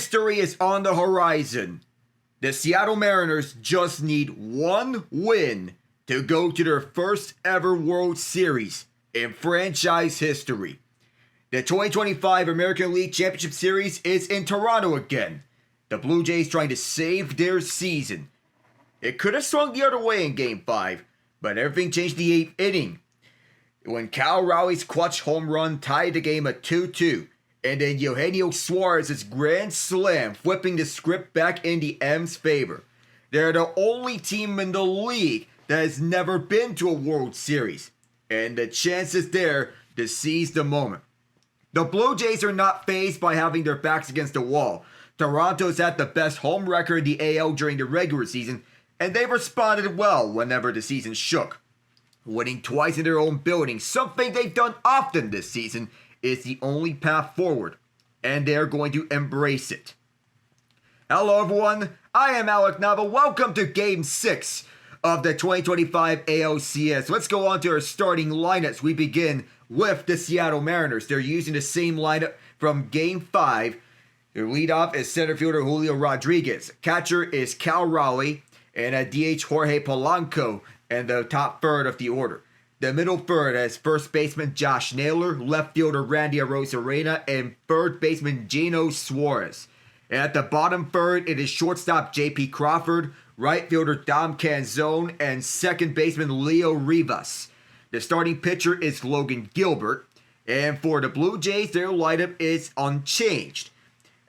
History is on the horizon. The Seattle Mariners just need one win to go to their first ever World Series in franchise history. The 2025 American League Championship Series is in Toronto again. The Blue Jays trying to save their season. It could have swung the other way in Game 5, but everything changed the 8th inning when Cal Raleigh's clutch home run tied the game at 2-2, and then Eugenio Suarez's grand slam flipping the script back in the M's favor. They're the only team in the league that has never been to a World Series, and the chance is there to seize the moment. The Blue Jays are not fazed by having their backs against the wall. Toronto's had the best home record in the AL during the regular season, and they've responded well whenever the season shook. Winning twice in their own building, something they've done often this season, is the only path forward, and they're going to embrace it. Hello everyone, I am Alec Nava. Welcome to Game 6 of the 2025 ALCS. Let's go on to our starting lineups. We begin with the Seattle Mariners. They're using the same lineup from Game 5. Their leadoff is center fielder Julio Rodriguez. Catcher is Cal Raleigh, and at DH Jorge Polanco, and the top third of the order. The middle third has first baseman Josh Naylor, left fielder Randy Arozarena, and third baseman Gino Suarez. And at the bottom third, it is shortstop J.P. Crawford, right fielder Dom Canzone, and second baseman Leo Rivas. The starting pitcher is Logan Gilbert, and for the Blue Jays, their lineup is unchanged.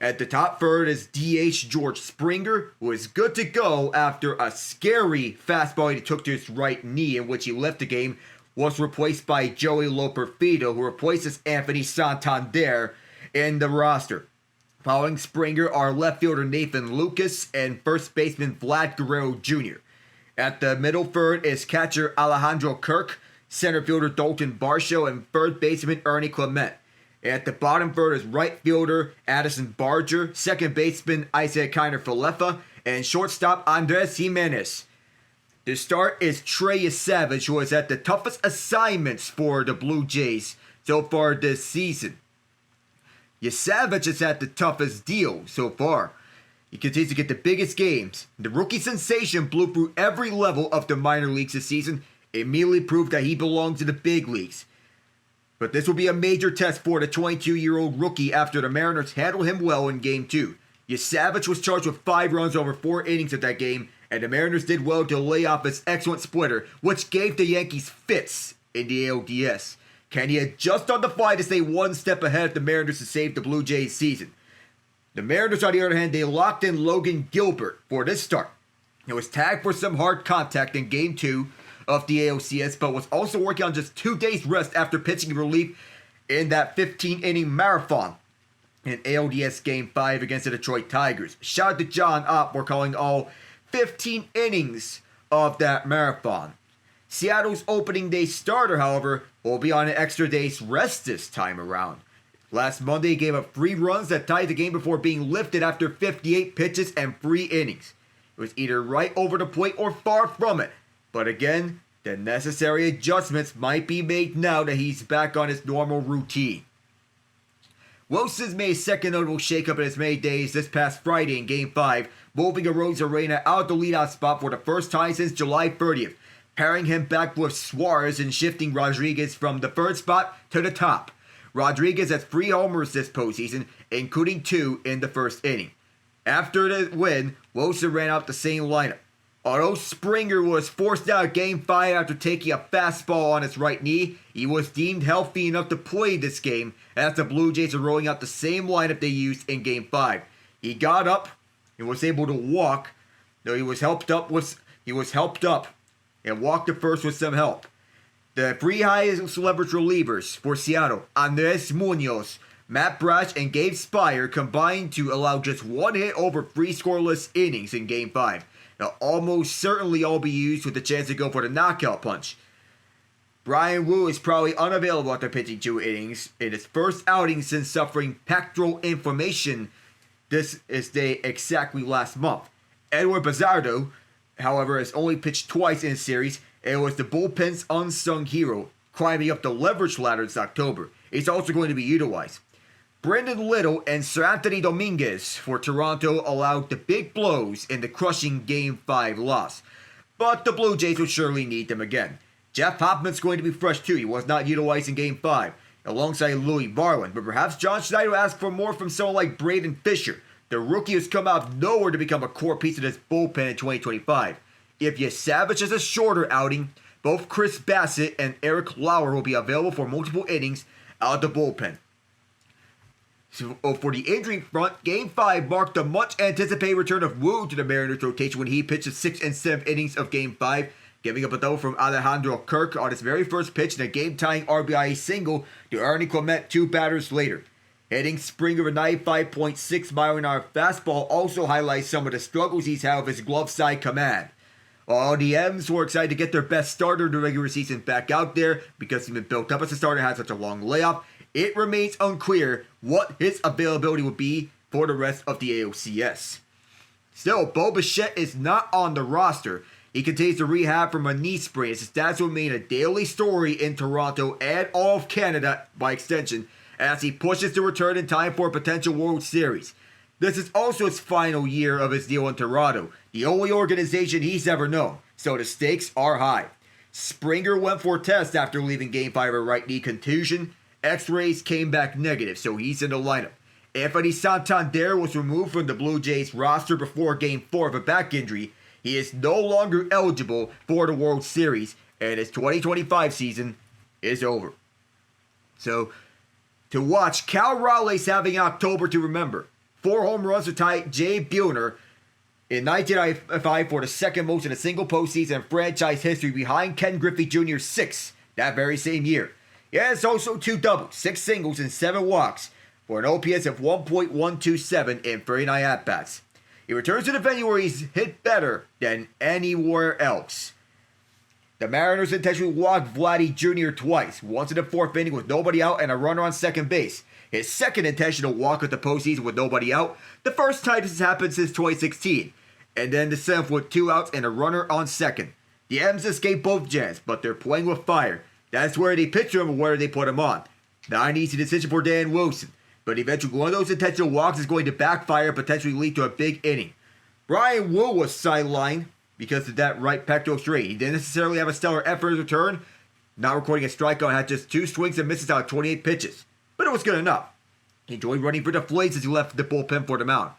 At the top third is DH George Springer, who is good to go after a scary fastball he took to his right knee in which he left the game, was replaced by Joey Loperfido, who replaces Anthony Santander in the roster. Following Springer are left fielder Nathan Lucas and first baseman Vlad Guerrero Jr. At the middle third is catcher Alejandro Kirk, center fielder Dalton Varsho, and third baseman Ernie Clement. At the bottom third is right fielder Addison Barger, second baseman Isaiah Kiner-Falefa, and shortstop Andres Jimenez. The start is Trey Yesavage, who has had the toughest assignments for the Blue Jays so far this season. Yesavage has had the toughest deal so far. He continues to get the biggest games. The rookie sensation blew through every level of the minor leagues this season, immediately proved that he belongs in the big leagues. But this will be a major test for the 22-year-old rookie after the Mariners handled him well in Game 2. Yesavage was charged with 5 runs over 4 innings of that game, and the Mariners did well to lay off his excellent splitter, which gave the Yankees fits in the ALCS. Can he adjust on the fly to stay one step ahead of the Mariners to save the Blue Jays season? The Mariners, on the other hand, they locked in Logan Gilbert for this start. He was tagged for some hard contact in Game 2 of the ALCS, but was also working on just 2 days rest after pitching relief in that 15-inning marathon in ALDS Game 5 against the Detroit Tigers. Shout out to John Opp for calling all 15 innings of that marathon. Seattle's opening day starter, however, will be on an extra day's rest this time around. Last Monday, he gave up 3 runs that tied the game before being lifted after 58 pitches and 3 innings. It was either right over the plate or far from it. But again, the necessary adjustments might be made now that he's back on his normal routine. Wilson's made a second notable shakeup in as many days this past Friday in Game 5, moving Arozarena out of the leadoff spot for the first time since July 30th, pairing him back with Suarez and shifting Rodriguez from the third spot to the top. Rodriguez has 3 homers this postseason, including 2 in the first inning. After the win, Wilson ran out the same lineup. Although Springer was forced out of Game 5 after taking a fastball on his right knee, he was deemed healthy enough to play this game as the Blue Jays are rolling out the same lineup they used in Game 5. He got up and was able to walk, though he was helped up and walked to first with some help. The 3 highest leverage relievers for Seattle, Andres Munoz, Matt Brash, and Gabe Spire, combined to allow just 1 hit over 3 scoreless innings in Game 5. They'll almost certainly all be used with the chance to go for the knockout punch. Brian Wu is probably unavailable after pitching 2 innings in his first outing since suffering pectoral inflammation this day exactly last month. Edward Bazardo, however, has only pitched twice in the series and was the bullpen's unsung hero, climbing up the leverage ladder this October. He's also going to be utilized. Brendan Little and Sir Anthony Dominguez for Toronto allowed the big blows in the crushing Game 5 loss. But the Blue Jays will surely need them again. Jeff Hoffman's going to be fresh too. He was not utilized in Game 5, alongside Louis Varland. But perhaps John Schneider will ask for more from someone like Braden Fisher. The rookie has come out of nowhere to become a core piece of this bullpen in 2025. If Yesavage has a shorter outing, both Chris Bassett and Eric Lauer will be available for multiple innings out of the bullpen. So for the injury front, Game 5 marked the much-anticipated return of Wu to the Mariners rotation when he pitched the 6th and 7th innings of Game 5, giving up a double from Alejandro Kirk on his very first pitch and a game-tying RBI single to Ernie Clement 2 batters later. Hitting Springer with a 95.6 mile-an-hour fastball also highlights some of the struggles he's had with his glove-side command. All the M's were excited to get their best starter in the regular season back out there because he's been built up as a starter, had such a long layoff. It remains unclear what his availability will be for the rest of the ALCS. Still, Bo Bichette is not on the roster. He continues to rehab from a knee sprain. His stats will remain a daily story in Toronto and all of Canada by extension as he pushes to return in time for a potential World Series. This is also his final year of his deal in Toronto, the only organization he's ever known, so the stakes are high. Springer went for a test after leaving Game 5 with a right knee contusion. X-rays came back negative, so he's in the lineup. Anthony Santander was removed from the Blue Jays roster before Game 4 of a back injury. He is no longer eligible for the World Series, and his 2025 season is over. So, to watch, Cal Raleigh's having October to remember. 4 home runs to tie Jay Buhner in 1995 for the second most in a single postseason in franchise history behind Ken Griffey Jr.'s 6 that very same year. He has also 2 doubles, 6 singles, and 7 walks for an OPS of 1.127 in 39 at-bats. He returns to the venue where he's hit better than anywhere else. The Mariners intentionally walked Vladdy Jr. twice, once in the 4th inning with nobody out and a runner on second base. His second intentional walk of the postseason with nobody out, the first time this has happened since 2016. And then the 7th with 2 outs and a runner on second. The M's escaped both jams, but they're playing with fire. That's where they pitch him and where they put him on. Not an easy decision for Dan Wilson, but eventually one of those intentional walks is going to backfire and potentially lead to a big inning. Brian Wu was sidelined because of that right pectoral strain. He didn't necessarily have a stellar effort in his return, not recording a strikeout and had just 2 swings and misses out of 28 pitches. But it was good enough. He enjoyed running for the Flames as he left the bullpen for the mound.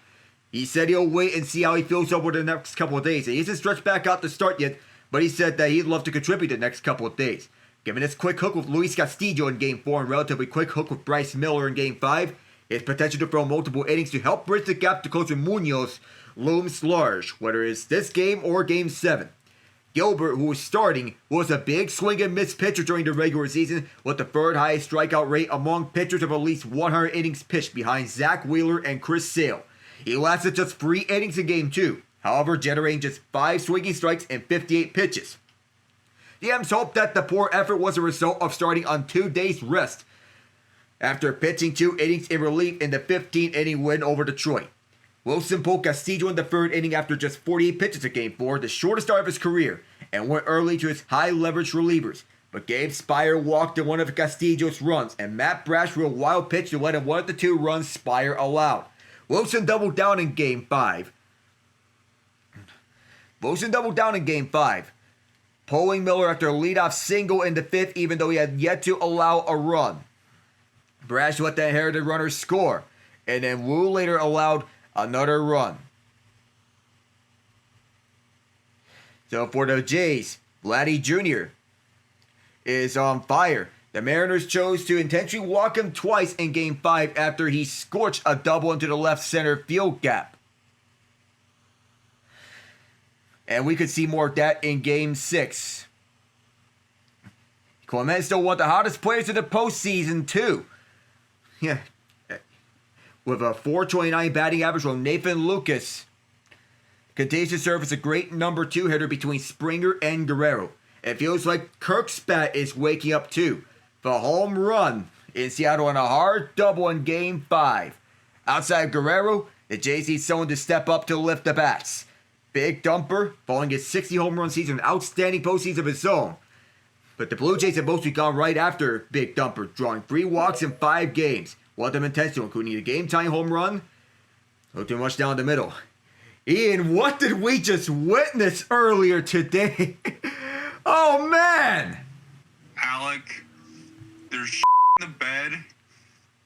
He said he'll wait and see how he feels over the next couple of days. He isn't stretched back out to start yet, but he said that he'd love to contribute the next couple of days. Given his quick hook with Luis Castillo in Game 4 and relatively quick hook with Bryce Miller in Game 5, his potential to throw multiple innings to help bridge the gap to closer Munoz looms large, whether it's this game or Game 7. Gilbert, who was starting, was a big swing and miss pitcher during the regular season with the 3rd highest strikeout rate among pitchers of at least 100 innings pitched behind Zach Wheeler and Chris Sale. He lasted just 3 innings in Game 2, however generating just 5 swinging strikes and 58 pitches. The M's hoped that the poor effort was a result of starting on 2 days rest after pitching 2 innings in relief in the 15-inning win over Detroit. Wilson pulled Castillo in the 3rd inning after just 48 pitches in Game 4, the shortest start of his career, and went early to his high-leverage relievers. But Gabe Spire walked in one of Castillo's runs, and Matt Brash threw a wild pitch to let him one of the 2 runs Spire allowed. Wilson doubled down in Game 5. Pulling Miller after a leadoff single in the 5th, even though he had yet to allow a run. Brash let the inherited runner score, and then Wu later allowed another run. So for the Jays, Vladdy Jr. is on fire. The Mariners chose to intentionally walk him twice in Game 5 after he scorched a double into the left center field gap. And we could see more of that in Game 6. Clement still one of the hottest players in the postseason, too. Yeah. With a .429 batting average from Nathan Lucas. Continues to serve as a great number 2 hitter between Springer and Guerrero. It feels like Kirk's bat is waking up, too. The home run in Seattle on a hard double in Game 5. Outside of Guerrero, the Jays need someone to step up to lift the bats. Big Dumper, following his 60 home run season, an outstanding postseason of his own. But the Blue Jays have mostly gone right after Big Dumper, drawing 3 walks in 5 games. What them intentional, could need a game-time home run. So too much down the middle. Ian, what did we just witness earlier today? Oh, man! Alec, there's in the bed,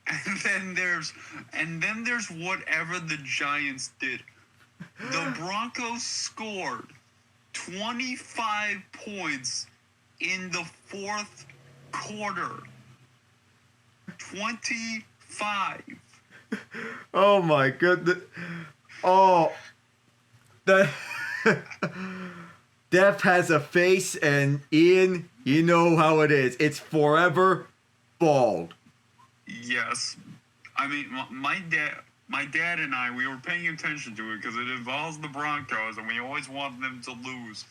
and then there's whatever the Giants did. The Broncos scored 25 points in the fourth quarter. 25. Oh my goodness. Oh. The Death has a face, and Ian, you know how it is. It's forever bald. Yes. I mean, my dad and I, we were paying attention to it because it involves the Broncos, and we always want them to lose.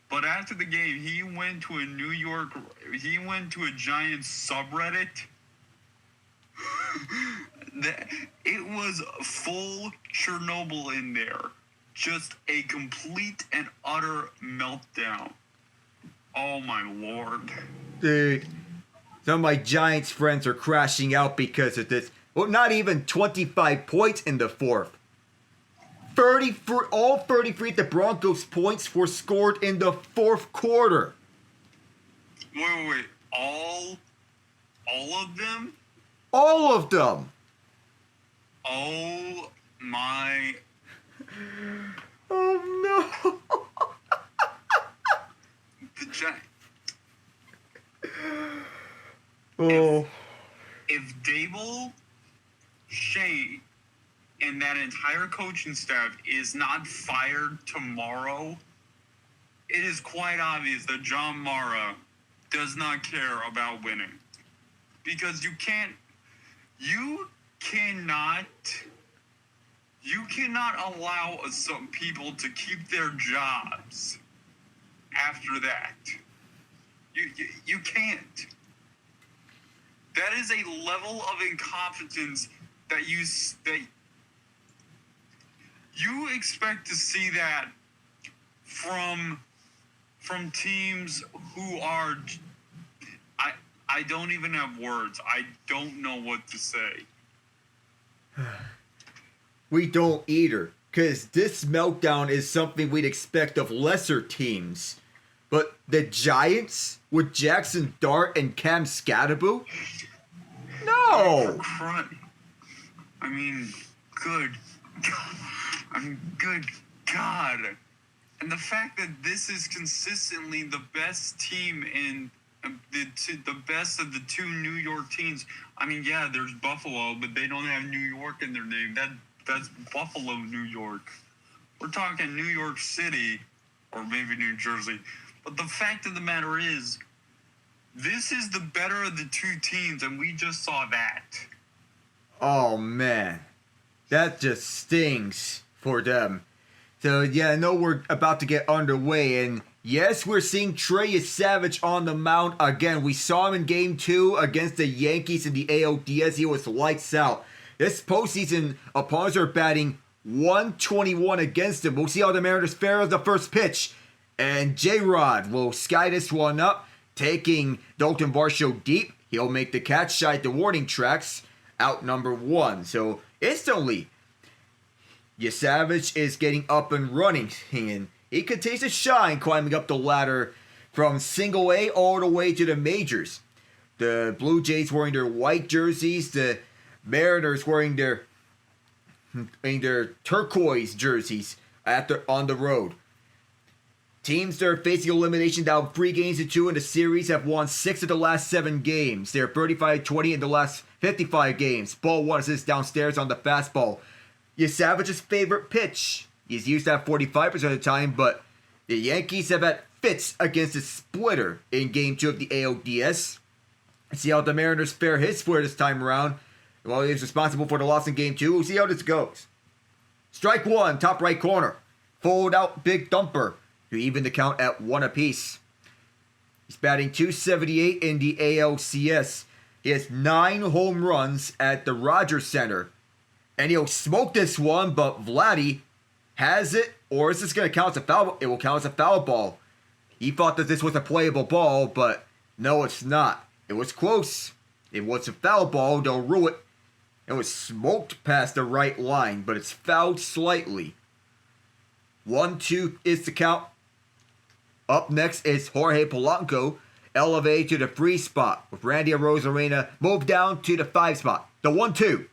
But after the game, he went to a Giants subreddit. It was full Chernobyl in there. Just a complete and utter meltdown. Oh my Lord. Dude, some of my Giants friends are crashing out because of this. Well, not even 25 points in the fourth. All 33 of the Broncos' points were scored in the fourth quarter. Wait. All of them? All of them. Oh my. Oh no. The Giants. Oh. If Dable, Shane, and that entire coaching staff is not fired tomorrow, it is quite obvious that John Mara does not care about winning. Because you cannot allow some people to keep their jobs after that. You can't. That is a level of incompetence that you expect to see that from teams who are. I don't even have words. I don't know what to say. We don't either, because this meltdown is something we'd expect of lesser teams. But the Giants with Jackson Dart and Cam Scatterboo? No! I mean, good God. And the fact that this is consistently the best team in the best of the two New York teams. I mean, yeah, there's Buffalo, but they don't have New York in their name. That's Buffalo, New York. We're talking New York City, or maybe New Jersey. But the fact of the matter is, this is the better of the two teams, and we just saw that. Oh, man. That just stings for them. So, yeah, I know we're about to get underway, and yes, we're seeing Trey Yesavage on the mound again. We saw him in Game 2 against the Yankees in the ALCS. He was lights out. This postseason, opponents are batting .121 against him. We'll see how the Mariners fare as the first pitch. And J-Rod will sky this one up, taking Dalton Varsho deep. He'll make the catch shy the warning tracks, out number 1. So instantly, Yesavage is getting up and running, and he continues to shine, climbing up the ladder from single A all the way to the majors. The Blue Jays wearing their white jerseys, the Mariners wearing their turquoise jerseys on the road. Teams that are facing elimination down 3 games to 2 in the series have won 6 of the last 7 games. They're 35-20 in the last 55 games. Ball 1 is downstairs on the fastball. Yesavage's favorite pitch. He's used that 45% of the time, but the Yankees have had fits against a splitter in Game 2 of the ALDS. See how the Mariners fare his splitter this time around. Well, he's responsible for the loss in Game 2. We'll see how this goes. Strike 1, top right corner. Fold out big thumper to even the count at 1 apiece. He's batting .278 in the ALCS. He has 9 home runs at the Rogers Center. And he'll smoke this one, but Vladdy has it, or is this going to count as a foul? It will count as a foul ball. He thought that this was a playable ball, but no, it's not. It was close. It was a foul ball. They'll rule it It was smoked past the right line, but it's fouled slightly. 1-2 is the count. Up next is Jorge Polanco, elevated to the 3 spot, with Randy Arozarena moved down to the 5 spot. The 1-2.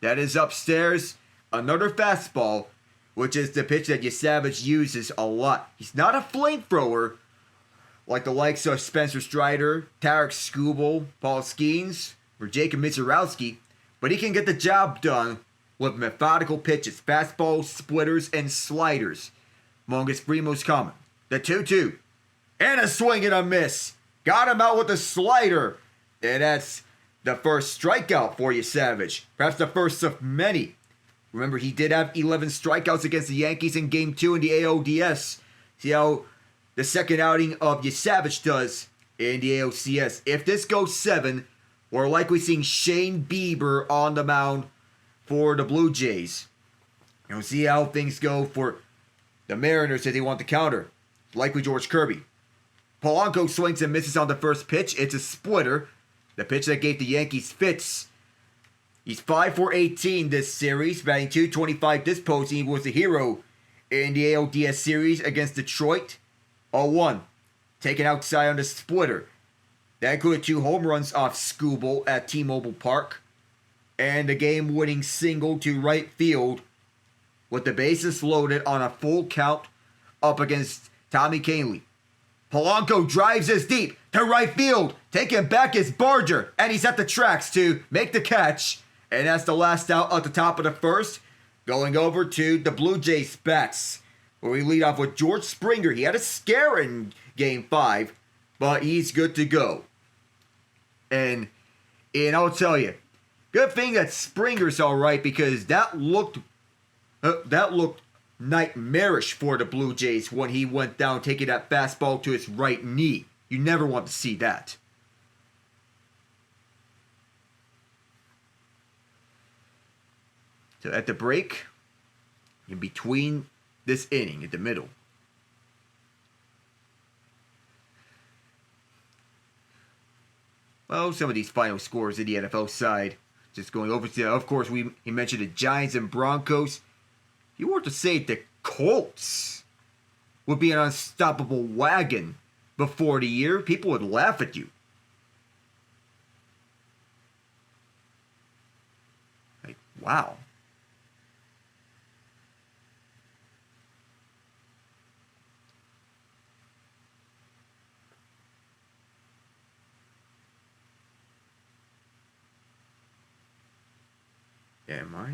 That is upstairs. Another fastball, which is the pitch that Yesavage uses a lot. He's not a flamethrower like the likes of Spencer Strider, Tarek Skubal, Paul Skeens, or Jacob Mizorowski, but he can get the job done with methodical pitches, fastballs, splitters, and sliders, among his three most common. The 2-2, and a swing and a miss. Got him out with a slider, and that's the first strikeout for Yesavage. Perhaps the first of many. Remember, he did have 11 strikeouts against the Yankees in Game 2 in the ALDS. See how the second outing of Yesavage does in the ALCS. If this goes 7, we're likely seeing Shane Bieber on the mound for the Blue Jays. And we'll see how things go for the Mariners if they want to counter. Likely George Kirby. Polanco swings and misses on the first pitch. It's a splitter. The pitch that gave the Yankees fits. He's 5 for 18 this series, batting .225 this postseason. He was the hero in the ALDS series against Detroit. 0-1. Taken outside on the splitter. That included 2 home runs off Skubal at T-Mobile Park. And a game-winning single to right field with the bases loaded on a full count up against Tommy Kahnle. Polanco drives this deep to right field. Taking back is Barger, and he's at the tracks to make the catch. And that's the last out at the top of the first. Going over to the Blue Jays bats, where we lead off with George Springer. He had a scare in Game 5, but he's good to go. And I'll tell you, good thing that Springer's all right, because that looked nightmarish for the Blue Jays when he went down taking that fastball to his right knee. You never want to see that. So at the break, in between this inning, in the middle, well, some of these final scores in the NFL side, just going over to, of course, he mentioned the Giants and Broncos. You were to say the Colts would be an unstoppable wagon before the year, people would laugh at you. Like, wow. Am I?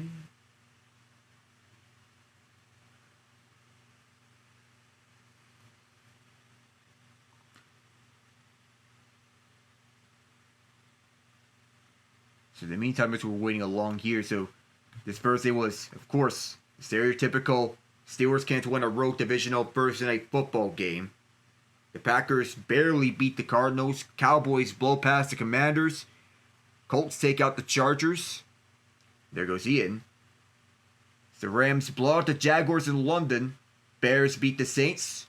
So in the meantime, as we're waiting along here, so this Thursday was, of course, stereotypical Steelers can't win a road divisional Thursday night football game. The Packers barely beat the Cardinals. Cowboys blow past the Commanders. Colts take out the Chargers. There goes Ian. The Rams blow out the Jaguars in London. Bears beat the Saints.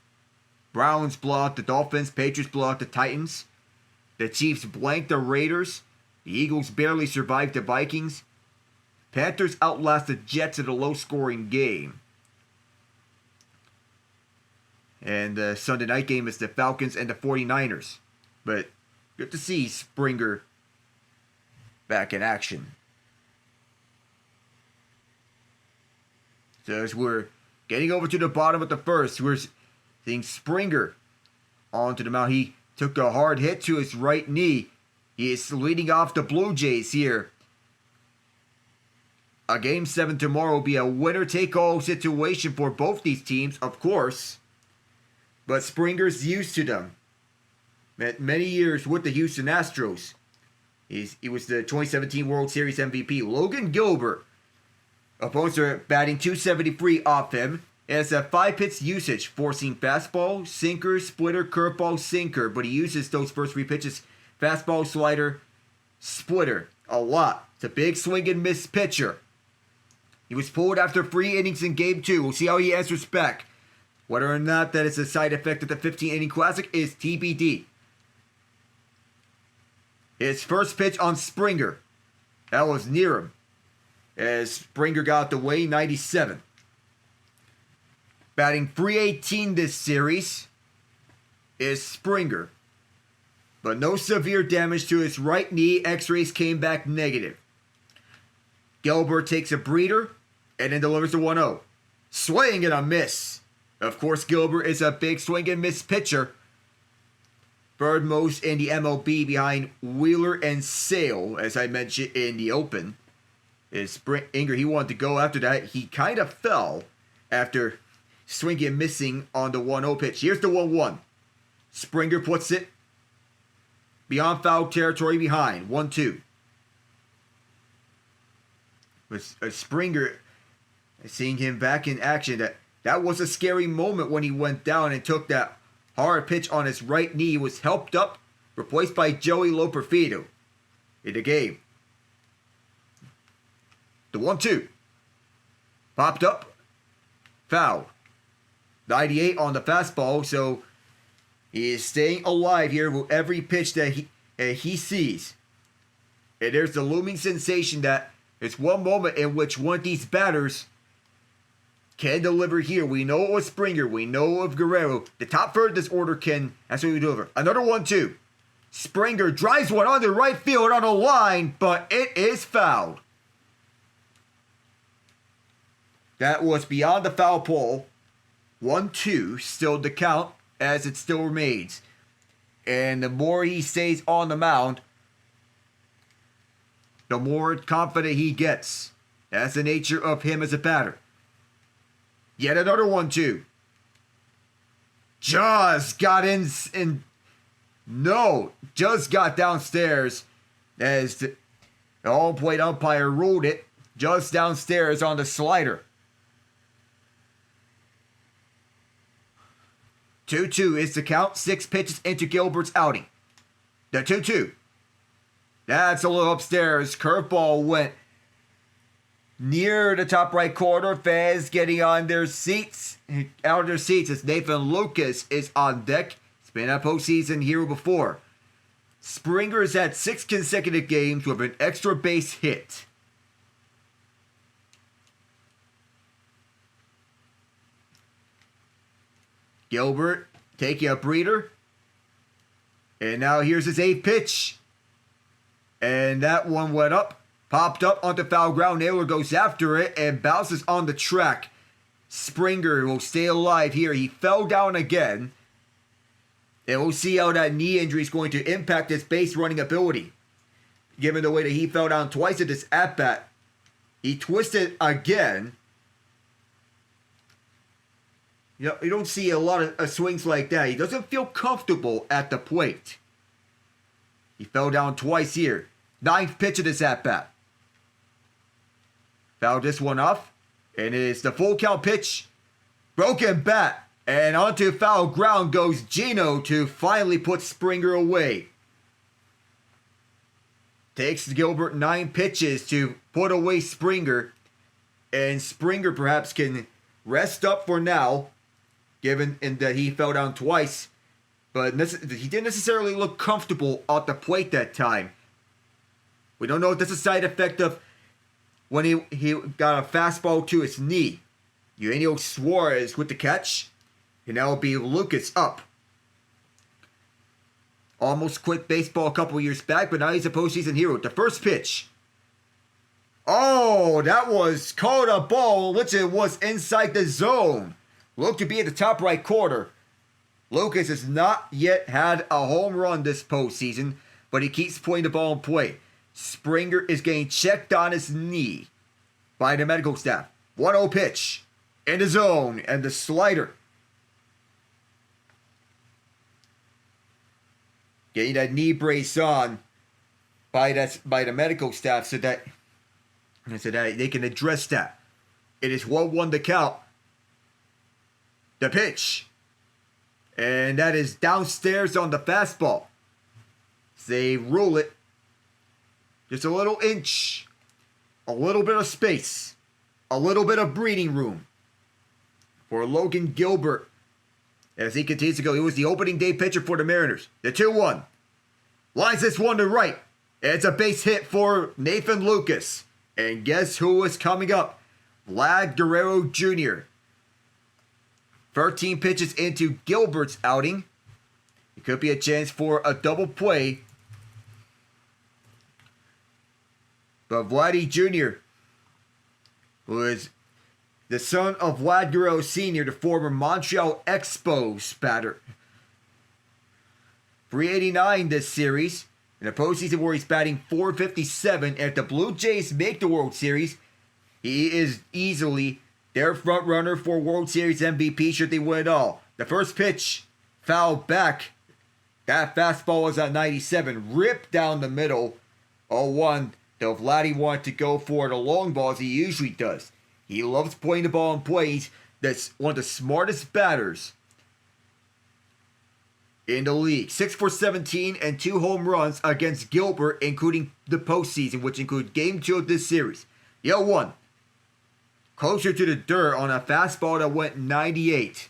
Browns blow out the Dolphins. Patriots blow out the Titans. The Chiefs blank the Raiders. The Eagles barely survived the Vikings. Panthers outlast the Jets in a low-scoring game. And the Sunday night game is the Falcons and the 49ers. But good to see Springer back in action. So as we're getting over to the bottom of the first, we're seeing Springer onto the mound. He took a hard hit to his right knee. He is leading off the Blue Jays here. A Game 7 tomorrow will be a winner-take-all situation for both these teams, of course. But Springer's used to them. Many years with the Houston Astros. He was the 2017 World Series MVP. Logan Gilbert. Opponents are batting .273 off him. It has a 5-pitch usage, forcing fastball, sinker, splitter, curveball, sinker. But he uses those first 3 pitches, fastball, slider, splitter, a lot. It's a big swing and miss pitcher. He was pulled after 3 innings in Game 2. We'll see how he answers back. Whether or not that is a side effect of the 15-inning classic is TBD. His first pitch on Springer. That was near him. as Springer got the way, 97. Batting .318 this series is Springer. But no severe damage to his right knee. X-rays came back negative. Gilbert takes a breather and then delivers the 1-0. Swing and a miss. Of course, Gilbert is a big swing and miss pitcher. Third most in the MLB behind Wheeler and Sale, as I mentioned in the open. Springer, he wanted to go after that. He kind of fell after swinging and missing on the 1-0 pitch. Here's the 1-1. Springer puts it beyond foul territory behind. 1-2. With Springer, seeing him back in action, that was a scary moment when he went down and took that hard pitch on his right knee. He was helped up, replaced by Joey Loperfido in the game. The 1-2. Popped up. Foul. 98 on the fastball, so he is staying alive here with every pitch that he sees. And there's the looming sensation that it's one moment in which one of these batters can deliver here. We know it was Springer. We know of Guerrero. The top third of this order can absolutely deliver. Another 1-2. Springer drives one on the right field on a line, but it is fouled. That was beyond the foul pole. 1-2 still to count as it still remains. And the more he stays on the mound, the more confident he gets. That's the nature of him as a batter. Yet another 1-2. Just got just got downstairs as the home plate umpire ruled it. Just downstairs on the slider. 2-2 is the count. 6 pitches into Gilbert's outing. The 2-2. That's a little upstairs. Curveball went near the top right corner. Fans getting on their seats. Out of their seats as Nathan Lucas is on deck. He's been a postseason hero before. Springer's had 6 consecutive games with an extra base hit. Gilbert taking a breather. And now here's his 8th pitch. And that one went up. Popped up onto foul ground. Naylor goes after it and bounces on the track. Springer will stay alive here. He fell down again. And we'll see how that knee injury is going to impact his base running ability. Given the way that he fell down twice at this at-bat. He twisted again. You don't see a lot of swings like that. He doesn't feel comfortable at the plate. He fell down twice here. 9th pitch of this at-bat. Fouled this one off. And it is the full count pitch. Broken bat. And onto foul ground goes Gino to finally put Springer away. Takes Gilbert 9 pitches to put away Springer. And Springer perhaps can rest up for now. Given that he fell down twice. But he didn't necessarily look comfortable at the plate that time. We don't know if that's a side effect of when he got a fastball to his knee. Eugenio Suarez with the catch. And that will be Lucas up. Almost quit baseball a couple years back, but now he's a postseason hero. The first pitch. Oh, that was called a ball, which it was inside the zone. Looked to be at the top right corner. Lucas has not yet had a home run this postseason, but he keeps putting the ball in play. Springer is getting checked on his knee by the medical staff. 1-0 pitch in the zone and the slider. Getting that knee brace on by the medical staff so that they can address that. It is 1-1 to count. The pitch. And that is downstairs on the fastball. They rule it. Just a little inch. A little bit of space. A little bit of breathing room. For Logan Gilbert. As he continues to go. He was the opening day pitcher for the Mariners. The 2-1. Lines this one to right. It's a base hit for Nathan Lucas. And guess who is coming up? Vlad Guerrero Jr. 13 pitches into Gilbert's outing. It could be a chance for a double play. But Vladdy Jr., who is the son of Vlad Guerrero Sr., the former Montreal Expos batter. 389 this series. In a postseason where he's batting .457, and if the Blue Jays make the World Series, he is easily their front runner for World Series MVP should they win it all. The first pitch, fouled back. That fastball was at 97, ripped down the middle. 0-1, though Vladdy wanted to go for the long ball as he usually does. He loves playing the ball in plays. That's one of the smartest batters in the league. 6 for 17 and 2 home runs against Gilbert, including the postseason, which include Game 2 of this series. The 0-1. Closer to the dirt on a fastball that went 98.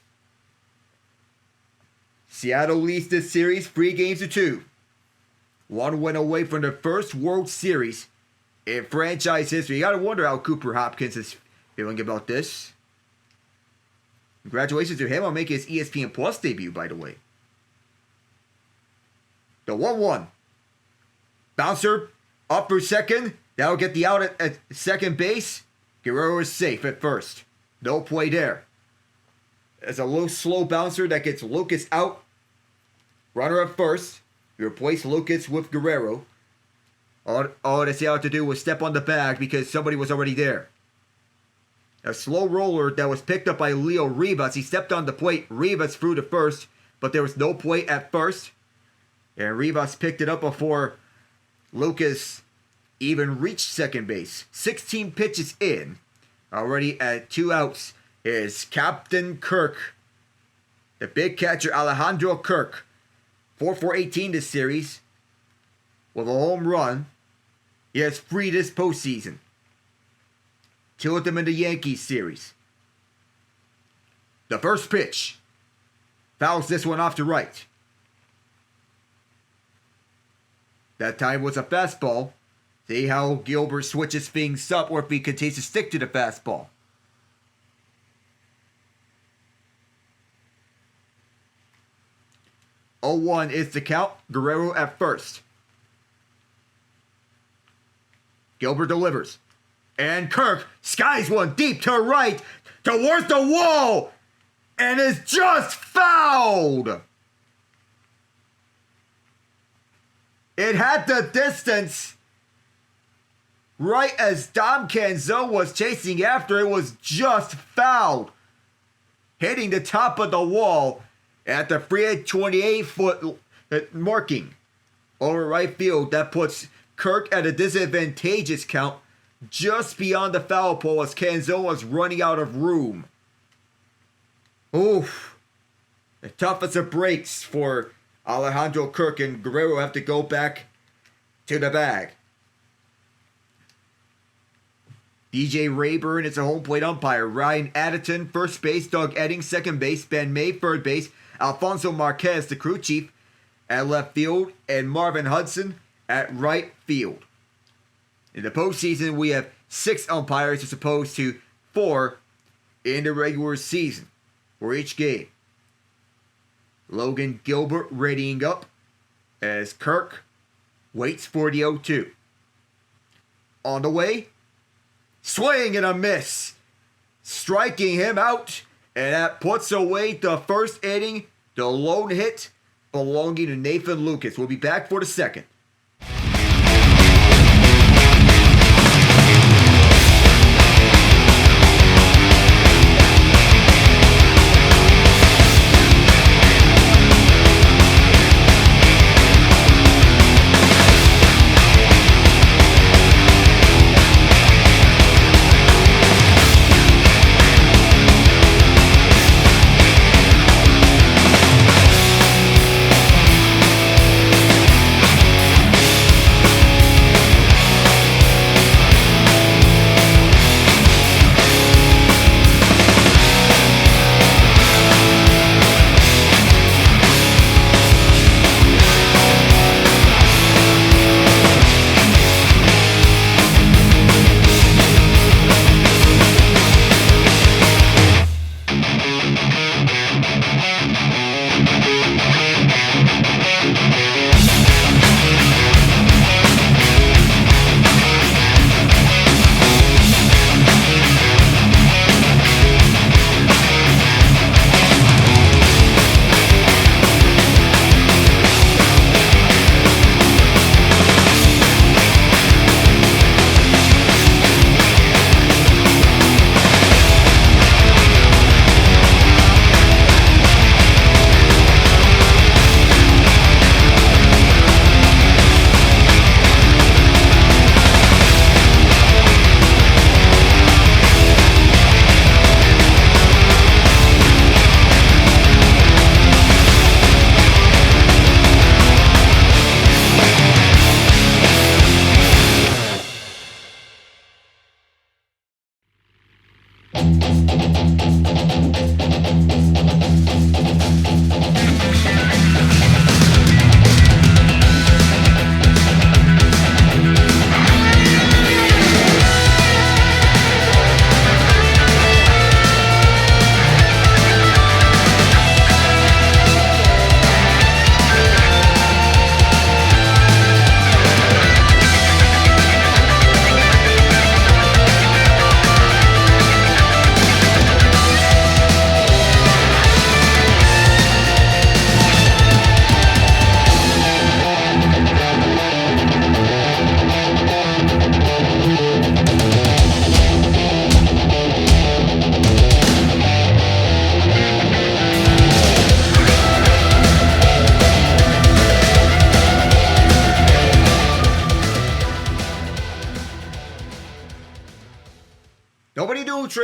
Seattle leads this series 3-2. One win away from their first World Series in franchise history. You gotta wonder how Cooper Hopkins is feeling about this. Congratulations to him on making his ESPN Plus debut, by the way. The 1-1. Bouncer up for second. That'll get the out at second base. Guerrero is safe at first. No play there. It's a low, slow bouncer that gets Lucas out. Runner at first. You replace Lucas with Guerrero. All they had to do was step on the bag because somebody was already there. A slow roller that was picked up by Leo Rivas. He stepped on the plate. Rivas threw to first, but there was no play at first. And Rivas picked it up before Lucas even reached second base. 16 pitches in. Already at 2 outs is Captain Kirk. The big catcher, Alejandro Kirk. 4 for 18 this series. With a home run. He has 3 this postseason. 2 of them in the Yankees series. The first pitch. Fouls this one off to right. That time was a fastball. See how Gilbert switches things up or if he continues to stick to the fastball. .01 is the count. Guerrero at first. Gilbert delivers. And Kirk skies one deep to right towards the wall. And is just fouled. It had the distance. Right as Dom Canzone was chasing after, it was just fouled. Hitting the top of the wall at the 328-foot marking over right field. That puts Kirk at a disadvantageous count just beyond the foul pole as Canzone was running out of room. Oof. The toughest of breaks for Alejandro Kirk, and Guerrero have to go back to the bag. DJ Rayburn is a home plate umpire. Ryan Addison, first base. Doug Edding, second base. Ben May, third base. Alfonso Marquez, the crew chief, at left field. And Marvin Hudson at right field. In the postseason, we have 6 umpires as opposed to 4 in the regular season for each game. Logan Gilbert readying up as Kirk waits for the 0-2. On the way, swing and a miss. Striking him out, and that puts away the first inning. The lone hit belonging to Nathan Lucas. We'll be back for the second.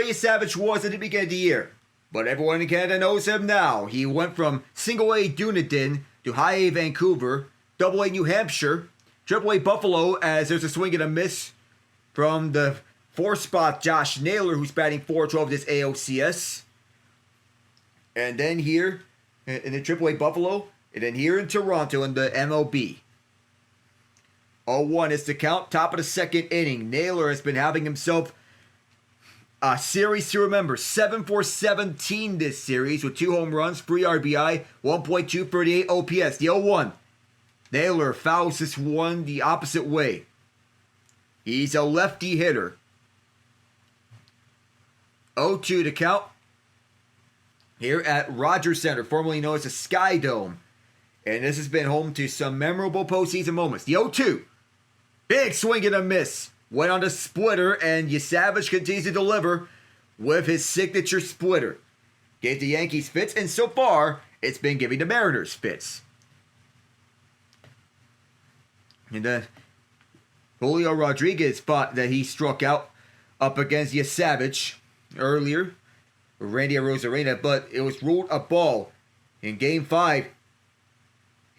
Trey Yesavage was at the beginning of the year, but everyone in Canada knows him now. He went from single A Dunedin to high A Vancouver, double A New Hampshire, triple A Buffalo, as there's a swing and a miss from the 4th spot Josh Naylor, who's batting .412 this ALCS. And then here in the triple A Buffalo, and then here in Toronto in the MLB. 0-1 is the count, top of the second inning. Naylor has been having himself a series to remember. 7 for 17 this series with 2 home runs, 3 RBI, 1.238 OPS. The 0-1. Naylor fouls this one the opposite way. He's a lefty hitter. 0-2 to count. Here at Rogers Center, formerly known as the Sky Dome. And this has been home to some memorable postseason moments. The 0-2. Big swing and a miss. Went on the splitter, and Yesavage continues to deliver with his signature splitter. Gave the Yankees fits, and so far, it's been giving the Mariners fits. And then Julio Rodriguez thought that he struck out up against Yesavage earlier, Randy Arozarena, but it was ruled a ball. In Game 5,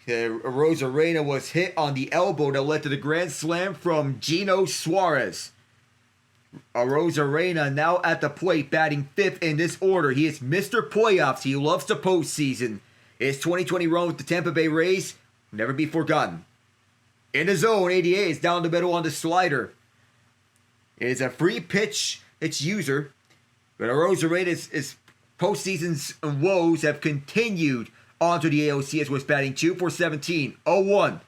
Arozarena was hit on the elbow that led to the grand slam from Gino Suarez. Arozarena now at the plate, batting 5th in this order. He is Mr. Playoffs. He loves the postseason. His 2020 run with the Tampa Bay Rays will never be forgotten. In the zone, 88 is down the middle on the slider. It is a free pitch, its user. But Arozarena's postseason's woes have continued onto the ALCS, was batting 2 for 17. 0-1.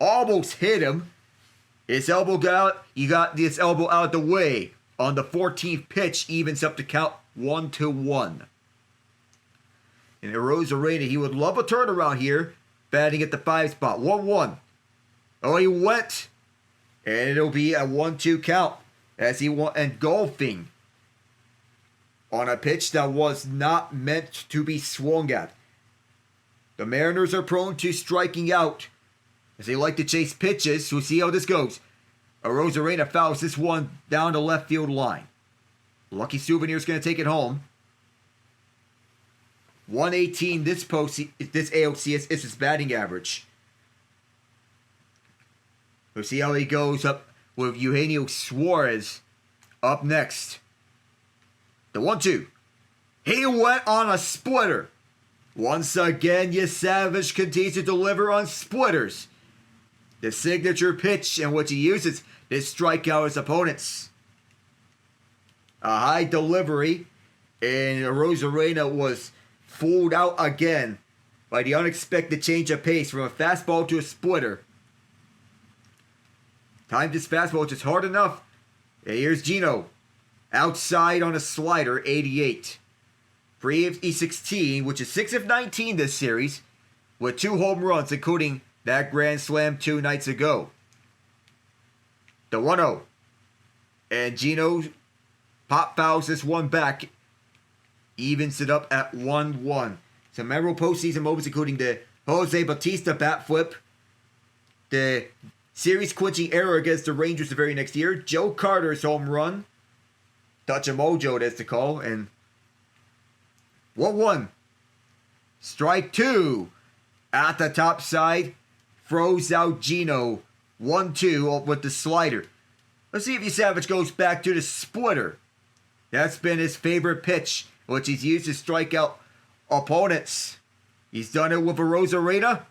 Almost hit him. His elbow got this elbow out of the way. On the 14th pitch, evens up the count 1-1. And Arozarena, he would love a turnaround here, batting at the 5 spot. 1-1. Oh, he went. And it'll be a 1-2 count as he went engulfing on a pitch that was not meant to be swung at. The Mariners are prone to striking out as they like to chase pitches. We'll see how this goes. Arozarena fouls this one down the left field line. Lucky Souvenir's going to take it home. 118 this ALCS is his batting average. We'll see how he goes up with Eugenio Suarez up next. The 1-2. He went on a splitter. Once again, Yesavage continues to deliver on splitters. The signature pitch in which he uses to strike out his opponents. A high delivery, and Arozarena was fooled out again by the unexpected change of pace from a fastball to a splitter. Timed his fastball just hard enough. And here's Gino. Outside on a slider, 88. 3 of E16, which is 6 of 19 this series, with 2 home runs, including that grand slam 2 nights ago. The 1-0. And Gino pop fouls this one back, evens it up at 1-1. Some memorable postseason moments, including the Jose Bautista bat flip, the series clinching error against the Rangers the very next year, Joe Carter's home run, touch of mojo, that's the call, and 1-1. Strike 2. At the top side, froze out Gino. 1-2 with the slider. Let's see if Yesavage goes back to the splitter. That's been his favorite pitch, which he's used to strike out opponents. He's done it with Arozarena.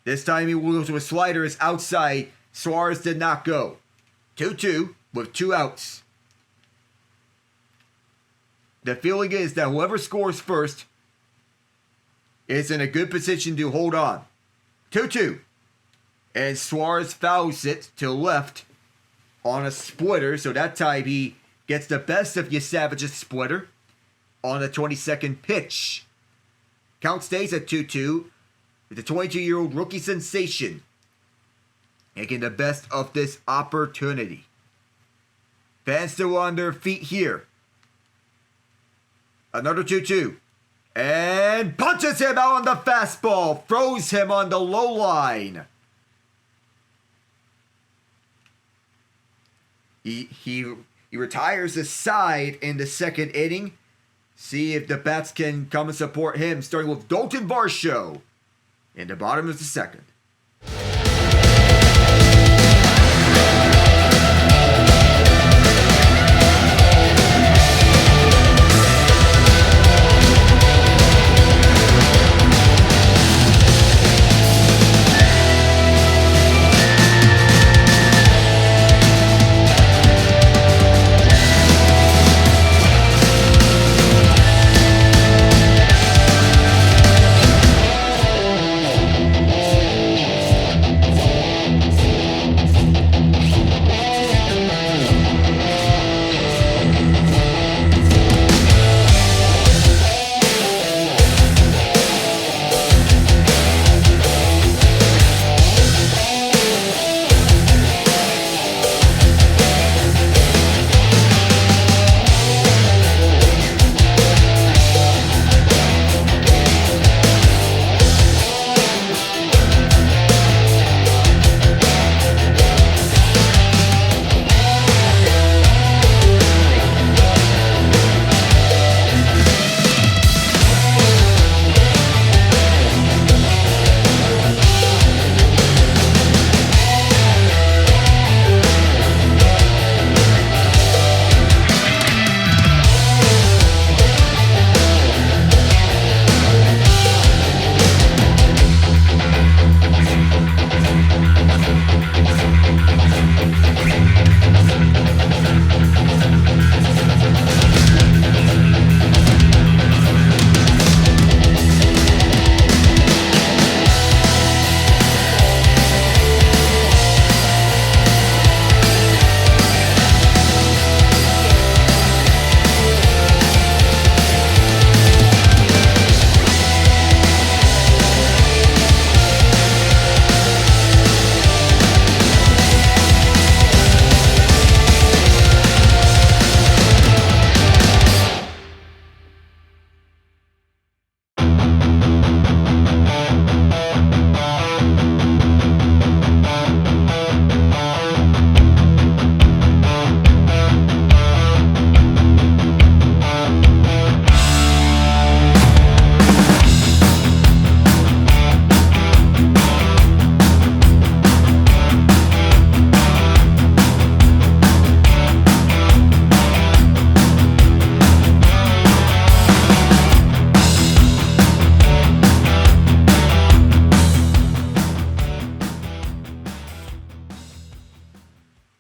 This time he goes with a slider. Is outside. Suarez did not go. 2-2 with 2 outs. The feeling is that whoever scores first is in a good position to hold on. 2-2. And Suarez fouls it to left on a splitter. So that time he gets the best of Yesavage's splitter on the 22nd pitch. Count stays at 2-2 with the 22-year-old rookie sensation making the best of this opportunity. Fans still on their feet here. Another 2-2. And punches him out on the fastball. Throws him on the low line. He He retires the side in the second inning. See if the bats can come and support him, starting with Addison Barger in the bottom of the second.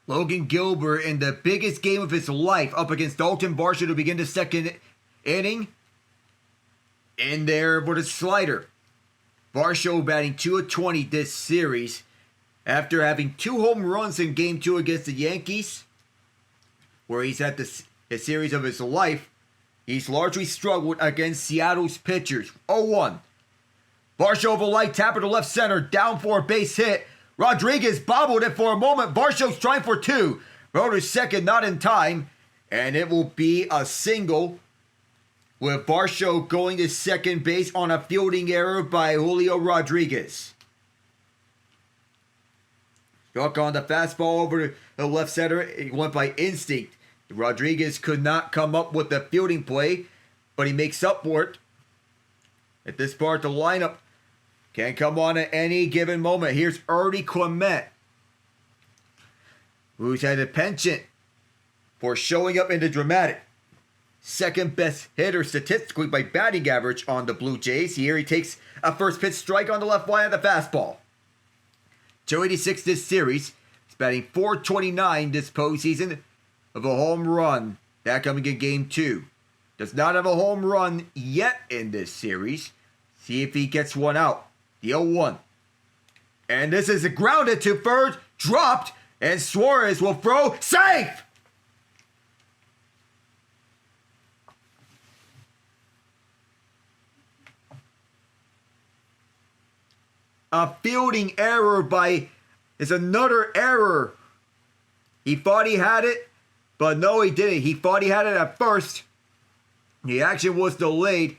Logan Gilbert in the biggest game of his life up against Addison Barger to begin the second inning. In there with a slider. Barger batting 2 of 20 this series after having 2 home runs in Game 2 against the Yankees, where he's had a series of his life. He's largely struggled against Seattle's pitchers. 0-1. Barger over light tapper to left center, down for a base hit. Rodriguez bobbled it for a moment. Barger's trying for 2. Throw to second, not in time. And it will be a single with Barger going to second base on a fielding error by Julio Rodriguez. Struck on the fastball over to the left center. It went by instinct. Rodriguez could not come up with the fielding play, but he makes up for it. At this part, the lineup can come on at any given moment. Here's Ernie Clement, who's had a penchant for showing up in the dramatic. Second best hitter statistically by batting average on the Blue Jays. Here he takes a first pitch strike on the left line of the fastball. 286 this series. He's batting .429 this postseason of a home run. That coming in Game 2. Does not have a home run yet in this series. See if he gets one out. The 0-1. And this is a grounded to third. Dropped. And Suarez will throw. Safe! A fielding error by... It's another error. He thought he had it, but no, he didn't. He thought he had it at first. The action was delayed.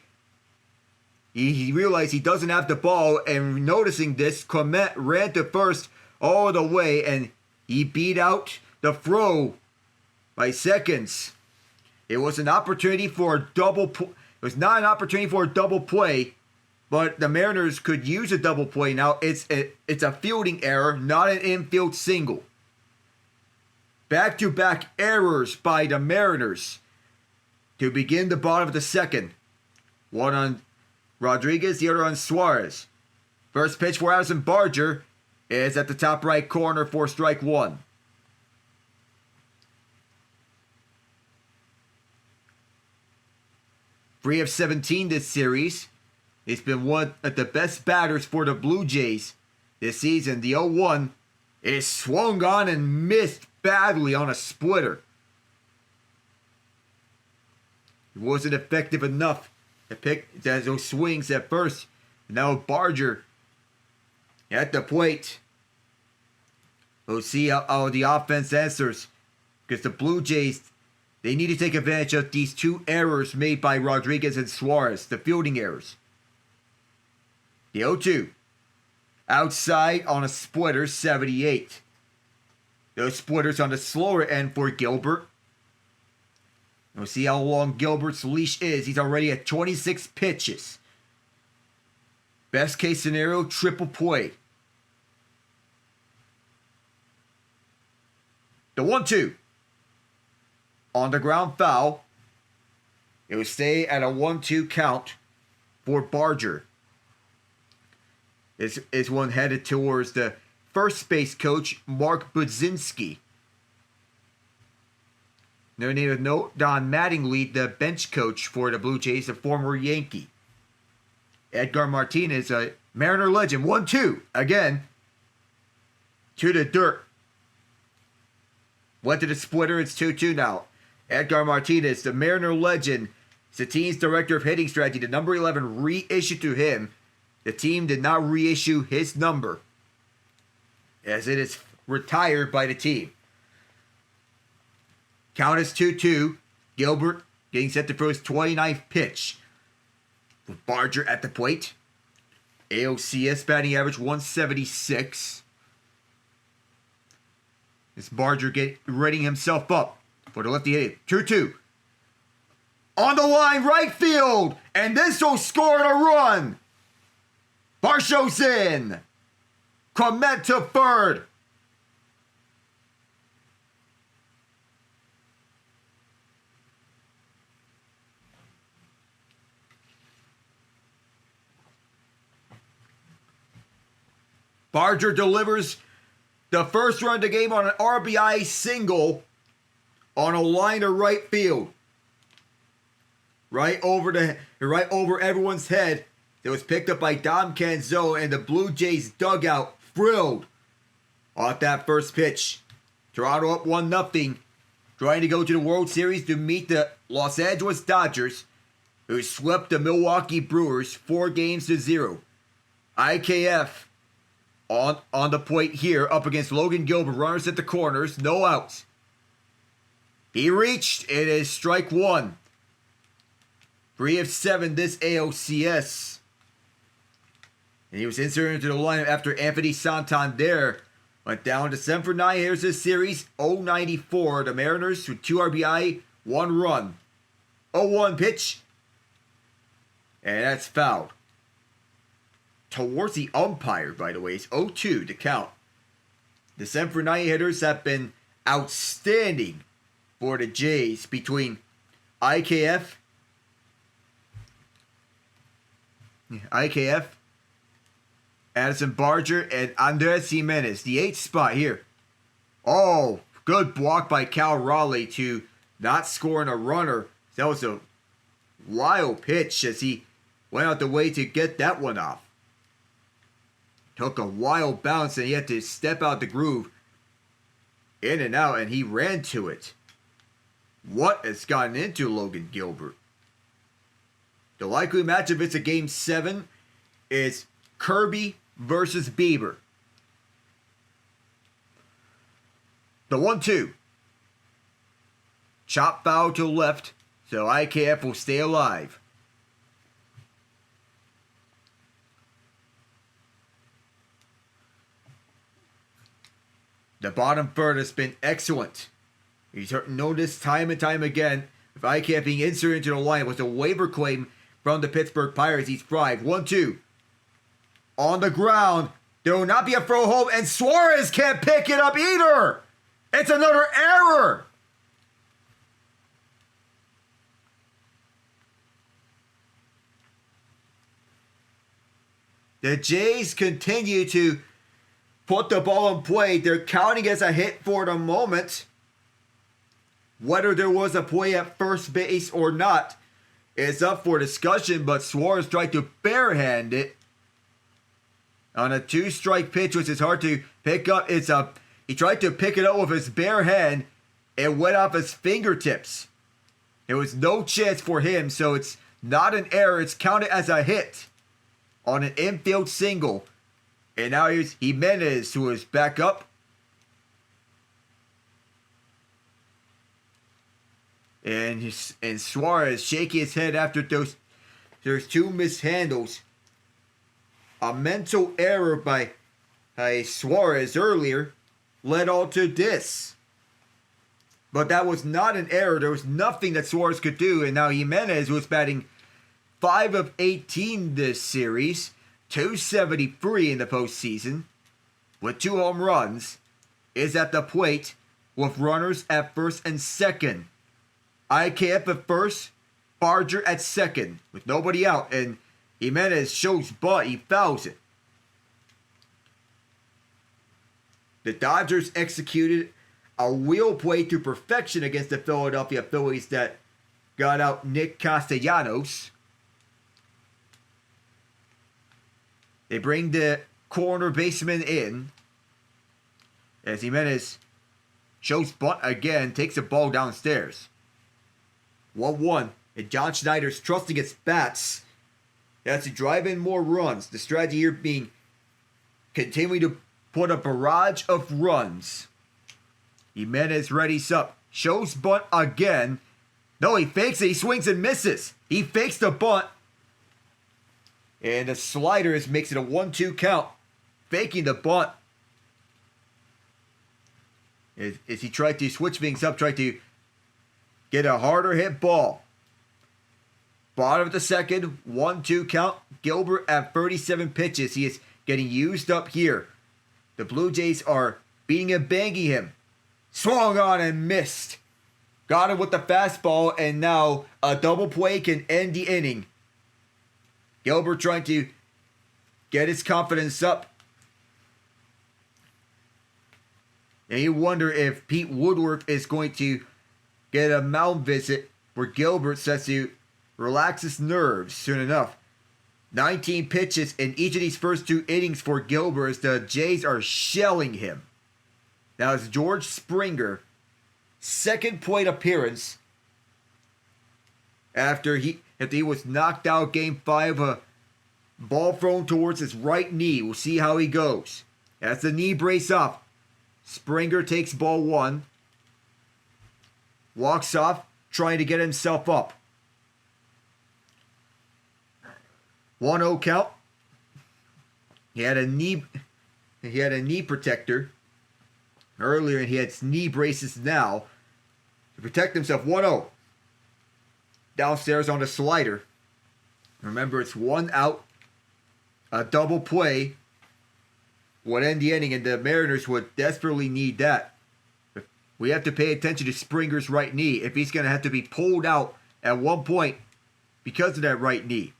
He realized he doesn't have the ball, and noticing this, Clement ran to first all the way, and he beat out the throw by seconds. It was an opportunity for a it was not an opportunity for a double play, but the Mariners could use a double play now. It's a fielding error, not an infield single. Back-to-back errors by the Mariners to begin the bottom of the second. One on Rodriguez, the other on Suarez. First pitch for Addison Barger is at the top right corner for strike one. Three of 17 this series. He's been one of the best batters for the Blue Jays this season. The 0-1 is swung on and missed badly on a splitter. He wasn't effective enough to pick those swings at first. Now Barger at the plate. We'll see how the offense answers, because the Blue Jays, they need to take advantage of these two errors made by Rodriguez and Suarez, the fielding errors. The 0-2. Outside on a splitter, 78. Those splitters on the slower end for Gilbert. We'll see how long Gilbert's leash is. He's already at 26 pitches. Best case scenario, triple play. The 1-2. On the ground foul. It will stay at a 1-2 count for Barger. Is one headed towards the first base coach, Mark Budzinski. No name of note, Don Mattingly, the bench coach for the Blue Jays, a former Yankee. Edgar Martinez, a Mariner legend. 1-2. Again. To the dirt. Went to the splitter. It's 2-2 now. Edgar Martinez, the Mariner legend, is the team's director of hitting strategy. The number 11 reissued to him. The team did not reissue his number, as it is retired by the team. Count is 2-2. Gilbert getting set to throw his 29th pitch. With Barger at the plate. ALCS batting average 176. This Barger readying himself up for the lefty hitter. 2-2. On the line, right field. And this will score a run. Varsho's in. Clement to third. Barger delivers the first run of the game on an RBI single on a line to right field. Right over everyone's head. It was picked up by Dom Canzo, and the Blue Jays dugout thrilled off that first pitch. Toronto up 1-0, trying to go to the World Series to meet the Los Angeles Dodgers, who swept the Milwaukee Brewers 4-0. IKF on the plate here, up against Logan Gilbert. Runners at the corners, no outs. He reached. It is strike one. 3 of 7 this ALCS. And he was inserted into the lineup after Anthony Santander went down to 7 for 9. Here's this series, 0-94. The Mariners with 2 RBI, 1 run. 0-1 pitch. And that's fouled. Towards the umpire, by the way. It's 0-2 to count. The 7 for 9 hitters have been outstanding for the Jays between IKF, Addison Barger, and Andres Jimenez. The 8th spot here. Oh, good block by Cal Raleigh to not scoring a runner. That was a wild pitch as he went out the way to get that one off. Took a wild bounce and he had to step out the groove. In and out, and he ran to it. What has gotten into Logan Gilbert? The likely matchup, it's a game 7, is Kirby versus Bieber. The 1-2. Chop foul to left, so IKF will stay alive. The bottom third has been excellent He's known this time and time again. If ICAP being inserted into the line was a waiver claim from the Pittsburgh Pirates. He's fried. 1-2. On the ground. There will not be a throw home, and Suarez can't pick it up either. It's another error. The Jays continue to put the ball in play. They're counting as a hit for the moment. Whether there was a play at first base or not is up for discussion, but Suarez tried to barehand it on a 2-strike pitch, which is hard to pick up. He tried to pick it up with his bare hand. It went off his fingertips. There was no chance for him, so it's not an error. It's counted as a hit on an infield single. And now here's Jimenez, who is back up. And Suarez shaking his head after there's 2 mishandles. A mental error by Suarez earlier led all to this. But that was not an error. There was nothing that Suarez could do. And now Jimenez, was batting 5 of 18 this series, 273 in the postseason, with 2 home runs, is at the plate with runners at first and second. IKF at first, Barger at second, with nobody out, and Jimenez shows butt, he fouls it. The Dodgers executed a wheel play to perfection against the Philadelphia Phillies that got out Nick Castellanos. They bring the corner baseman in as Jimenez shows butt again, takes the ball downstairs. 1-1, and John Schneider's trusting his bats. That's to drive in more runs. The strategy here being continuing to put a barrage of runs. Jimenez readies up. Shows bunt again. No, he fakes it. He swings and misses. He fakes the bunt. And the slider makes it a 1-2 count. Faking the bunt. As he tried to switch things up, tried to get a harder hit ball. Bottom of the second, 1-2 count. Gilbert at 37 pitches. He is getting used up here. The Blue Jays are beating and banging him. Swung on and missed. Got him with the fastball, and now a double play can end the inning. Gilbert trying to get his confidence up. And you wonder if Pete Woodward is going to get a mound visit where Gilbert says to relax his nerves soon enough. 19 pitches in each of these first 2 innings for Gilbert as the Jays are shelling him. Now it's George Springer, second plate appearance after he was knocked out game 5. A ball thrown towards his right knee. We'll see how he goes. As the knee brace off, Springer takes ball 1. Walks off, trying to get himself up. 1-0 count. He had a knee protector earlier, and he had knee braces now to protect himself. 1-0. Downstairs on the slider. Remember, it's 1 out. A double play would end the inning, and the Mariners would desperately need that. We have to pay attention to Springer's right knee if he's going to have to be pulled out at one point because of that right knee.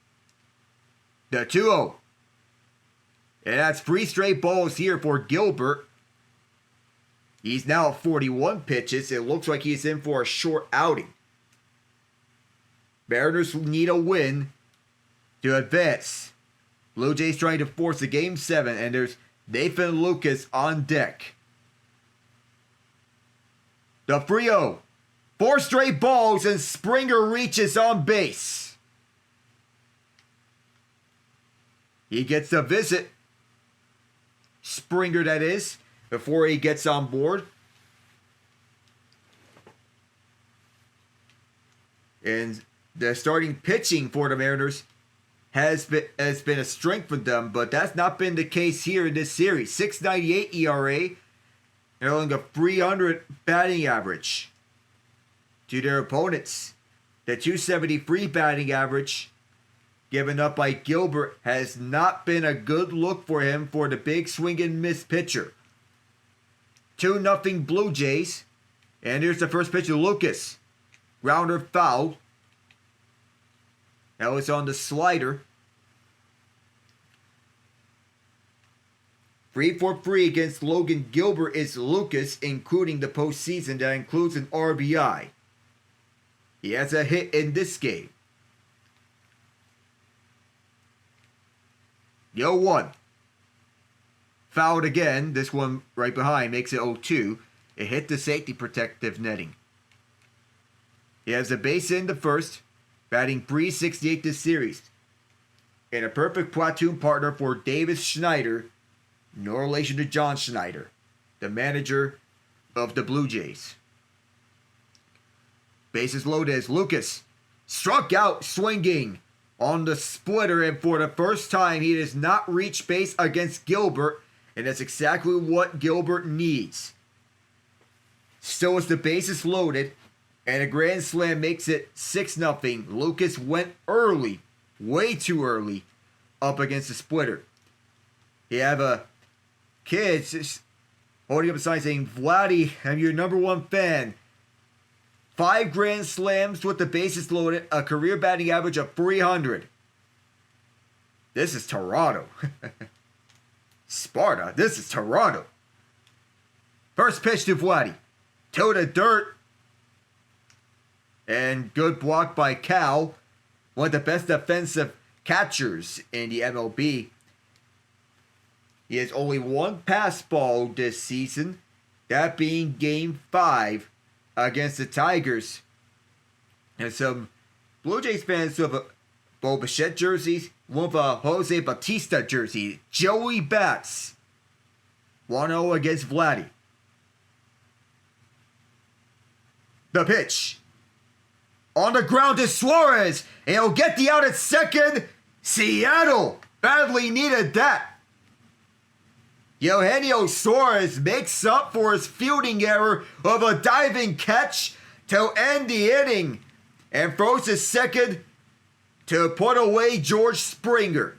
The 2-0. And that's 3 straight balls here for Gilbert. He's now at 41 pitches. It looks like he's in for a short outing. Mariners need a win to advance. Blue Jays trying to force a Game 7, and there's Nathan Lucas on deck. The 3-0. 4 straight balls, and Springer reaches on base. He gets a visit. Springer, that is, before he gets on board. And the starting pitching for the Mariners has been a strength for them, but that's not been the case here in this series. 6.98 ERA, and only a .300 batting average. to their opponents. The 273 batting average given up by Gilbert has not been a good look for him for the big swing and miss pitcher. 2-0 Blue Jays. And here's the first pitch to Lucas. Grounder foul. That was on the slider. 3-for-3 against Logan Gilbert is Lucas, including the postseason. That includes an RBI. He has a hit in this game. 0-1. Fouled again. This one right behind makes it 0-2. It hit the safety protective netting. He has a base in the first, batting .368 this series. And a perfect platoon partner for Davis Schneider, no relation to John Schneider, the manager of the Blue Jays. Bases loaded as Lucas struck out swinging on the splitter, and for the first time he does not reach base against Gilbert, and that's exactly what Gilbert needs. Still, as the bases loaded and a grand slam makes it 6-0, Lucas went early, way too early, up against the splitter. You have a kid just holding up a sign saying, "Vladdy, I'm your number one fan. 5 grand slams with the bases loaded, a career batting average of .300. This is Toronto. Sparta, this is Toronto. First pitch to Vladdy. To the dirt. And good block by Cal. One of the best defensive catchers in the MLB. He has only one pass ball this season. That being Game 5 against the Tigers. And some Blue Jays fans who have a Bo Bichette jerseys, one of a Jose Bautista jersey. Joey Bats. 1-0 against Vladdy. The pitch. On the ground is Suarez. And he'll get the out at second. Seattle badly needed that. Eugenio Suarez makes up for his fielding error of a diving catch to end the inning and throws his second to put away George Springer.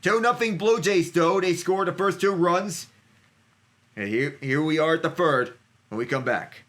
2-0 Blue Jays though. They scored the first 2 runs. And here we are at the third when we come back.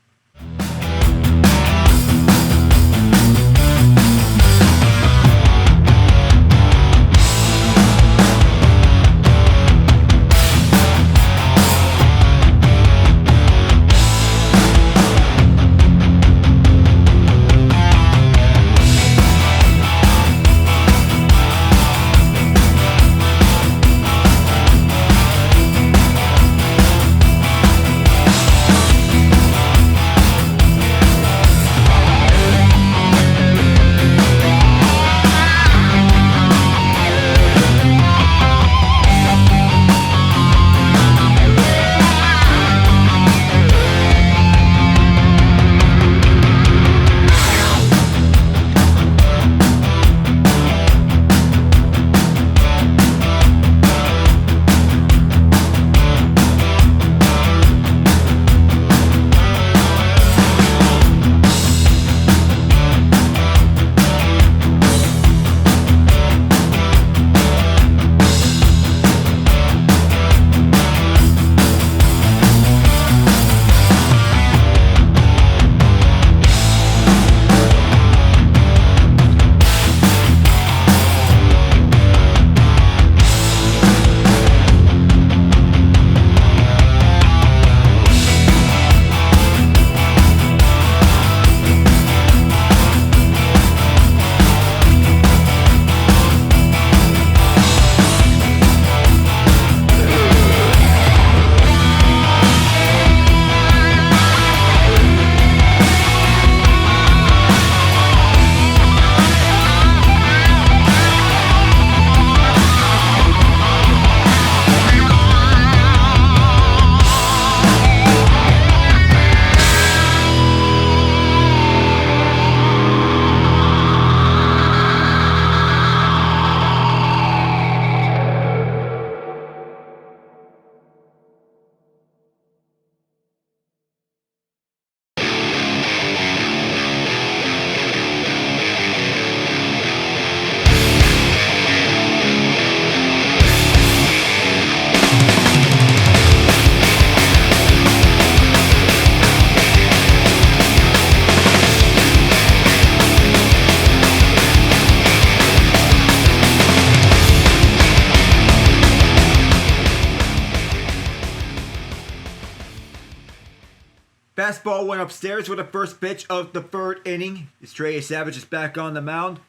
Fastball went upstairs with the first pitch of the third inning. As Trey Yesavage is back on the mound.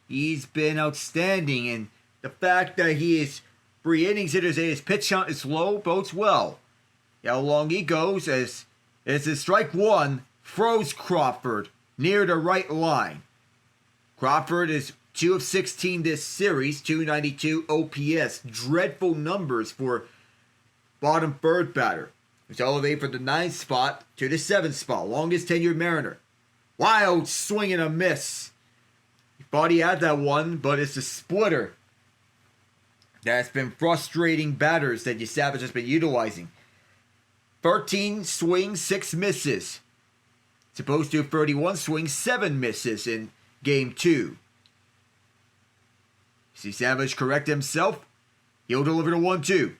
He's been outstanding, and the fact that he is 3 innings hitters and his pitch count is low bodes well. How long he goes as his strike one froze Crawford near the right line. Crawford is 2 of 16 this series, 292 OPS. Dreadful numbers for bottom third batter. He's elevated from the 9th spot to the 7th spot. Longest tenured Mariner. Wild swing and a miss. He thought he had that one, but it's a splitter that's been frustrating batters that Yesavage has been utilizing. 13 swings, 6 misses. Supposed to 31 swings, 7 misses in Game 2. Yesavage correct himself. He'll deliver the 1-2.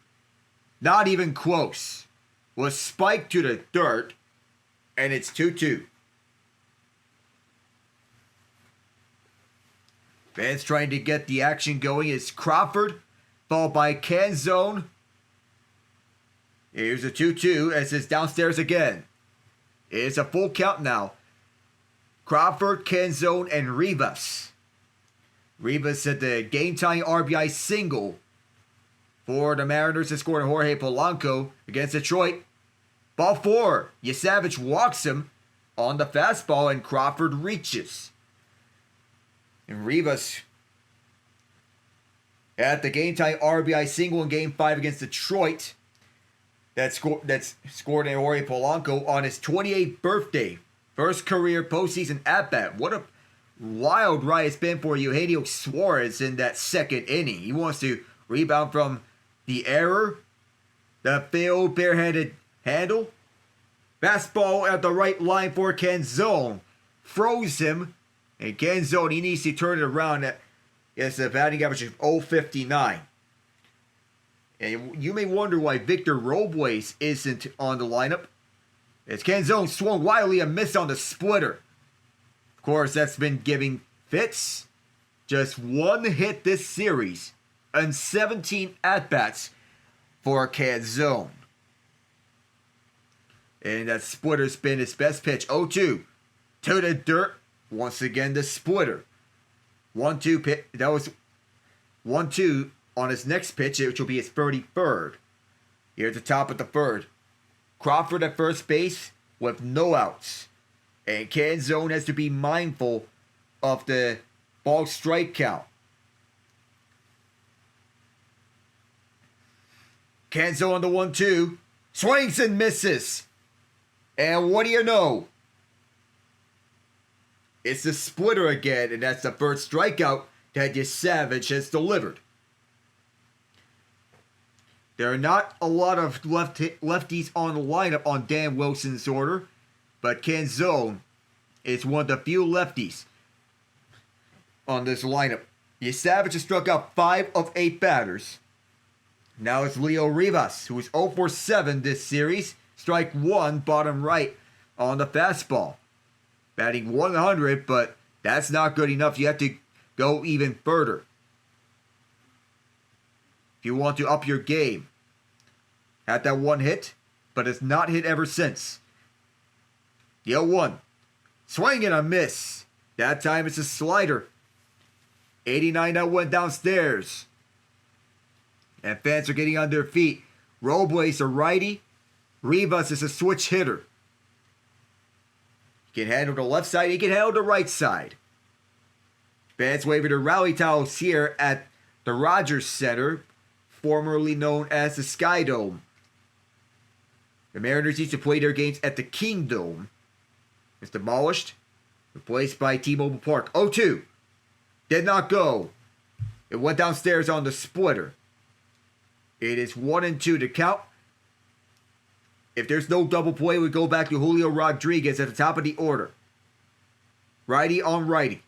Not even close. Was spiked to the dirt, and it's 2-2. Fans trying to get the action going is Crawford, followed by Canzone. Here's a 2-2 as it's downstairs again. It's a full count now. Crawford, Canzone, and Rivas. Rivas hit the game-tying RBI single for the Mariners that scored Jorge Polanco against Detroit. Ball 4. Yesavage walks him on the fastball and Crawford reaches. And Rivas at the game-tying RBI single in Game 5 against Detroit. That's scored Jorge Polanco on his 28th birthday. First career postseason at-bat. What a wild ride it's been for Eugenio Suarez in that second inning. He wants to rebound from the error, the failed barehanded handle. Fastball at the right line for Canzone. Froze him. And Canzone, he needs to turn it around. It's a batting average of .059. And you may wonder why Victor Robles isn't on the lineup. As Canzone swung wildly and missed on the splitter. Of course, that's been giving fits. Just 1 hit this series and 17 at-bats for Canzone. And that splitter's been his best pitch. 0-2 to the dirt. Once again, the splitter. 1-2 pitch. That was 1-2 on his next pitch, which will be his 33rd. Here at the top of the third. Crawford at first base with no outs. And Canzone has to be mindful of the ball strike count. Canzone on the 1-2. Swings and misses. And what do you know? It's the splitter again, and that's the first strikeout that Yesavage has delivered. There are not a lot of lefties on the lineup on Dan Wilson's order, but Canzone is one of the few lefties on this lineup. Yesavage has struck out 5 of 8 batters. Now it's Leo Rivas, who is 0 for 7 this series. Strike 1, bottom right on the fastball. Batting 100, but that's not good enough. You have to go even further if you want to up your game. Had that 1 hit, but it's not hit ever since. The 0-1. Swing and a miss. That time it's a slider. 89 that went downstairs. And fans are getting on their feet. Robles a righty. Rivas is a switch hitter. He can handle the left side. He can handle the right side. Fans waving their rally towels here at the Rogers Center, formerly known as the Sky Dome. The Mariners used to play their games at the King Dome. It's demolished, replaced by T-Mobile Park. 0-2. Did not go. It went downstairs on the splitter. It is 1-2 to count. If there's no double play, we go back to Julio Rodriguez at the top of the order. Righty on righty.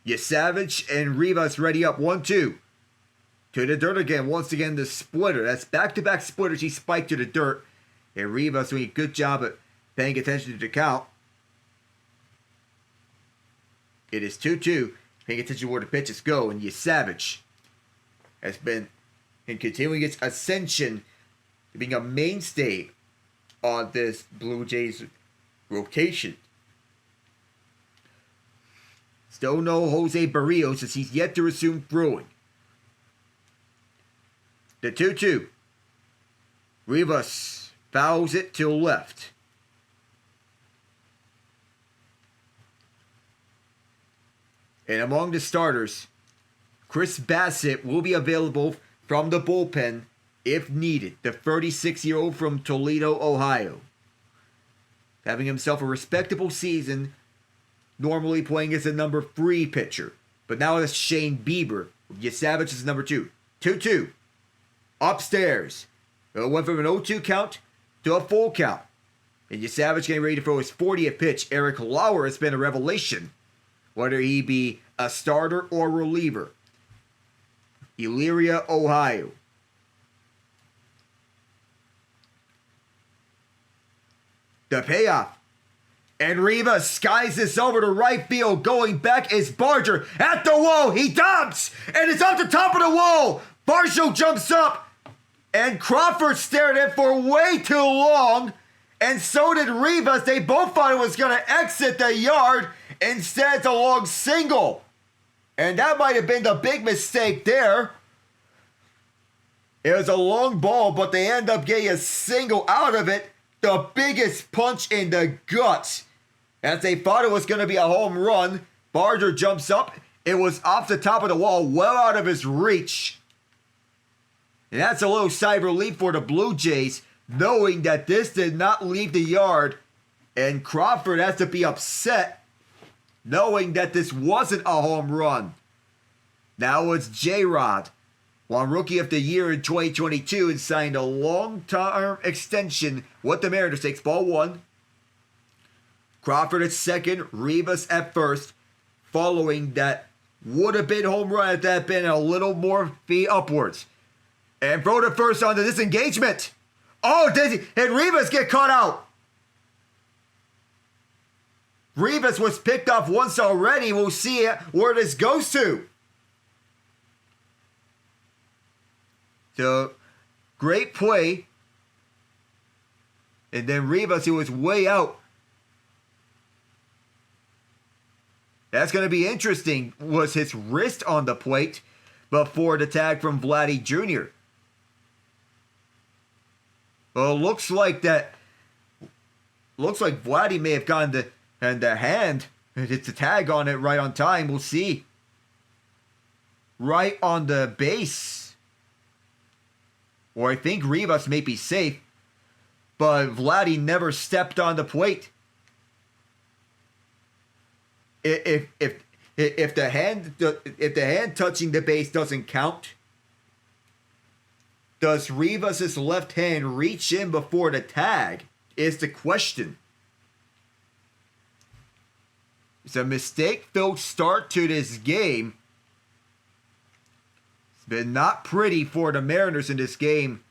Yesavage and Rivas ready up. 1-2. To the dirt again. Once again, the splitter. That's back-to-back splitters. He spiked to the dirt. And Rivas doing a good job at paying attention to the count. It is 2-2. Paying attention to where the pitches go. And Yesavage has been in continuing its ascension to being a mainstay on this Blue Jays rotation. Still no Jose Barrios as he's yet to resume throwing. The 2-2. Rivas fouls it to left. And among the starters, Chris Bassett will be available from the bullpen if needed. The 36-year-old from Toledo, Ohio. Having himself a respectable season, normally playing as a number 3 pitcher. But now it's Shane Bieber. Yesavage is number 2. 2-2. Upstairs. It went from an 0-2 count to a full count. And Yesavage getting ready to throw his 40th pitch. Eric Lauer has been a revelation, whether he be a starter or reliever. Elyria, Ohio. The payoff. And Rivas skies this over to right field. Going back is Barger at the wall. He dumps. And it's off the top of the wall. Barger jumps up. And Crawford stared at it for way too long. And so did Rivas. They both thought it was going to exit the yard. Instead, it's a long single. And that might have been the big mistake there. It was a long ball, but they end up getting a single out of it. The biggest punch in the guts. As they thought it was going to be a home run, Barger jumps up. It was off the top of the wall, well out of his reach. And that's a little sigh of relief for the Blue Jays, knowing that this did not leave the yard. And Crawford has to be upset, knowing that this wasn't a home run. Now it's J-Rod, won Rookie of the Year in 2022 and signed a long-term extension with the Mariners. Takes ball 1. Crawford at second, Rivas at first. Following that would have been home run if that had been a little more feet upwards. And throw to first on the disengagement. Oh, did he? And Rivas get caught out. Rivas was picked off once already. We'll see where this goes to. So, great play. And then Rivas, he was way out. That's going to be interesting. Was his wrist on the plate before the tag from Vladdy Jr.? Well, it looks like that. Looks like Vladdy may have gotten the hand. It's a tag on it right on time. We'll see. Right on the base. Or I think Rivas may be safe. But Vladdy never stepped on the plate. If the hand touching the base doesn't count, does Rivas' left hand reach in before the tag? Is the question. It's a mistake-filled start to this game. It's been not pretty for the Mariners in this game.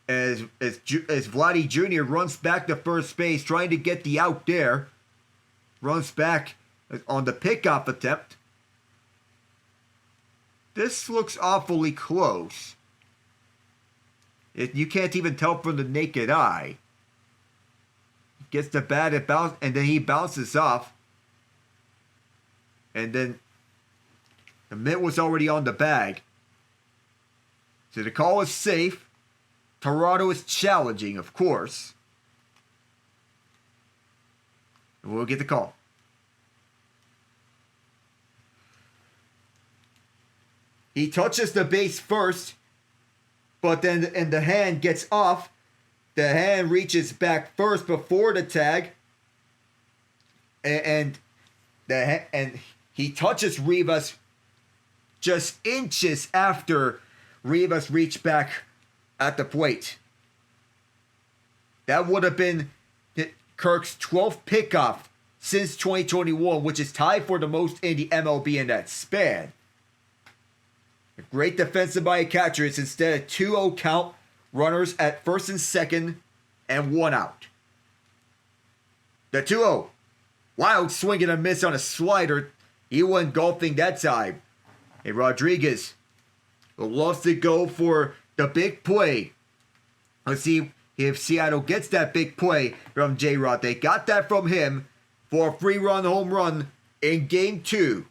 As Vladdy Jr. runs back to first base, trying to get the out there. Runs back on the pickoff attempt. This looks awfully close. You can't even tell from the naked eye. Gets the bat and then he bounces off. And then the mitt was already on the bag. So the call is safe. Toronto is challenging, of course. We'll get the call. He touches the base first, but then the hand gets off. The hand reaches back first before the tag, and he touches Rivas just inches after Rivas reached back at the plate. That would have been Kirk's 12th pickoff since 2021, which is tied for the most in the MLB in that span. A great defensive by a catcher. It's instead a 2-0 count, runners at first and second, and 1 out. The 2-0. Wild swing and a miss on a slider. He went golfing that time. And Rodriguez loves to go for the big play. Let's see. if Seattle gets that big play from J-Rod. They got that from him for a 3-run home run in Game 2.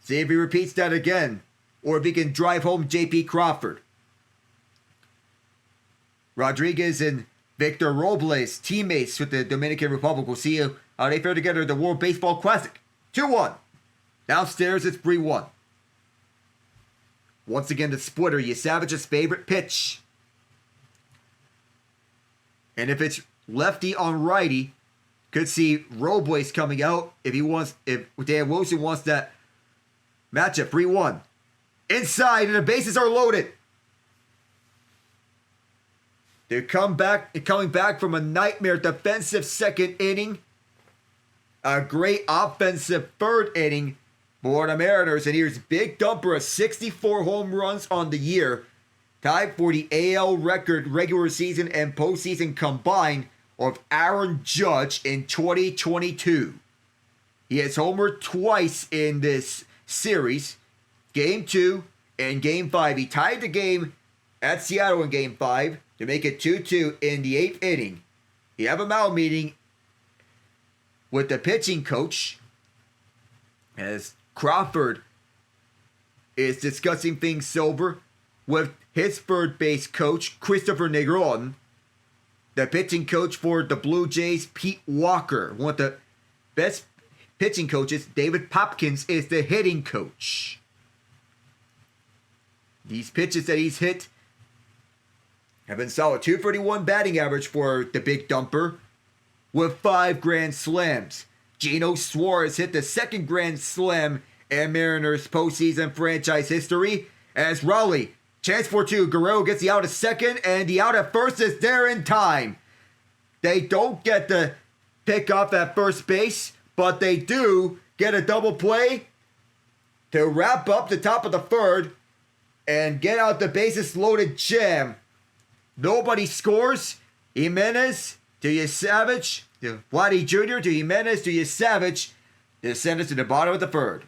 See if he repeats that again, or if he can drive home J.P. Crawford. Rodriguez and Victor Robles, teammates with the Dominican Republic. We'll see how they fare together at the World Baseball Classic. 2-1. Downstairs, it's 3-1. Once again, the splitter, Yesavage's favorite pitch. And if it's lefty on righty, could see Robles coming out if Dan Wilson wants that matchup. 3-1. Inside, and the bases are loaded. They're coming back from a nightmare defensive second inning. A great offensive third inning for the Mariners. And here's Big Dumper, of 64 home runs on the year. Tied for the AL record regular season and postseason combined of Aaron Judge in 2022. He has homered twice in this series. Game 2 and Game 5. He tied the game at Seattle in Game 5 to make it 2-2 in the 8th inning. He have a mound meeting with the pitching coach as Crawford is discussing things sober with his third base coach, Christopher Negron. The pitching coach for the Blue Jays, Pete Walker. One of the best pitching coaches, David Popkins, is the hitting coach. These pitches that he's hit have been solid. 231 batting average for the Big Dumper with 5 grand slams. Gino Suarez hit the second grand slam in Mariners postseason franchise history as Raleigh, chance for 2. Guerrero gets the out at second, and the out at first is there in time. They don't get the pick off at first base, but they do get a double play to wrap up the top of the third and get out the bases loaded jam. Nobody scores. Jimenez to Yesavage, to Vladdy Jr., to Jimenez, to Yesavage, to send us to the bottom of the third.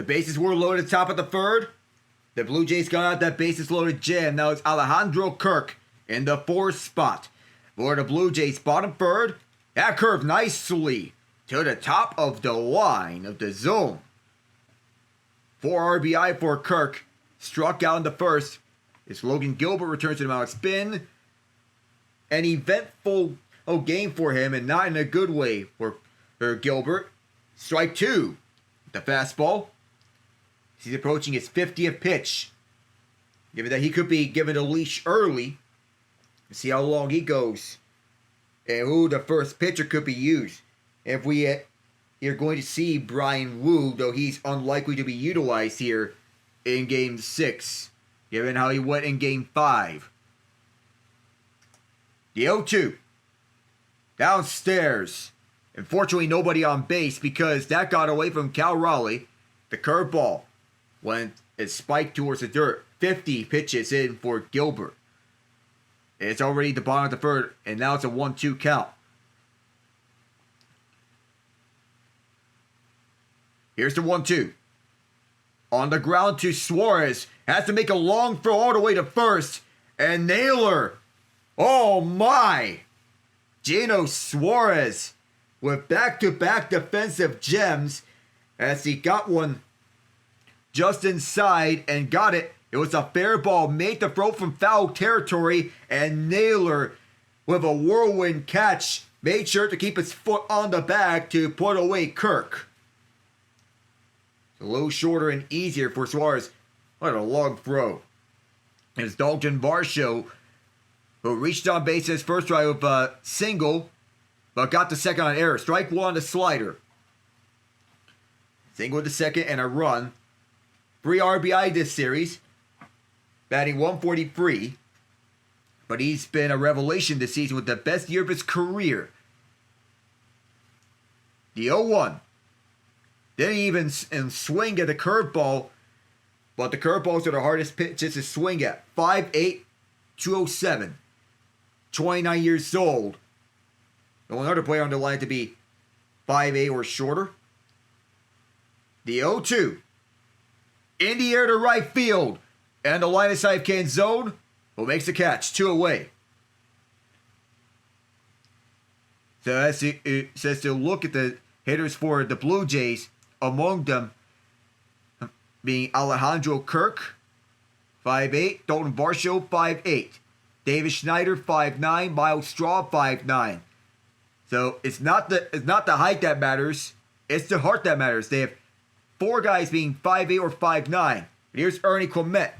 The bases were loaded at the top of the third. The Blue Jays got out that bases loaded jam. Now it's Alejandro Kirk in the 4th spot. For the Blue Jays, bottom third. That curved nicely to the top of the line of the zone. 4 RBI for Kirk. Struck out in the first. As Logan Gilbert returns to the mound. It's been an eventful game for him, and not in a good way for Gilbert. Strike 2. The fastball. He's approaching his 50th pitch. Given that he could be given a leash early. See how long he goes. And who the first pitcher could be used. If you're going to see Brian Wu, though he's unlikely to be utilized here in Game 6. Given how he went in Game 5. The 0-2. Downstairs. Unfortunately, nobody on base because that got away from Cal Raleigh. The curveball went it spiked towards the dirt. 50 pitches in for Gilbert. It's already the bottom of the third, and now it's a 1-2 count. Here's the 1-2. On the ground to Suarez. Has to make a long throw all the way to first. And Naylor. Oh my. Gino Suarez with back-to-back defensive gems as he got one just inside and got it. It was a fair ball, made the throw from foul territory, and Naylor with a whirlwind catch made sure to keep his foot on the bag to put away Kirk. A little shorter and easier for Suarez. What a long throw. It's Dalton Varsho, who reached on base his first try with a single, but got the second on error. Strike 1 on the slider. Single with the second and a run. 3 RBI this series. Batting 143. But he's been a revelation this season with the best year of his career. The 0-1. Didn't even swing at the curveball. But the curveballs are the hardest pitches to swing at. 5'8", 207. 29 years old. The only other player on the line to be 5'8" or shorter. The 0-2. In the air to right field. And the line of sight can zone. Who makes the catch? 2 away. So as it says to look at the hitters for the Blue Jays. Among them being Alejandro Kirk, 5'8". Dalton Varsho, 5'8". David Schneider, 5'9". Miles Straw, 5'9". So it's not the height that matters. It's the heart that matters. They have 4 guys being 5'8" or 5'9". And here's Ernie Clement,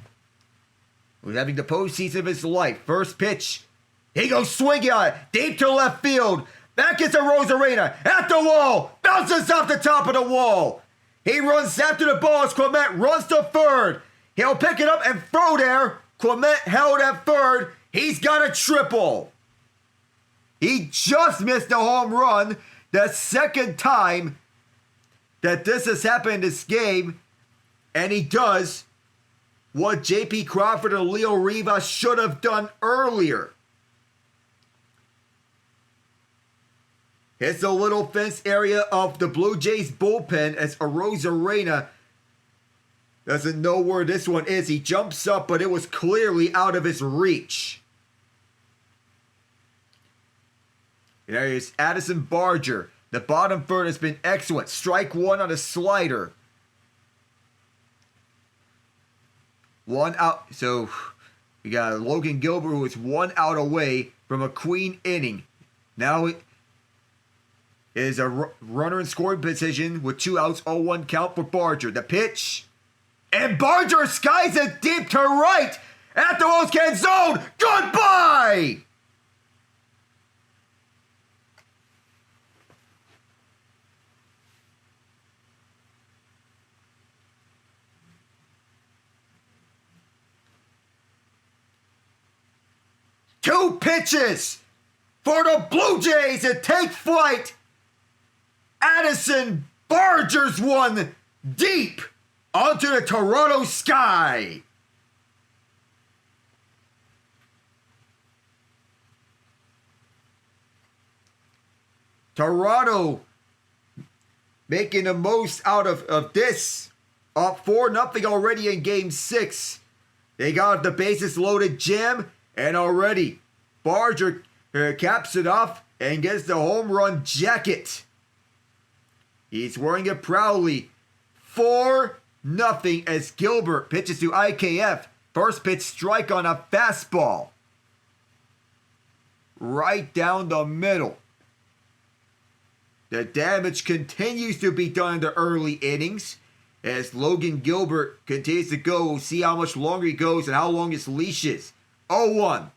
who's having the postseason of his life. First pitch. He goes swinging on it. Deep to left field. Back is the Rosarena. At the wall. Bounces off the top of the wall. He runs after the ball as Clement runs to third. He'll pick it up and throw there. Clement held at third. He's got a triple. He just missed a home run. The second time that this has happened in this game. And he does what J.P. Crawford and Leo Rivas should have done earlier. It's the little fence area of the Blue Jays bullpen as Arozarena doesn't know where this one is. He jumps up, but it was clearly out of his reach. There is Addison Barger. The bottom third has been excellent. Strike 1 on a slider. 1 out. So we got Logan Gilbert, who is 1 out away from a clean inning. Now it is a runner in scoring position with 2 outs, 0-1 count for Barger. The pitch. And Barger skies it deep to right. At the Wolfscan zone. Goodbye. Two pitches for the Blue Jays to take flight. Addison Barger's one deep onto the Toronto sky. Toronto making the most out of this Up 4-0 already in Game 6. They got the bases loaded jam, and already Barger caps it off and gets the home run jacket. He's wearing it proudly. 4-0 as Gilbert pitches to IKF. First pitch strike on a fastball. Right down the middle. The damage continues to be done in the early innings as Logan Gilbert continues to go. We'll see how much longer he goes and how long his leash is. 0-1.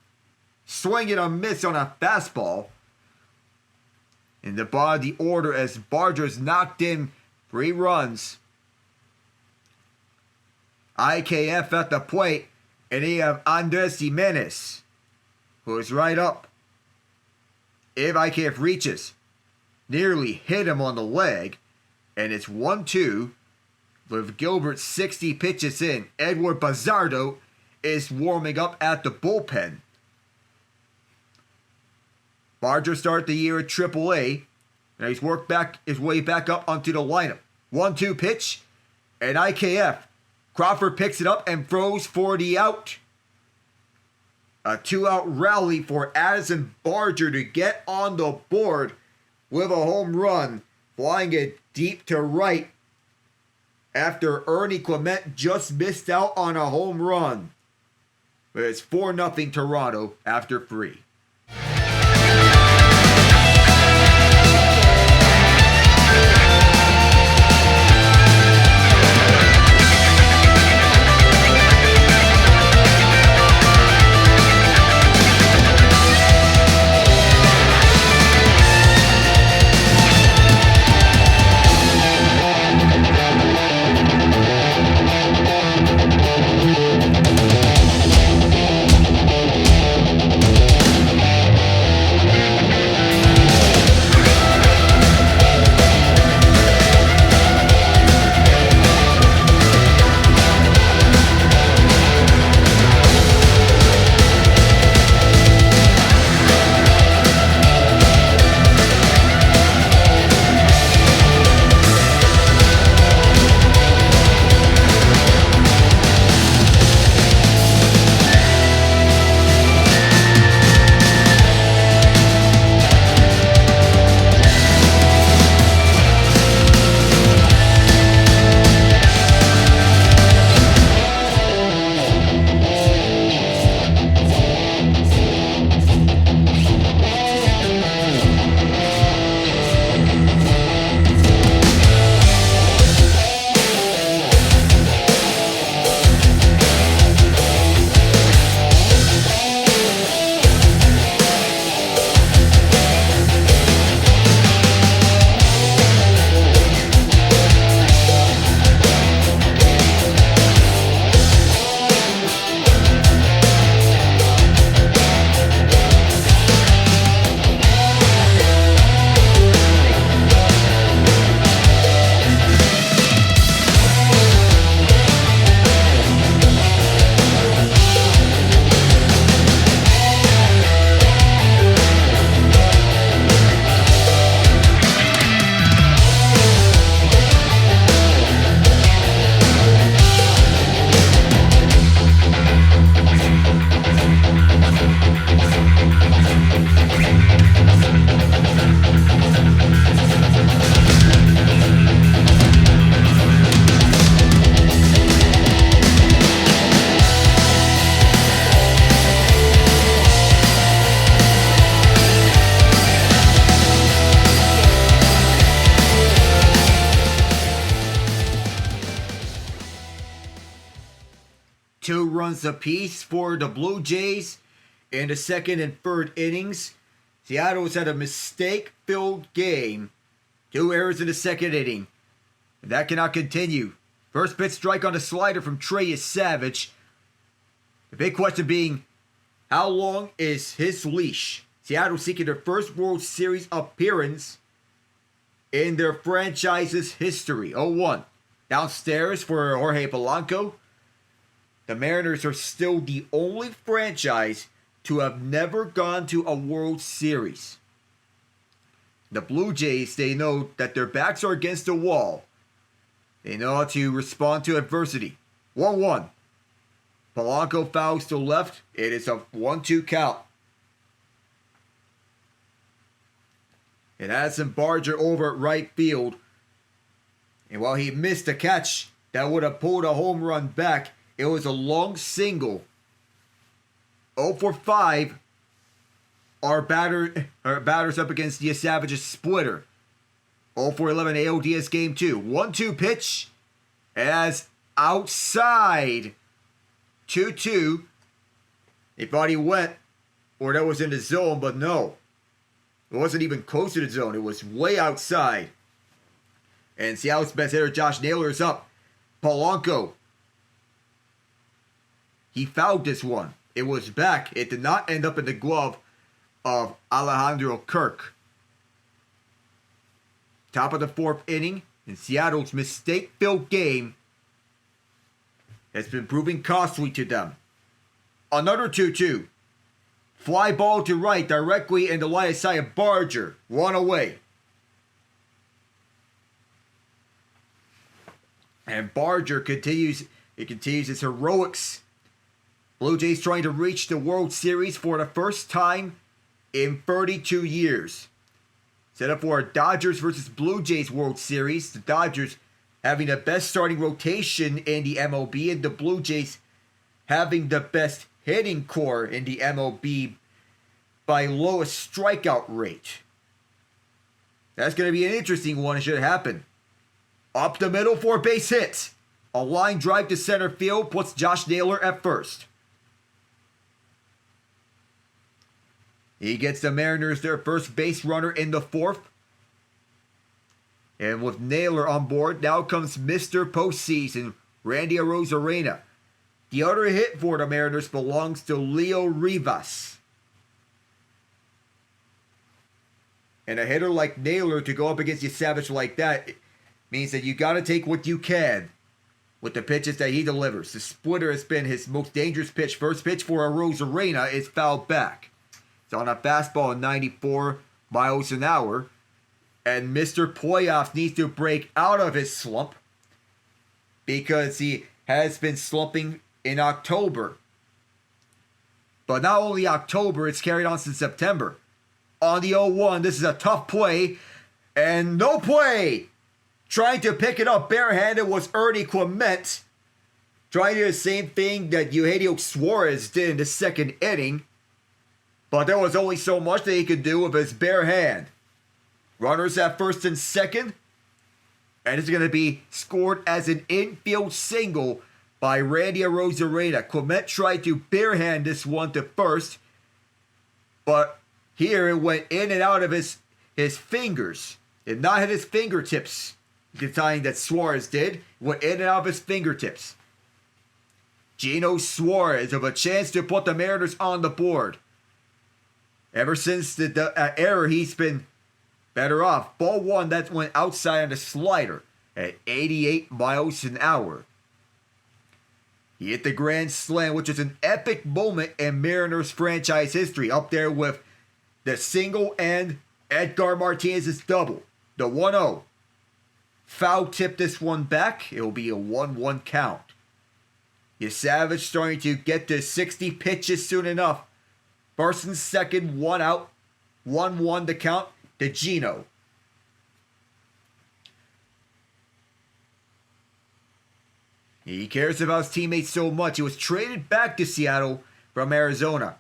Swing and a miss on a fastball. In the bottom of the order as Barger's knocked in 3 runs. IKF at the plate, and they have Andres Jimenez, who is right up. If IKF reaches, nearly hit him on the leg, and it's 1-2. With Gilbert 60 pitches in, Edward Bazardo is warming up at the bullpen. Barger started the year at AAA, and he's worked back his way back up onto the lineup. 1-2 pitch, and IKF. Crawford picks it up and throws for the out. A 2-out rally for Addison Barger to get on the board with a home run, flying it deep to right after Ernie Clement just missed out on a home run. But it's 4-0 Toronto after 3. Two runs apiece for the Blue Jays in the second and third innings. Seattle's had a mistake-filled game. 2 errors in the second inning. And that cannot continue. First pitch strike on the slider from Trey Yesavage. The big question being, how long is his leash? Seattle seeking their first World Series appearance in their franchise's history. 0-1. Downstairs for Jorge Polanco. The Mariners are still the only franchise to have never gone to a World Series. The Blue Jays, they know that their backs are against the wall. They know how to respond to adversity. 1-1. Polanco fouls to left. It is a 1-2 count. And Addison Barger over at right field. And while he missed a catch that would have pulled a home run back, it was a long single. 0 for 5. Our batters up against Yesavage's splitter. 0 for 11 ALDS game 2. 1-2 pitch. As outside. 2-2. They thought he went, or that was in the zone, but no. It wasn't even close to the zone. It was way outside. And Seattle's best hitter, Josh Naylor, is up. Polanco. He fouled this one. It was back. It did not end up in the glove of Alejandro Kirk. Top of the 4th inning, and Seattle's mistake-filled game has been proving costly to them. Another 2-2. Fly ball to right directly into line of sight of Barger. 1 away. And Barger continues his heroics. Blue Jays trying to reach the World Series for the first time in 32 years. Set up for a Dodgers versus Blue Jays World Series. The Dodgers having the best starting rotation in the MLB, and the Blue Jays having the best hitting core in the MLB by lowest strikeout rate. That's going to be an interesting one. It should happen. Up the middle for a base hit. A line drive to center field puts Josh Naylor at first. He gets the Mariners their first base runner in the 4th. And with Naylor on board, now comes Mr. Postseason, Randy Arozarena. The other hit for the Mariners belongs to Leo Rivas. And a hitter like Naylor to go up against Yesavage like that means that you got to take what you can with the pitches that he delivers. The splitter has been his most dangerous pitch. First pitch for Arozarena is fouled back. It's on a fastball at 94 miles an hour. And Mr. Playoff needs to break out of his slump because he has been slumping in October. But not only October, it's carried on since September. On the 0-1, this is a tough play. And no play! Trying to pick it up barehanded was Ernie Clement. Trying to do the same thing that Eugenio Suarez did in the 2nd inning. But there was only so much that he could do with his bare hand. Runners at first and second. And it's going to be scored as an infield single by Randy Arozarena. Clement tried to barehand this one to first. But here it went in and out of his fingers. It did not hit his fingertips. The time that Suarez did. It went in and out of his fingertips. Gino Suarez with a chance to put the Mariners on the board. Ever since the error, he's been better off. Ball 1, that went outside on the slider at 88 miles an hour. He hit the grand slam, which is an epic moment in Mariners franchise history. Up there with the single and Edgar Martinez's double. The 1-0. Foul tip this one back. It will be a 1-1 count. Yesavage starting to get to 60 pitches soon enough. First and second, 1 out. 1-1 the count to Gino. He cares about his teammates so much. He was traded back to Seattle from Arizona.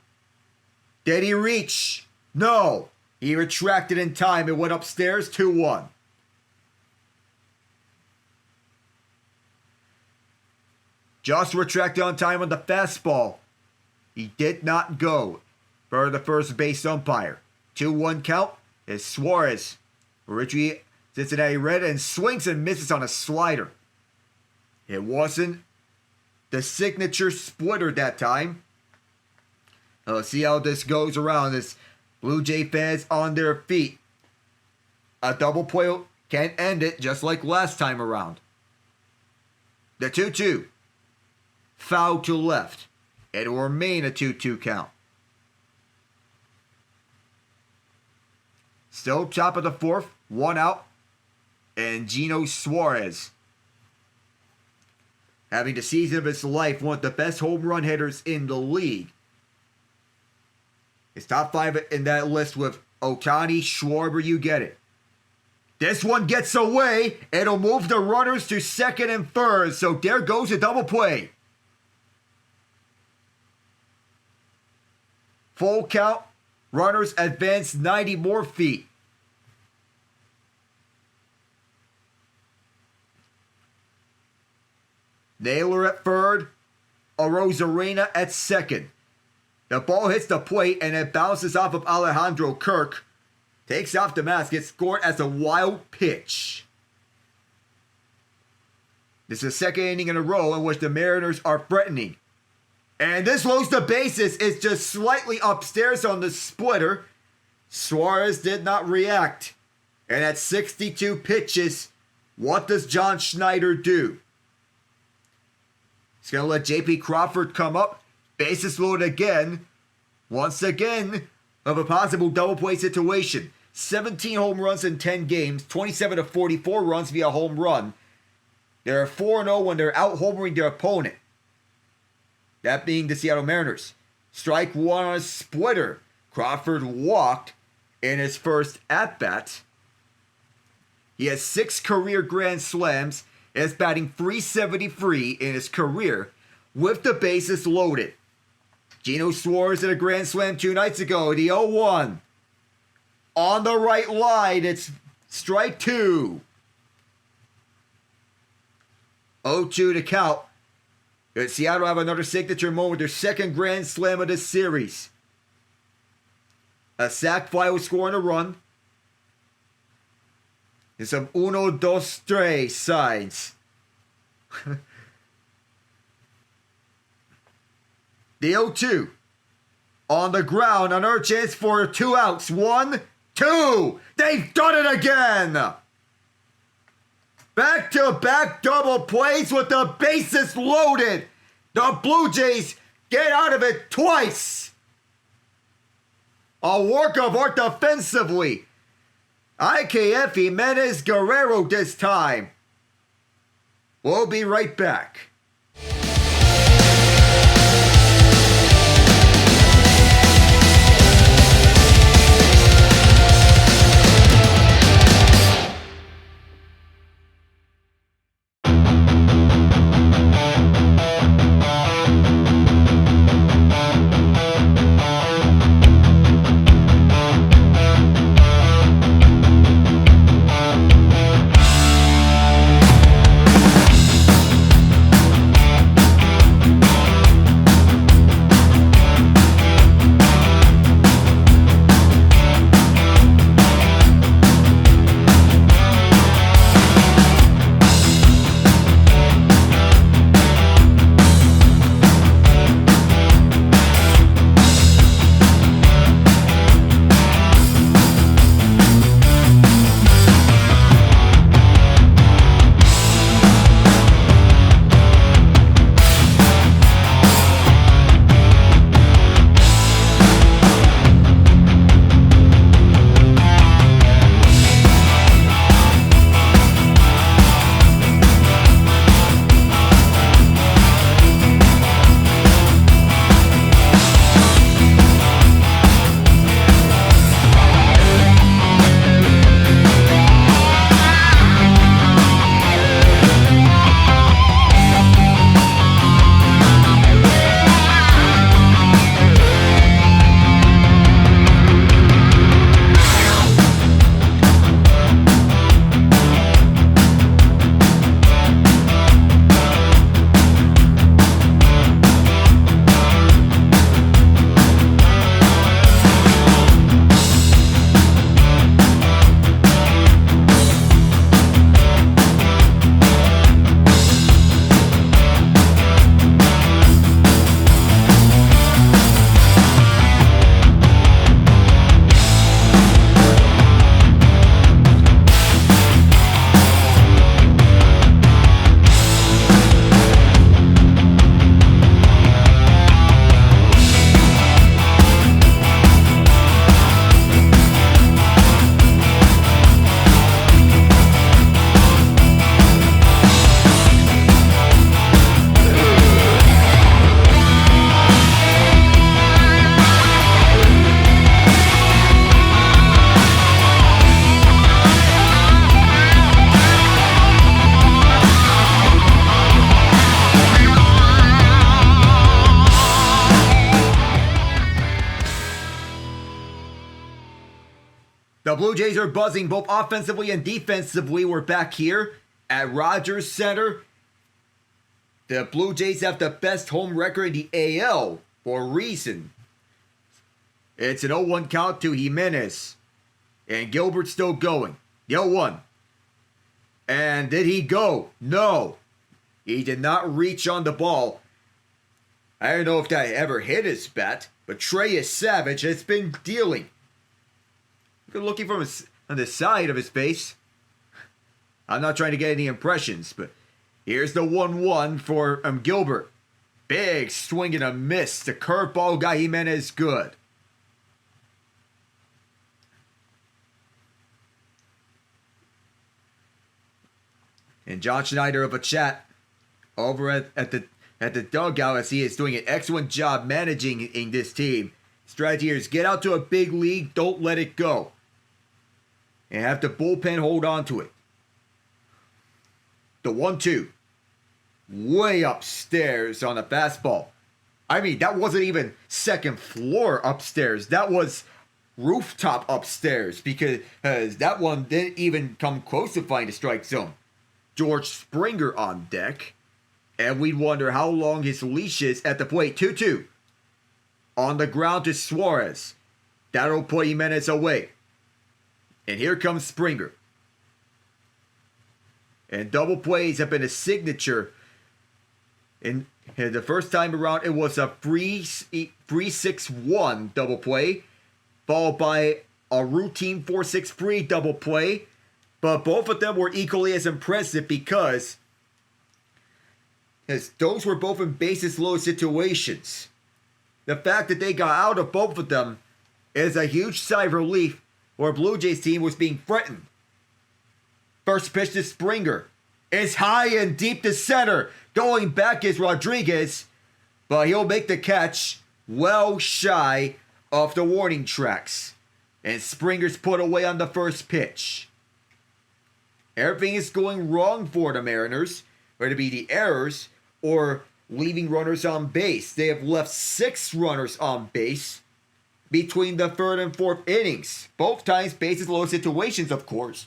Did he reach? No. He retracted in time and went upstairs 2-1. Just retracted on time on the fastball. He did not go for the first base umpire. 2-1 count is Suarez. Richie Cincinnati Red and swings and misses on a slider. It wasn't the signature splitter that time. Let's see how this goes around. This Blue Jay fans on their feet. A double play can end it just like last time around. The 2-2. Foul to left. It will remain a 2-2 count. Still top of the 4th. 1 out. And Gino Suarez having the season of his life, one of the best home run hitters in the league. His top 5 in that list with Ohtani, Schwarber, you get it. This one gets away. It'll move the runners to second and third. So there goes a double play. Full count. Runners advance 90 more feet. Naylor at third. Arozarena at second. The ball hits the plate and it bounces off of Alejandro Kirk. Takes off the mask, gets scored as a wild pitch. This is the second inning in a row in which the Mariners are threatening. And this loads the bases. It's just slightly upstairs on the splitter. Suarez did not react. And at 62 pitches, what does John Schneider do? He's going to let J.P. Crawford come up. Bases loaded again. Once again, of a possible double play situation. 17 home runs in 10 games, 27 to 44 runs via home run. They're 4-0 when they're out homering their opponent. That being the Seattle Mariners. Strike one on a splitter. Crawford walked in his first at-bat. He has 6 career grand slams and is batting .373 in his career with the bases loaded. Geno Suarez at a grand slam 2 nights ago, the 0-1. On the right line, it's strike 2. 0-2 to count. Seattle have another signature moment, their second grand slam of this series. A sac fly will score on a run. And some uno, dos, tres signs. The 0-2. On the ground, another chance for 2 outs. 1, 2. They've done it again. Back-to-back double plays with the bases loaded. The Blue Jays get out of it twice. A work of art defensively. IKF Jimenez Guerrero this time. We'll be right back. The Blue Jays are buzzing both offensively and defensively. We're back here at Rogers Center. The Blue Jays have the best home record in the AL for a reason. It's an 0-1 count to Jimenez. And Gilbert's still going. The 0-1. And did he go? No. He did not reach on the ball. I don't know if that ever hit his bat, but Trey Yesavage has been dealing. Looking from on the side of his face. I'm not trying to get any impressions, but here's the 1-1 for Gilbert. Big swing and a miss. The curveball got Jimenez good. And John Schneider of a chat over at the dugout as he is doing an excellent job managing in this team. Strategy here is get out to a big league, don't let it go. And have the bullpen hold on to it. The 1-2. Way upstairs on a fastball. I mean, that wasn't even second floor upstairs. That was rooftop upstairs because that one didn't even come close to finding the strike zone. George Springer on deck. And we'd wonder how long his leash is at the plate. 2-2. On the ground to Suarez. That'll put Jimenez away. And here comes Springer. And double plays have been a signature. And the first time around, it was a 3-6-1 double play. Followed by a routine 4-6-3 double play. But both of them were equally as impressive because those were both in bases loaded situations. The fact that they got out of both of them is a huge sigh of relief where Blue Jays team was being threatened. First pitch to Springer. It's high and deep to center. Going back is Rodriguez, but he'll make the catch well shy of the warning tracks. And Springer's put away on the first pitch. Everything is going wrong for the Mariners, whether it be the errors or leaving runners on base. They have left 6 runners on base between the 3rd and 4th innings. Both times bases loaded situations, of course.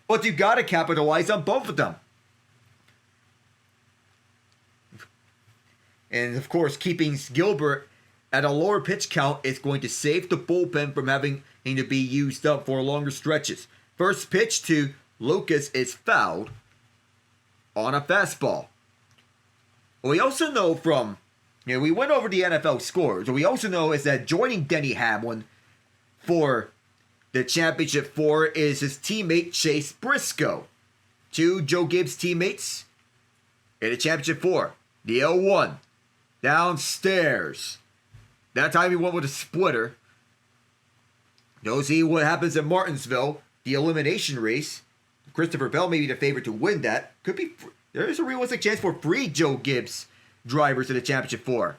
But you got to capitalize on both of them. And of course, keeping Gilbert at a lower pitch count is going to save the bullpen from having to be used up for longer stretches. First pitch to Lucas is fouled on a fastball. We also know from, we went over the NFL scores. What we also know is that joining Denny Hamlin for the championship 4 is his teammate Chase Briscoe. 2 Joe Gibbs teammates in the championship 4. The 0-1. Downstairs. That time he went with a splitter. Go see what happens in Martinsville. The elimination race. Christopher Bell may be the favorite to win that. Could be. There's a realistic chance for 3 Joe Gibbs drivers in the championship 4.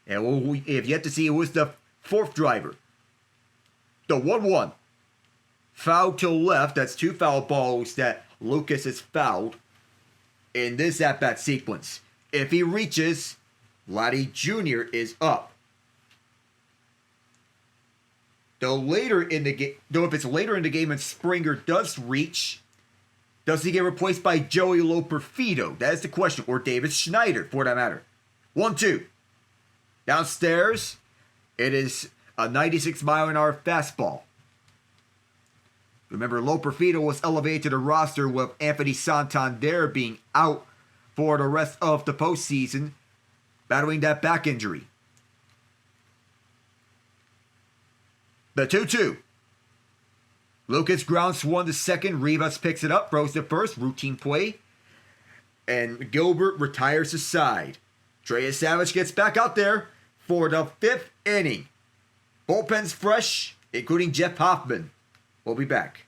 And we have yet to see who is the 4th driver. The 1-1. Foul to left. That's 2 foul balls that Lucas has fouled in this at-bat sequence. If he reaches, Vladdy Jr. is up. Though if it's later in the game and Springer does reach, does he get replaced by Joey Loperfido? That is the question. Or David Schneider, for that matter. 1-2. Downstairs, it is a 96-mile-an-hour fastball. Remember, Loperfido was elevated to the roster with Anthony Santander being out for the rest of the postseason, battling that back injury. The 2-2. Lucas grounds one to second. Rivas picks it up, throws to first. Routine play. And Gilbert retires to side. Trey Yesavage gets back out there for the 5th inning. Bullpen's fresh, including Jeff Hoffman. We'll be back.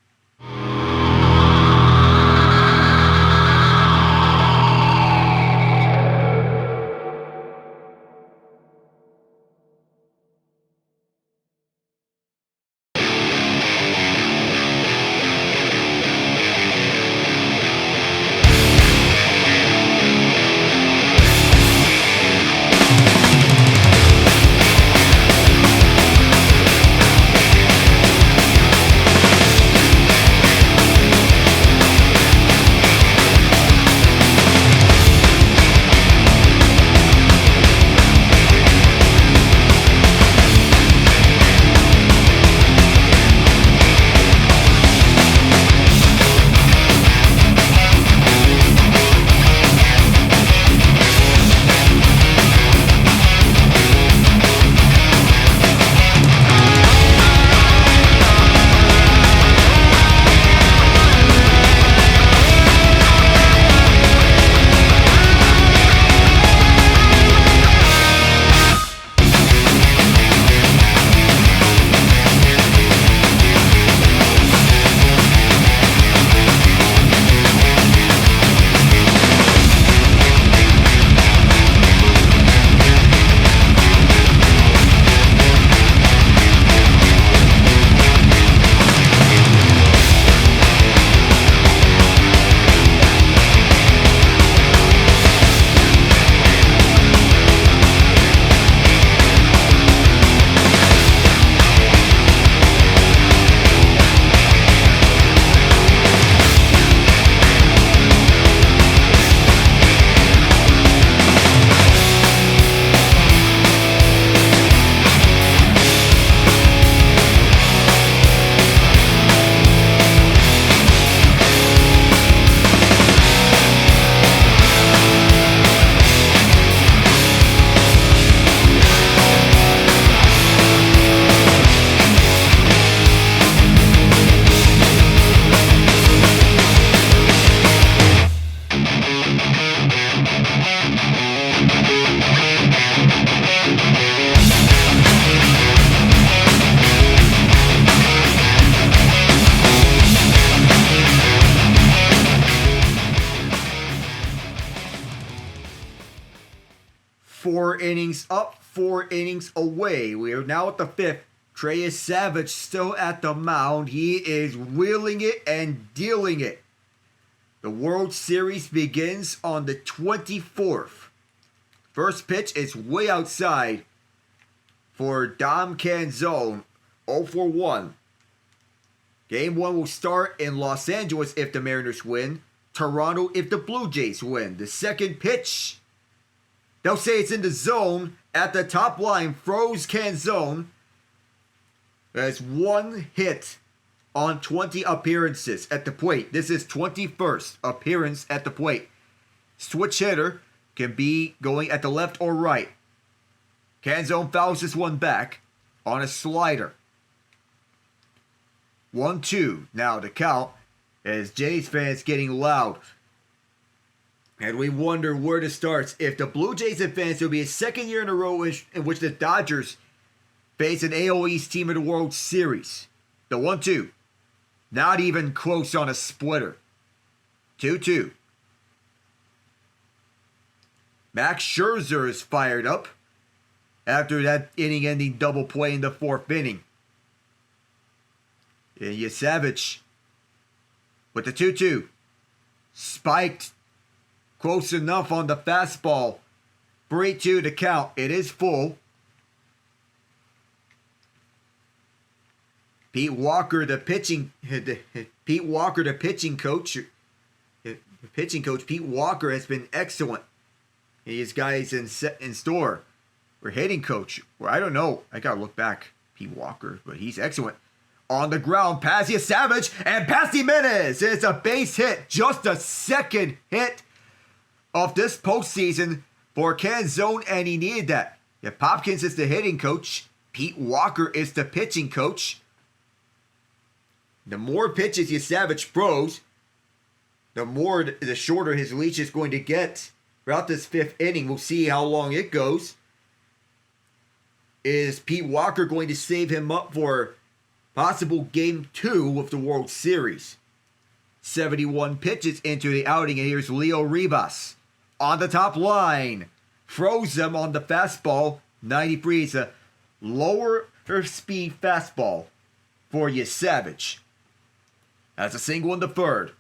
4 innings up, 4 innings away. We are now at the 5th. Trey Yesavage still at the mound. He is wheeling it and dealing it. The World Series begins on the 24th. First pitch is way outside for Dom Canzone. 0-for-1. Game 1 will start in Los Angeles if the Mariners win. Toronto if the Blue Jays win. The second pitch, they'll say it's in the zone. At the top line, froze Canzone. Has 1 hit on 20 appearances at the plate. This is 21st appearance at the plate. Switch hitter can be going at the left or right. Canzone fouls this one back on a slider. 1-2 now to count as Jays fans getting loud. And we wonder where to start. If the Blue Jays advance, it will be a second year in a row in which the Dodgers face an AL East team in the World Series. The 1-2. Not even close on a splitter. 2-2. Max Scherzer is fired up after that inning-ending double play in the 4th inning. And Yesavage with the 2-2. Spiked close enough on the fastball. 3-2 to count. It is full. Pete Walker, the pitching coach. Pete Walker has been excellent. His guys in store. Or hitting coach. Or I don't know. I gotta look back. Pete Walker, but he's excellent. On the ground, past Yesavage and past Jimenez. It's a base hit. Just a second hit of this postseason for Canzone, and he needed that. If Popkins is the hitting coach, Pete Walker is the pitching coach. The more pitches Yesavage throws, the shorter his leash is going to get throughout this 5th inning. We'll see how long it goes. Is Pete Walker going to save him up for possible Game 2 of the World Series? 71 pitches into the outing, and here's Leo Rivas on the top line. Froze him on the fastball. 93 is a lower speed fastball for Yesavage. That's a single in the 3rd.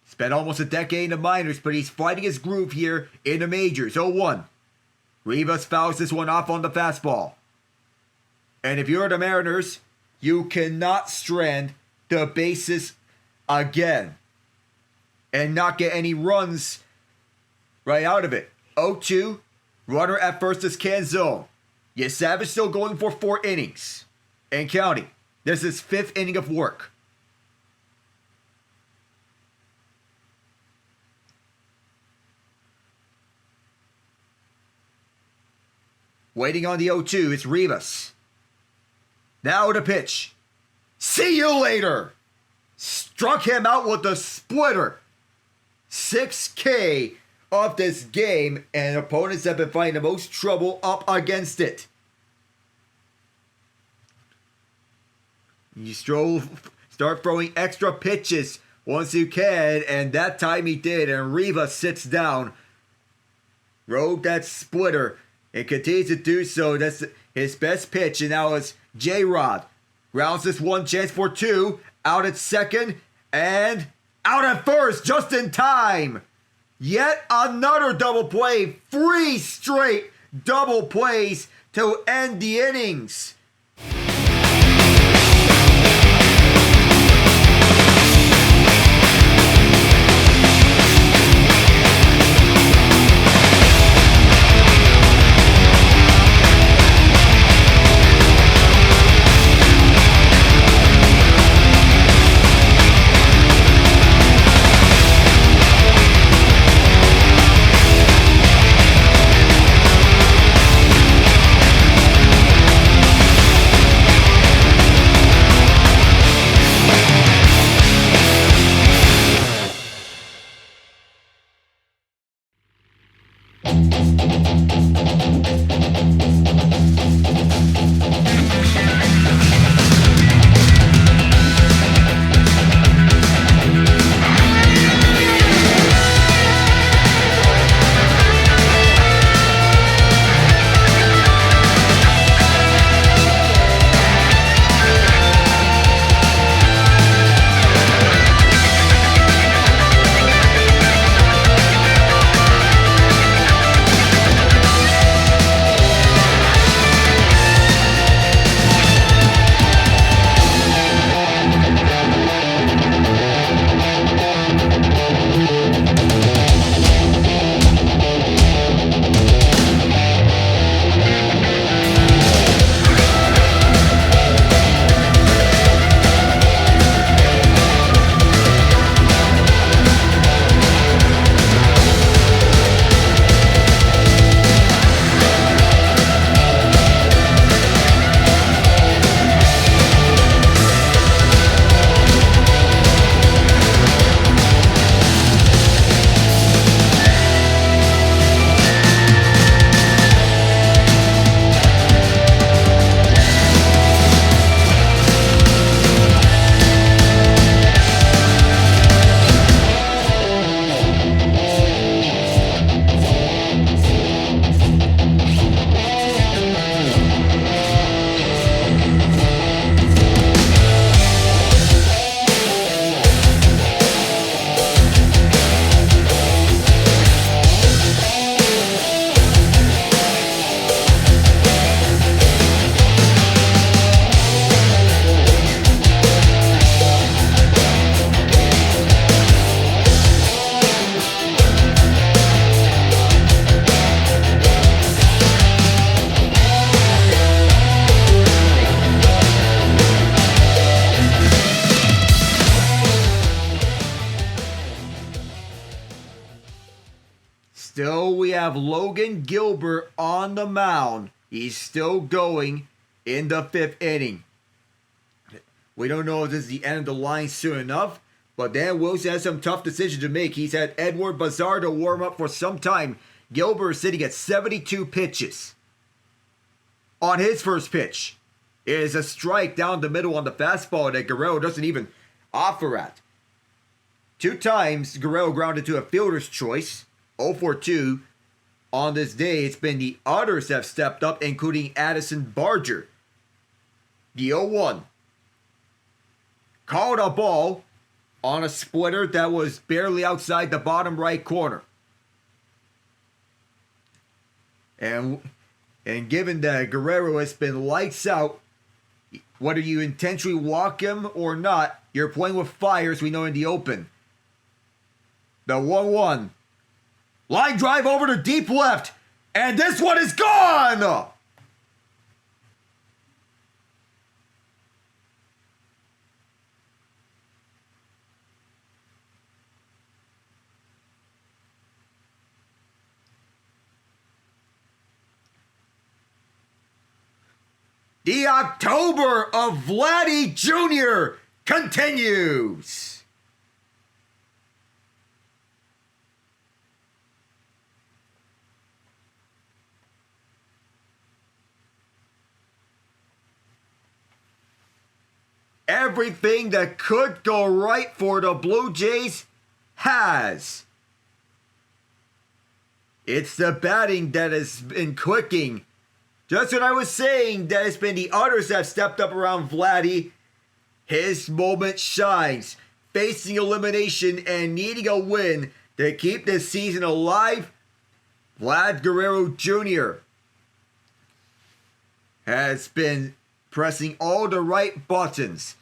Spent almost a decade in the minors, but he's fighting his groove here in the majors. 0-1. Rivas fouls this one off on the fastball. And if you're the Mariners, you cannot strand the bases again and not get any runs right out of it. 0-2. Runner at first is Canzone. Yesavage still going for 4 innings and counting. This is 5th inning of work. Waiting on the 0-2, it's Rivas. Now the pitch. See you later. Struck him out with a splitter. 6K of this game, and opponents have been finding the most trouble up against it. You start throwing extra pitches once you can, and that time he did, and Rivas sits down. Rode that splitter and continues to do so. That's his best pitch, and now it's J-Rod. Grounds this one, chance for 2. Out at second, and out at first, just in time. Yet another double play. 3 straight double plays to end the innings. have Logan Gilbert on the mound. He's still going in the 5th inning. We don't know if this is the end of the line soon enough, but Dan Wilson has some tough decisions to make. He's had Edward Bazar to warm up for some time. Gilbert is sitting at 72 pitches. On his first pitch, it is a strike down the middle on the fastball that Guerrero doesn't even offer at. 2 times, Guerrero grounded to a fielder's choice, 0 for 2. On this day, it's been the others that have stepped up, including Addison Barger. The 0-1. Called a ball on a splitter that was barely outside the bottom right corner. And given that Guerrero has been lights out, whether you intentionally walk him or not, you're playing with fire, as we know in the open. The 1-1. Line drive over to deep left. And this one is gone! The October of Vladdy Jr. continues. Everything that could go right for the Blue Jays has. It's the batting that has been clicking. Just what I was saying, that it's been the others that have stepped up around Vladdy. His moment shines. Facing elimination and needing a win to keep this season alive, Vlad Guerrero Jr. has been pressing all the right buttons.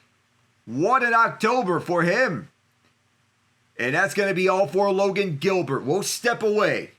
What an October for him. And that's going to be all for Logan Gilbert. We'll step away.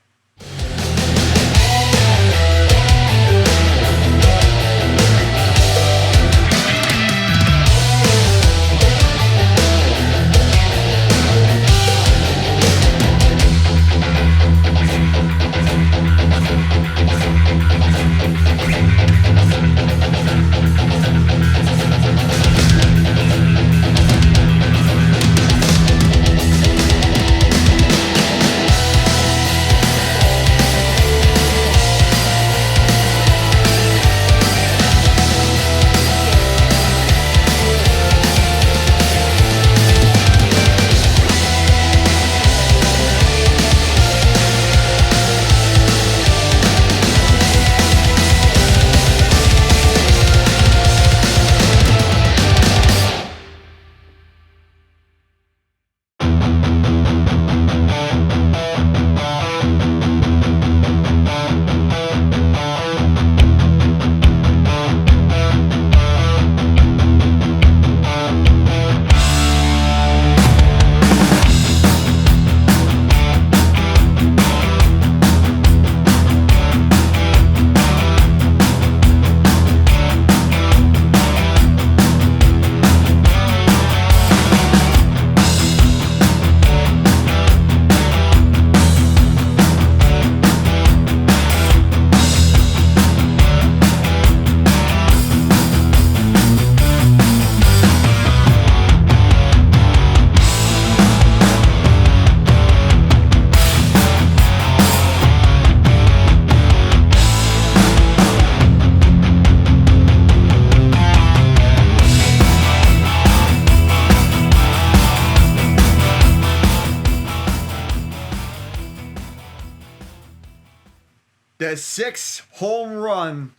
The 6th home run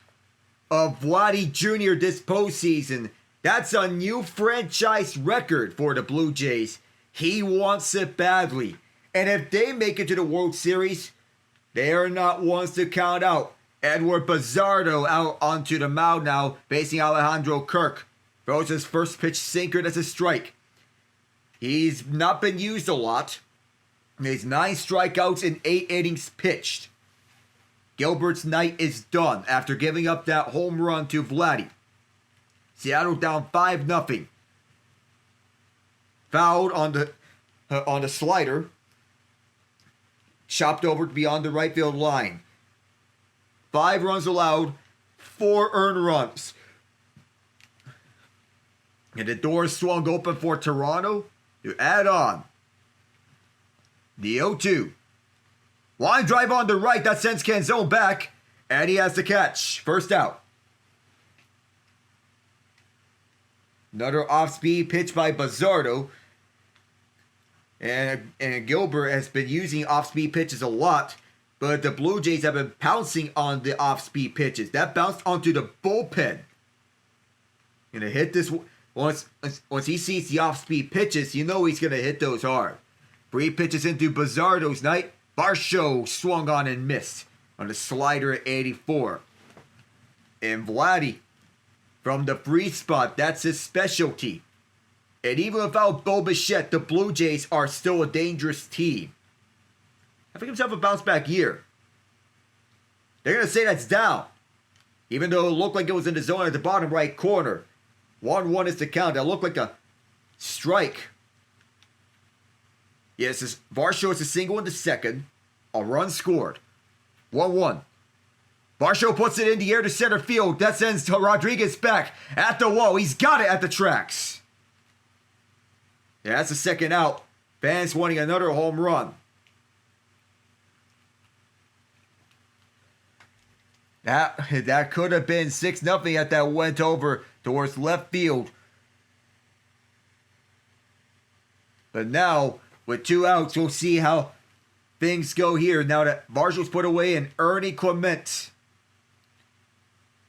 of Vladdy Jr. this postseason. That's a new franchise record for the Blue Jays. He wants it badly. And if they make it to the World Series, they are not ones to count out. Edward Bazardo out onto the mound now, facing Alejandro Kirk. Throws his first pitch sinker, that's a strike. He's not been used a lot. He's 9 strikeouts in 8 innings pitched. Gilbert's night is done after giving up that home run to Vladdy. Seattle down 5-0. Fouled on the slider. chopped over beyond the right field line. 5 runs allowed, 4 earned runs. And the doors swung open for Toronto to add on. The 0-2. Line drive on the right, that sends Canzone back, and he has the catch. First out. Another off-speed pitch by Bazzardo. And Gilbert has been using off-speed pitches a lot, but the Blue Jays have been pouncing on the off-speed pitches. That bounced onto the bullpen. Gonna hit this once he sees the off-speed pitches, you know he's gonna hit those hard. 3 pitches into Bazzardo's night. Varsho swung on and missed on the slider at 84. And Vladdy from the free spot, that's his specialty. And even without Bo Bichette, the Blue Jays are still a dangerous team. Having himself a bounce back year. They're going to say that's down. Even though it looked like it was in the zone at the bottom right corner. 1-1 is the count. That looked like a strike. Yes, Varsho is a single in the second. A run scored. 1-1. Varsho puts it in the air to center field. That sends Rodriguez back at the wall. He's got it at the tracks. Yeah, that's the second out. Fans wanting another home run. That could have been 6-0 if that went over towards left field. But now, with 2 outs, we'll see how things go here. Now that Varsho's put away and Ernie Clement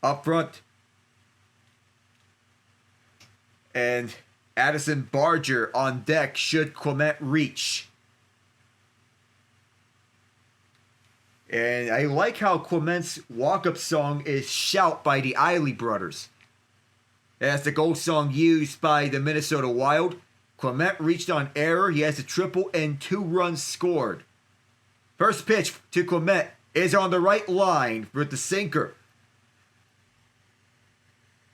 up front. And Addison Barger on deck should Clement reach. And I like how Clement's walk-up song is Shout by the Eiley brothers. That's the goal song used by the Minnesota Wild. Clement reached on error. He has a triple and 2 runs scored. First pitch to Clement is on the right line with the sinker.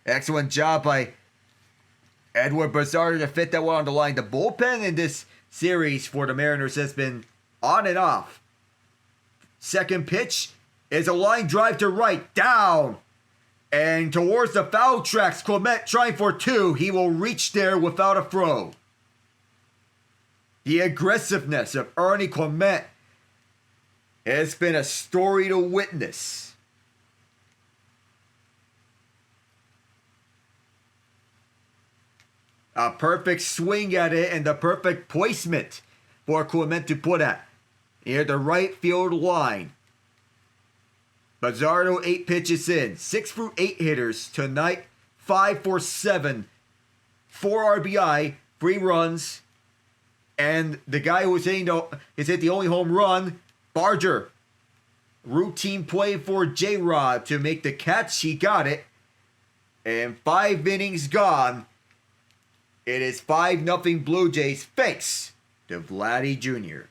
Excellent job by Edward Bazzardo to fit that one on the line. The bullpen in this series for the Mariners has been on and off. Second pitch is a line drive to right, down. And towards the foul tracks, Clement trying for 2. He will reach there without a throw. The aggressiveness of Ernie Clement has been a story to witness. A perfect swing at it and the perfect placement for Clement to put at near the right field line. Bazzardo 8 pitches in, 6 through 8 hitters tonight, 5 for 7, 4 RBI, 3 runs, and the guy who was hit the only home run, Barger. Routine play for J-Rod to make the catch. He got it. And 5 innings gone. It is 5-0 Blue Jays thanks to Vladdy Jr.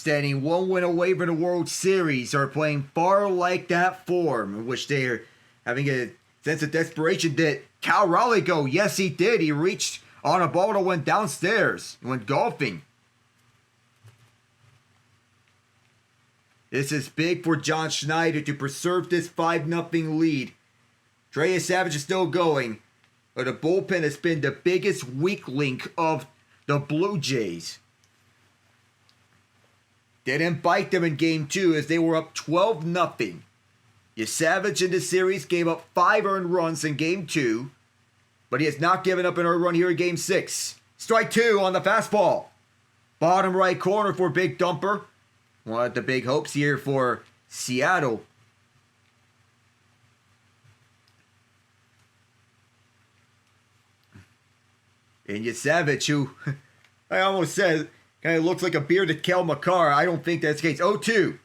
standing one win away from the World Series, are playing far like that form in which they are having a sense of desperation. Did Cal Raleigh go? Yes, he did. He reached on a ball that went downstairs and went golfing. This is big for John Schneider to preserve this 5-0 lead. Trey Yesavage is still going, but the bullpen has been the biggest weak link of the Blue Jays. Didn't bite them in Game 2 as they were up 12-0. Yesavage in the series gave up 5 earned runs in Game 2, but he has not given up an earned run here in Game 6. Strike 2 on the fastball. Bottom right corner for Big Dumper. One of the big hopes here for Seattle. And Yesavage, who I almost said kind of looks like a bearded Kel McCarr. I don't think that's the case. 0-2.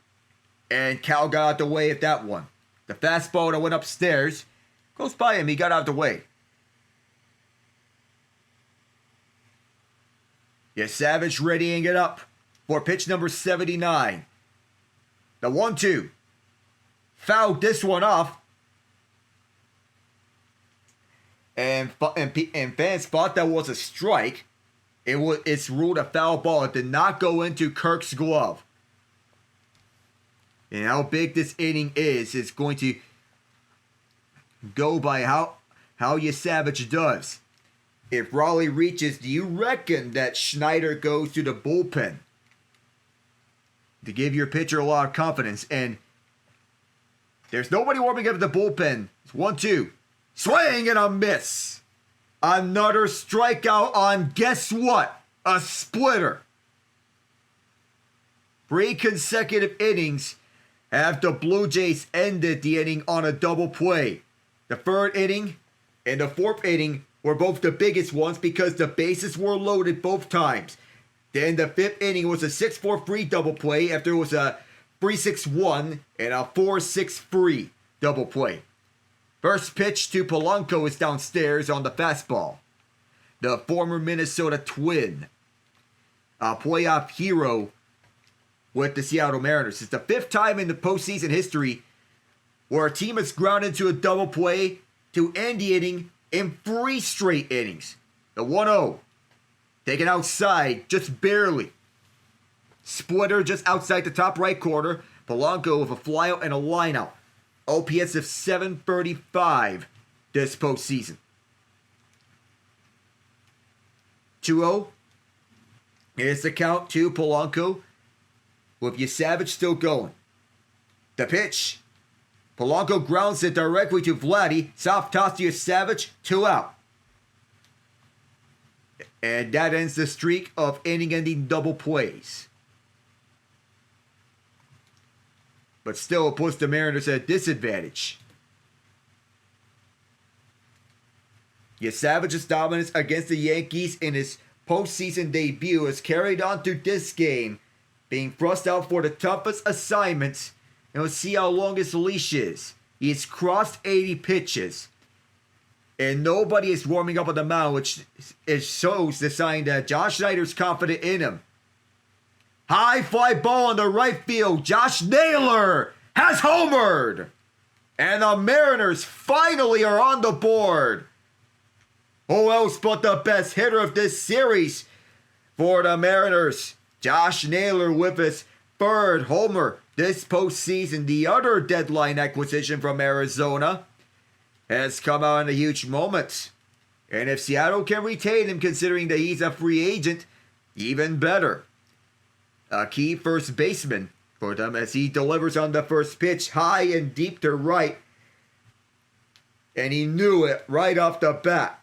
And Cal got out the way of that one. The fastball that went upstairs goes by him. He got out the way. Yesavage readying it up for pitch number 79. The 1-2. Fouled this one off. And fans thought that was a strike. It's ruled a foul ball. It did not go into Kirk's glove. And how big this inning is going to go by how Yesavage does. If Raleigh reaches, do you reckon that Schneider goes to the bullpen to give your pitcher a lot of confidence? And there's nobody warming up the bullpen. It's 1-2. Swing and a miss. Another strikeout on, guess what? A splitter. 3 consecutive innings have the Blue Jays ended the inning on a double play. The 3rd inning and the 4th inning were both the biggest ones because the bases were loaded both times. Then the 5th inning was a 6-4 free double play after it was a 3-6-1 and a 4-6 free double play. First pitch to Polanco is downstairs on the fastball. The former Minnesota Twin, a playoff hero with the Seattle Mariners. It's the 5th time in the postseason history where a team has grounded into a double play to end the inning in 3 straight innings. The 1-0, taken outside just barely. Splitter just outside the top right corner. Polanco with a flyout and a lineout. OPS of 735 this postseason. 2-0. Here's the count to Polanco with Yesavage still going. The pitch. Polanco grounds it directly to Vladdy. Soft toss to Yesavage. 2 out. And that ends the streak of inning-ending double plays. But still, it puts the Mariners at a disadvantage. Yesavage's dominance against the Yankees in his postseason debut has carried on to this game, being thrust out for the toughest assignments, and we'll see how long his leash is. He has crossed 80 pitches, and nobody is warming up on the mound, which shows the sign that Josh Schneider's confident in him. High fly ball in the right field. Josh Naylor has homered. And the Mariners finally are on the board. Who else but the best hitter of this series for the Mariners? Josh Naylor with his 3rd homer this postseason. The other deadline acquisition from Arizona has come out in a huge moment. And if Seattle can retain him, considering that he's a free agent, even better. A key first baseman for them as he delivers on the first pitch high and deep to right. And he knew it right off the bat.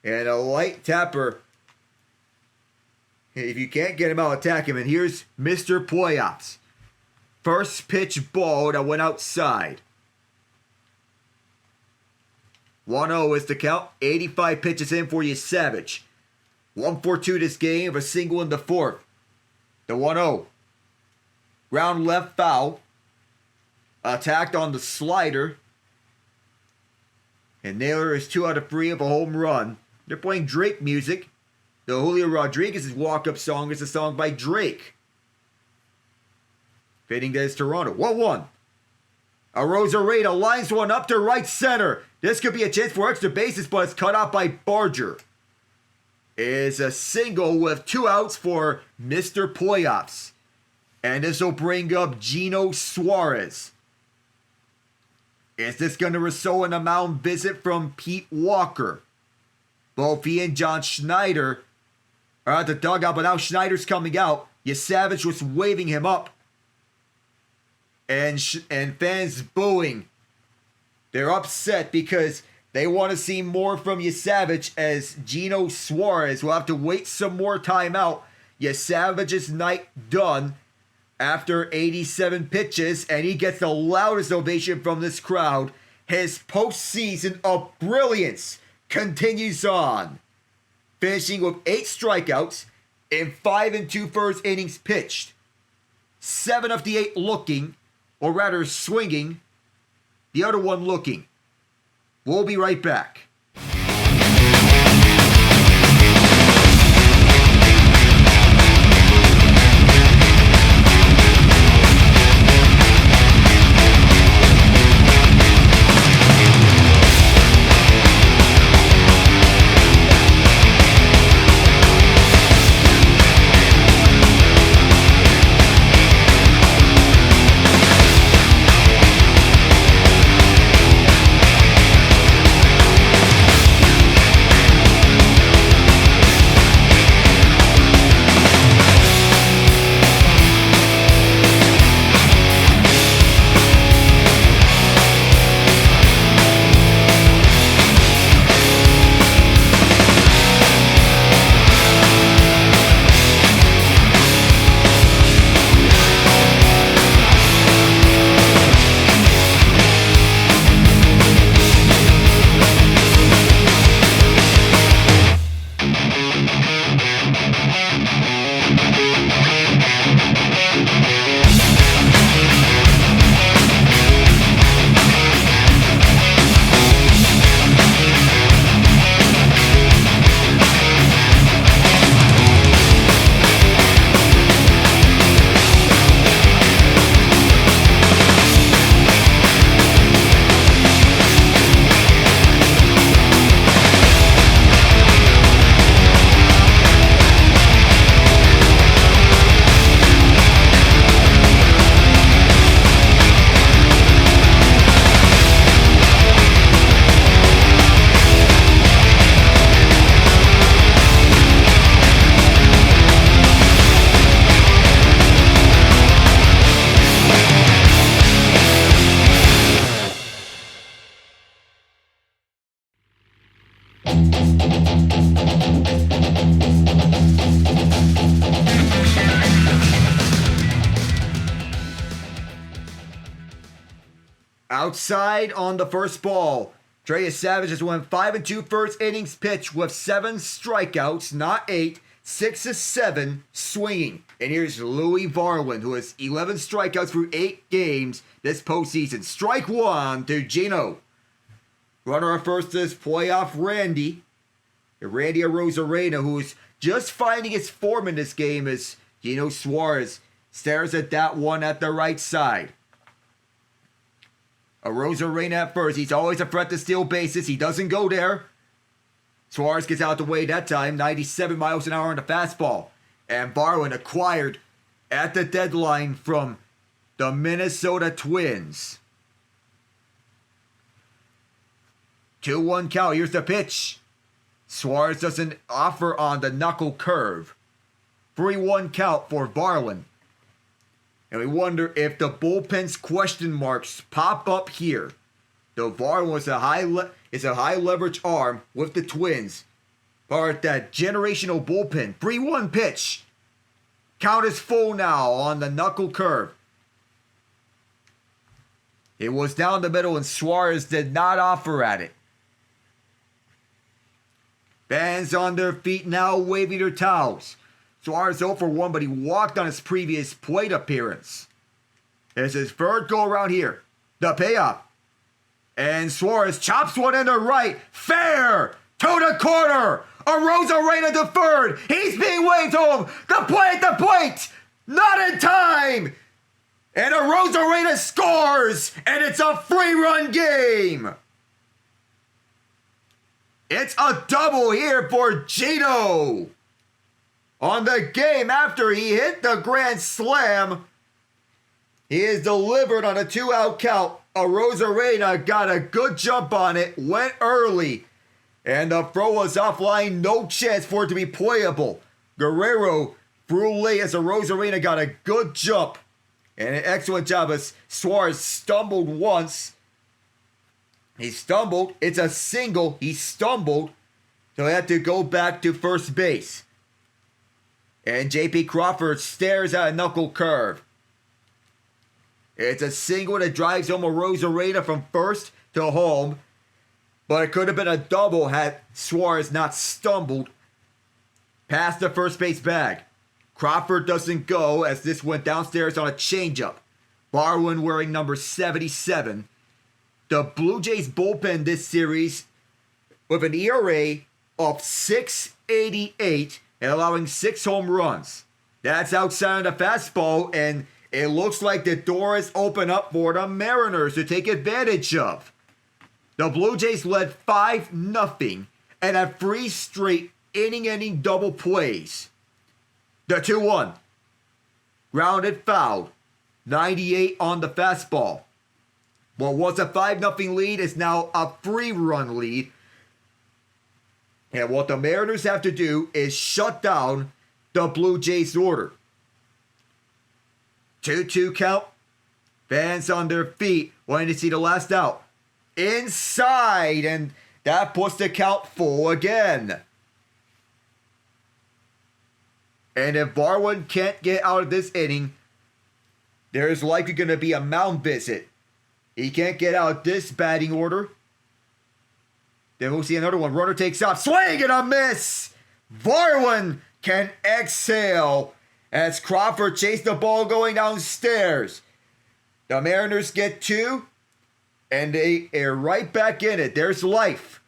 And a light tapper. If you can't get him out, attack him. And here's Mr. Playoffs. First pitch ball that went outside. 1-0 is the count. 85 pitches in for Yesavage. 1-4-2 this game of a single in the 4th. The 1-0. Ground left foul. Attacked on the slider. And Naylor is 2 out of 3 of a home run. They're playing Drake music. The Julio Rodriguez's walk-up song is a song by Drake. Fitting that it's Toronto. 1-1. Arozarena lines one up to right center. This could be a chance for extra bases, but it's cut off by Barger. It's a single with 2 outs for Mr. Playoffs. And this will bring up Gino Suarez. Is this going to result in a mound visit from Pete Walker? Both he and John Schneider are at the dugout, but now Schneider's coming out. Yesavage was waving him up. And fans booing. They're upset because they want to see more from Yesavage, as Gino Suarez will have to wait some more time out. Yesavage's night done after 87 pitches, and he gets the loudest ovation from this crowd. His postseason of brilliance continues on, finishing with 8 strikeouts in 5 2/3 innings pitched. 7 of the 8 looking, or rather swinging, the other one looking. We'll be right back. Outside on the first ball, Trey Yesavage has won 5 2/3 innings pitched with 7 strikeouts, not 8, 6 of 7 swinging. And here's Louis Varland, who has 11 strikeouts through 8 games this postseason. Strike 1 to Gino. Runner at first is playoff Randy. Randy Arozarena, who is just finding his form in this game, as Gino Suarez stares at that one at the right side. Arozarena at first. He's always a threat to steal bases. He doesn't go there. Suarez gets out the way that time. 97 miles an hour on the fastball. And Varland acquired at the deadline from the Minnesota Twins. 2-1 count. Here's the pitch. Suarez doesn't offer on the knuckle curve. 3-1 count for Varland. And we wonder if the bullpen's question marks pop up here. Though Varland was a high leverage arm with the Twins. Part of that generational bullpen. 3-1 pitch. Count is full now on the knuckle curve. It was down the middle and Suarez did not offer at it. Fans on their feet now waving their towels. Suarez 0 for 1, but he walked on his previous plate appearance. It's his third go around here. The payoff. And Suarez chops one into right. Fair to the corner. Arozarena to third. He's being waved home. The plate. Not in time. And Arozarena scores. And it's a 3-run game. It's a double here for Gino. On the game after he hit the grand slam, he is delivered on a 2-out count. Arozarena got a good jump on it, went early, and the throw was offline, no chance for it to be playable. Guerrero threw late as Arozarena got a good jump, and an excellent job as Suarez stumbled once. He stumbled, it's a single, he stumbled, so he had to go back to first base. And J.P. Crawford stares at a knuckle curve. It's a single that drives home Arozarena from first to home. But it could have been a double had Suarez not stumbled past the first base bag. Crawford doesn't go as this went downstairs on a changeup. Barwin wearing number 77. The Blue Jays bullpen this series with an ERA of .688 and allowing 6 home runs. That's outside of the fastball, and it looks like the door is open up for the Mariners to take advantage of. The Blue Jays led 5-0 and had 3 straight inning-ending double plays. The 2-1. Grounded foul. 98 on the fastball. What was a 5-0 lead is now a 3-run lead. And what the Mariners have to do is shut down the Blue Jays order. 2-2 count. Fans on their feet wanting to see the last out. Inside, and that puts the count full again. And if Barwin can't get out of this inning, there's likely going to be a mound visit. He can't get out of this batting order. Then we'll see another one. Runner takes off. Swing and a miss. Barwin can exhale as Crawford chased the ball going downstairs. The Mariners get 2. And they are right back in it. There's life.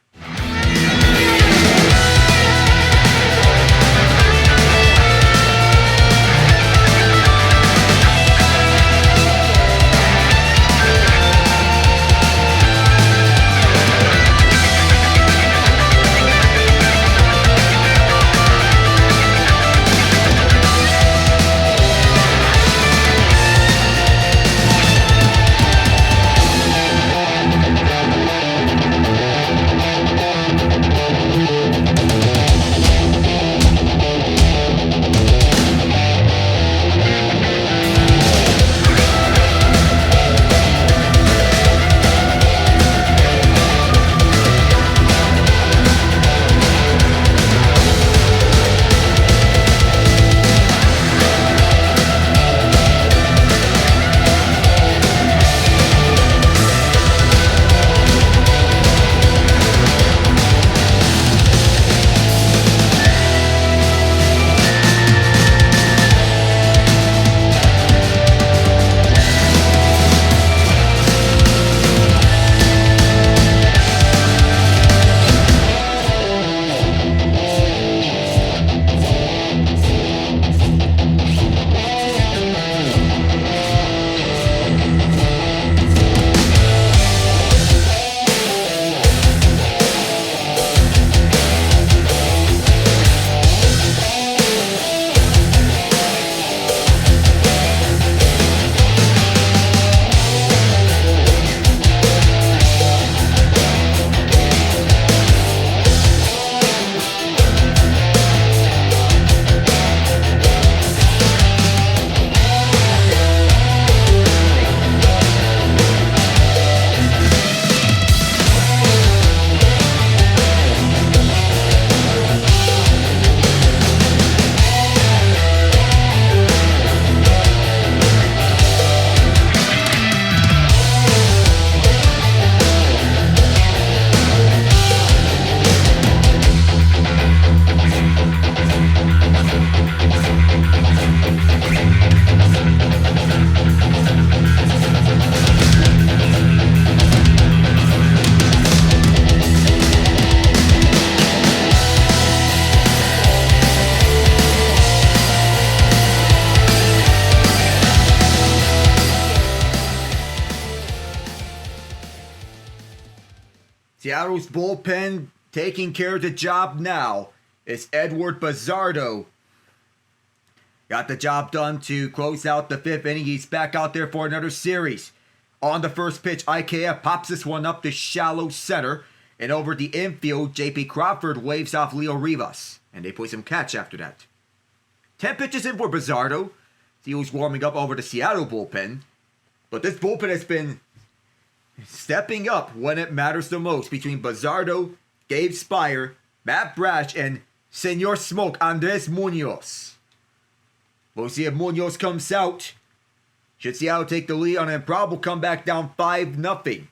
Seattle's bullpen taking care of the job now. It's Edward Bazardo. Got the job done to close out the 5th inning. He's back out there for another series. On the first pitch, IKF pops this one up to shallow center. And over the infield, J.P. Crawford waves off Leo Rivas. And they play some catch after that. 10 pitches in for Bazardo. He was warming up over the Seattle bullpen. But this bullpen has been stepping up when it matters the most between Bazardo, Gabe Spire, Matt Brash, and Senor Smoke, Andres Munoz. We'll see if Munoz comes out. Should Seattle take the lead on an improbable comeback down 5-0.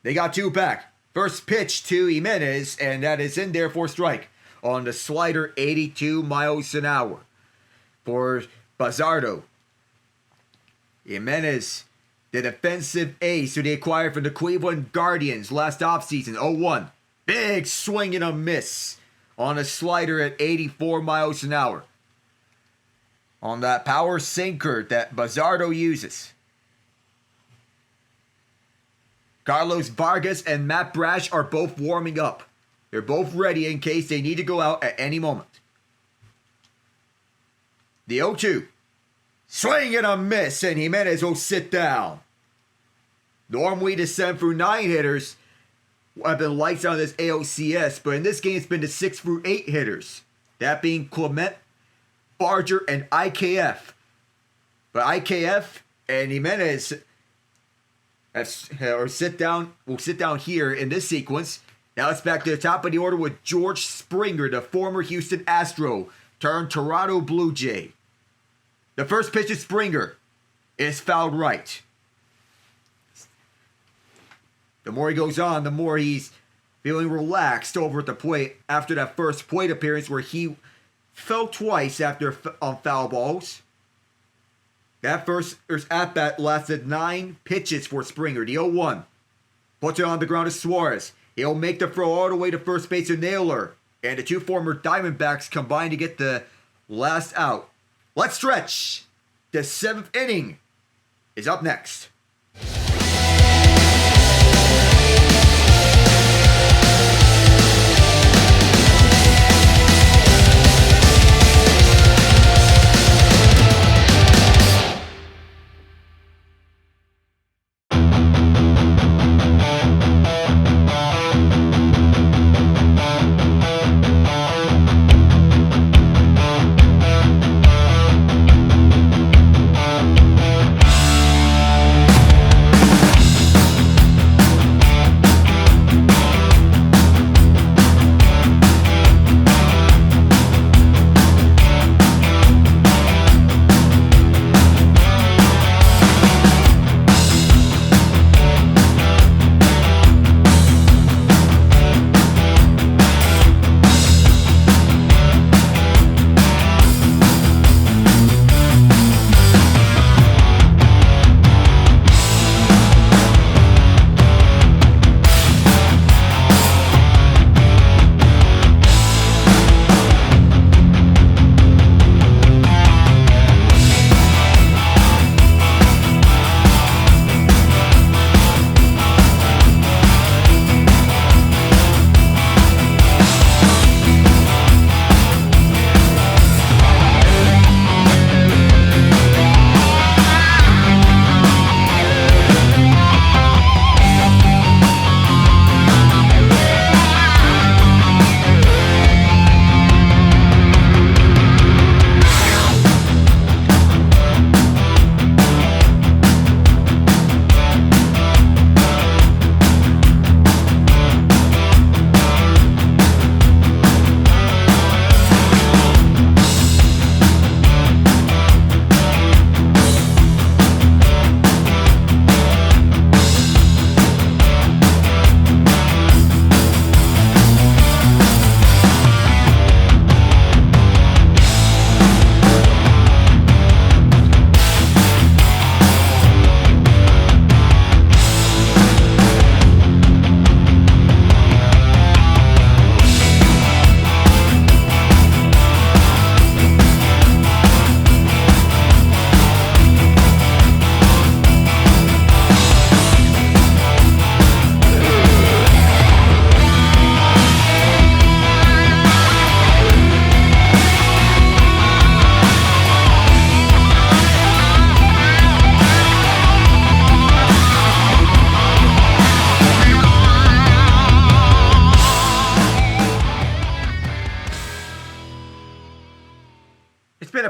They got 2 back. First pitch to Jimenez, and that is in there for strike. On the slider, 82 miles an hour. For Bazardo. Jimenez, the defensive ace who they acquired from the Cleveland Guardians last offseason, 0-1. Big swing and a miss on a slider at 84 miles an hour. On that power sinker that Bazardo uses. Carlos Vargas and Matt Brash are both warming up. They're both ready in case they need to go out at any moment. The 0-2. Swing and a miss, and Jimenez will sit down. Normally the 7 through 9 hitters have been lights on this ALCS, but in this game it's been the 6 through 8 hitters. That being Clement, Barger, and IKF. But IKF and Jimenez will sit down here in this sequence. Now it's back to the top of the order with George Springer, the former Houston Astro, turned Toronto Blue Jay. The first pitch of Springer is fouled right. The more he goes on, the more he's feeling relaxed over at the plate after that first plate appearance where he fell twice after on foul balls. That first at-bat lasted 9 pitches for Springer. The 0-1 puts it on the ground to Suarez. He'll make the throw all the way to first base to Naylor. And the 2 former Diamondbacks combine to get the last out. Let's stretch. The 7th inning is up next.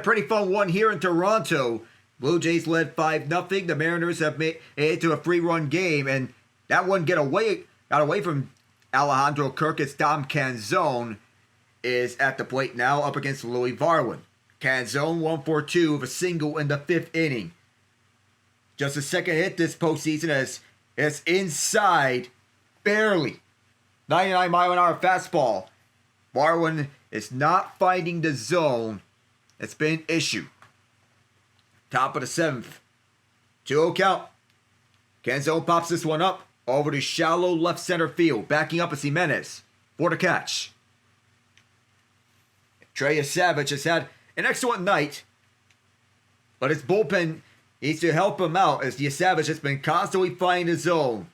pretty fun one here in Toronto. Blue Jays led 5-0. The Mariners have made it to a 3-run game, and that one got away from Alejandro Kirk's Dom Canzone is at the plate now up against Louis Varlin. Canzone 1-for-2 with a single in the 5th inning. Just a second hit this postseason as it's inside, barely. 99-mile-an-hour fastball. Varlin is not finding the zone. It's been an issue. Top of the 7th. 2-0 count. Canzone pops this one up over to shallow left center field. Backing up is Jimenez for the catch. Trey Yesavage has had an excellent night, but his bullpen needs to help him out as Yesavage has been constantly finding the zone.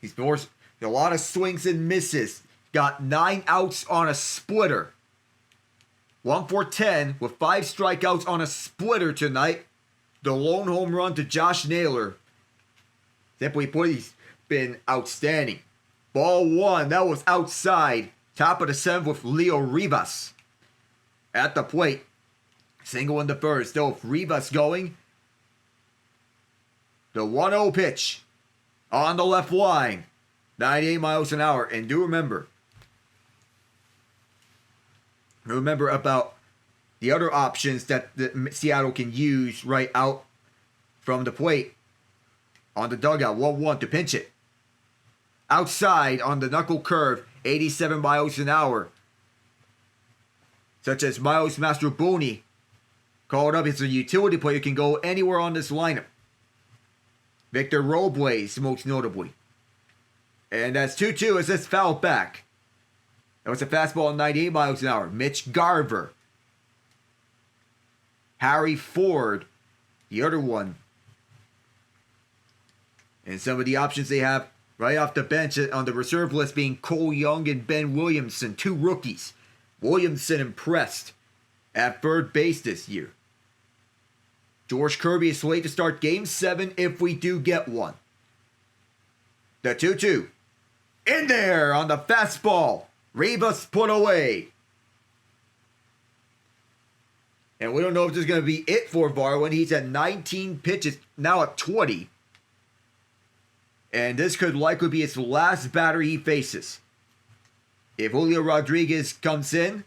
He's forced a lot of swings and misses. Got 9 outs on a splitter. 1-for-10 with 5 strikeouts on a splitter tonight. The lone home run to Josh Naylor. Simply put, he's been outstanding. Ball 1, that was outside. Top of the 7th with Leo Rivas at the plate. Single in the first. Still with Rivas going. The 1-0 pitch on the left line. 98 miles an hour. And do remember about the other options that Seattle can use right out from the plate on the dugout. 1-1 to pinch it. Outside on the knuckle curve. 87 miles an hour. Such as Miles Mastrobuoni called up as a utility player, can go anywhere on this lineup. Victor Robles, most notably. And that's 2-2 as this foul back. That was a fastball at 98 miles an hour. Mitch Garver. Harry Ford, the other one. And some of the options they have right off the bench on the reserve list being Cole Young and Ben Williamson, 2 rookies. Williamson impressed at third base this year. George Kirby is slated to start Game 7 if we do get one. The 2-2. In there on the fastball. Rivas put away. And we don't know if this is going to be it for Varlin. He's at 19 pitches, now at 20. And this could likely be his last batter he faces. If Julio Rodriguez comes in,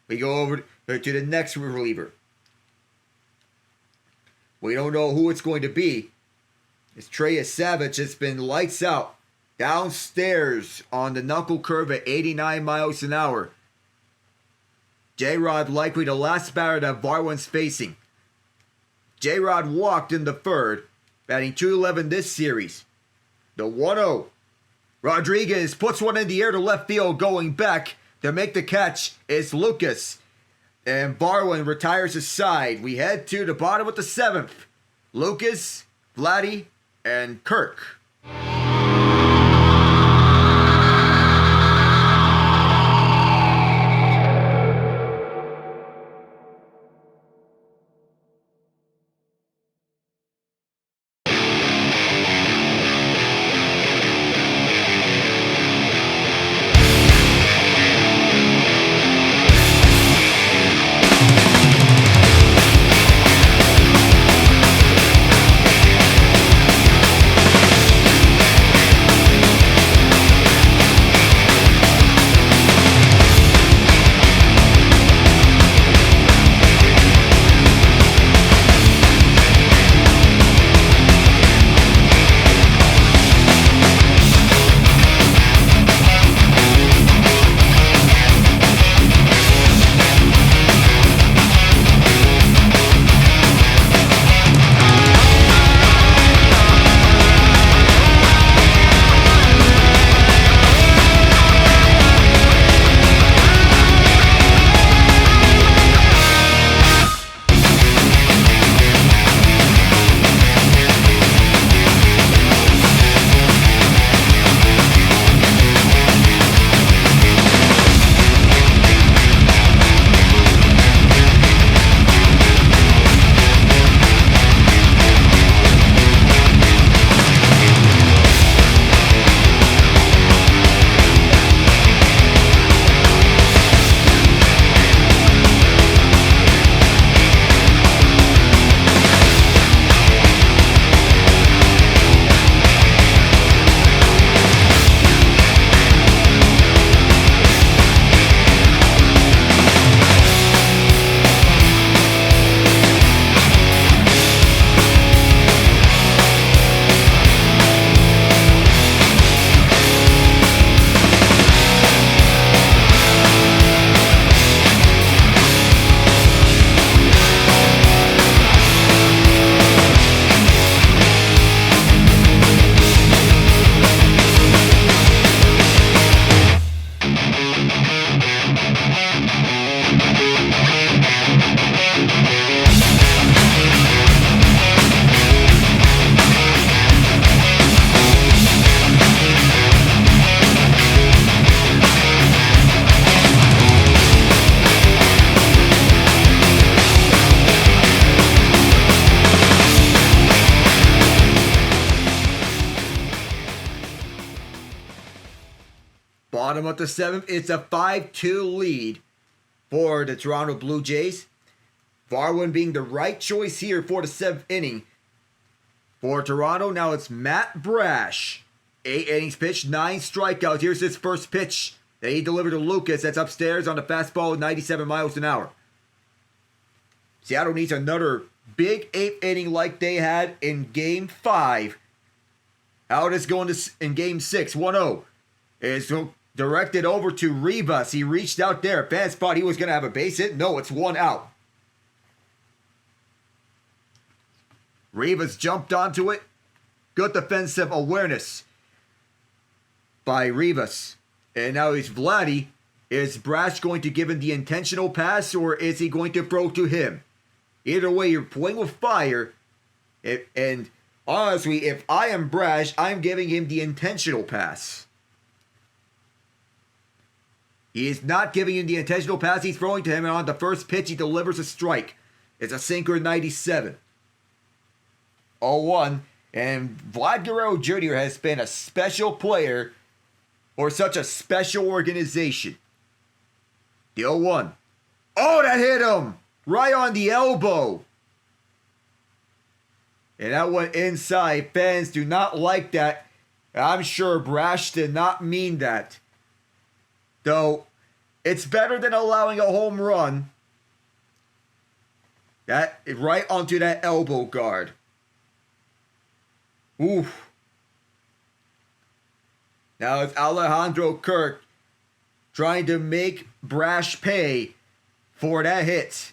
we go over to the next reliever. We don't know who it's going to be. It's Trey Yesavage. It's been lights out. Downstairs on the knuckle curve at 89 miles an hour. J-Rod likely the last batter that Varlin's facing. J-Rod walked in the third, batting .211 this series. The 1-0. Rodriguez puts one in the air to left field, going back to make the catch. It's Lucas. And Varlin retires his side. We head to the bottom of the 7th. Lucas, Vladdy, and Kirk. Bottom of the 7th, it's a 5-2 lead for the Toronto Blue Jays. Varwin being the right choice here for the 7th inning. For Toronto, now it's Matt Brash. 8 innings pitched, 9 strikeouts. Here's his first pitch that he delivered to Lucas. That's upstairs on the fastball with 97 miles an hour. Seattle needs another big 8th inning like they had in Game 5. How it is going in Game 6, 1-0. It's directed over to Rivas. He reached out there. Fans thought he was going to have a base hit. No, it's 1 out. Rivas jumped onto it. Good defensive awareness by Rivas. And now it's Vladdy. Is Brash going to give him the intentional pass, or is he going to throw to him? Either way, you're playing with fire. And honestly, if I am Brash, I'm giving him the intentional pass. He is not giving him the intentional pass. He's throwing to him, and on the first pitch, he delivers a strike. It's a sinker 97. 0-1. And Vlad Guerrero Jr. has been a special player for such a special organization. The 0-1. Oh, that hit him! Right on the elbow. And that went inside. Fans do not like that. I'm sure Brash did not mean that. Though, it's better than allowing a home run. That right onto that elbow guard. Oof. Now it's Alejandro Kirk trying to make Brash pay for that hit.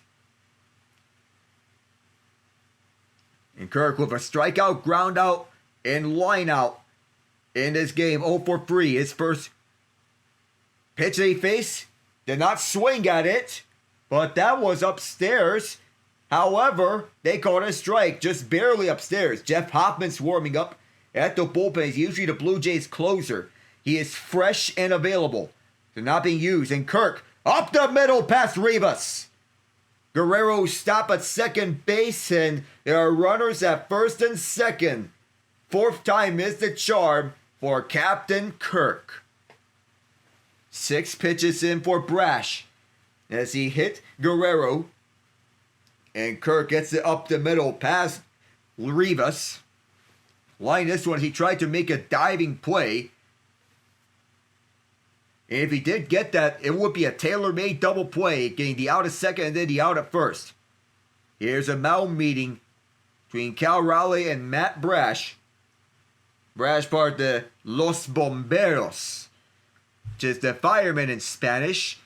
And Kirk with a strikeout, ground out, and line out in this game. 0 for 3. His first pitch that he faced, did not swing at it, but that was upstairs. However, they called it a strike, just barely upstairs. Jeff Hoffman's warming up at the bullpen. He's usually the Blue Jays closer. He is fresh and available. They're not being used. And Kirk, up the middle past Rivas. Guerrero stop at second base, and there are runners at first and second. 4th time is the charm for Captain Kirk. 6 pitches in for Brash as he hit Guerrero. And Kirk gets it up the middle past Rivas. Line this one, he tried to make a diving play. And if he did get that, it would be a tailor-made double play, getting the out at second and then the out at first. Here's a mound meeting between Cal Raleigh and Matt Brash. Brash part of the Los Bomberos, which is the firemen in Spanish.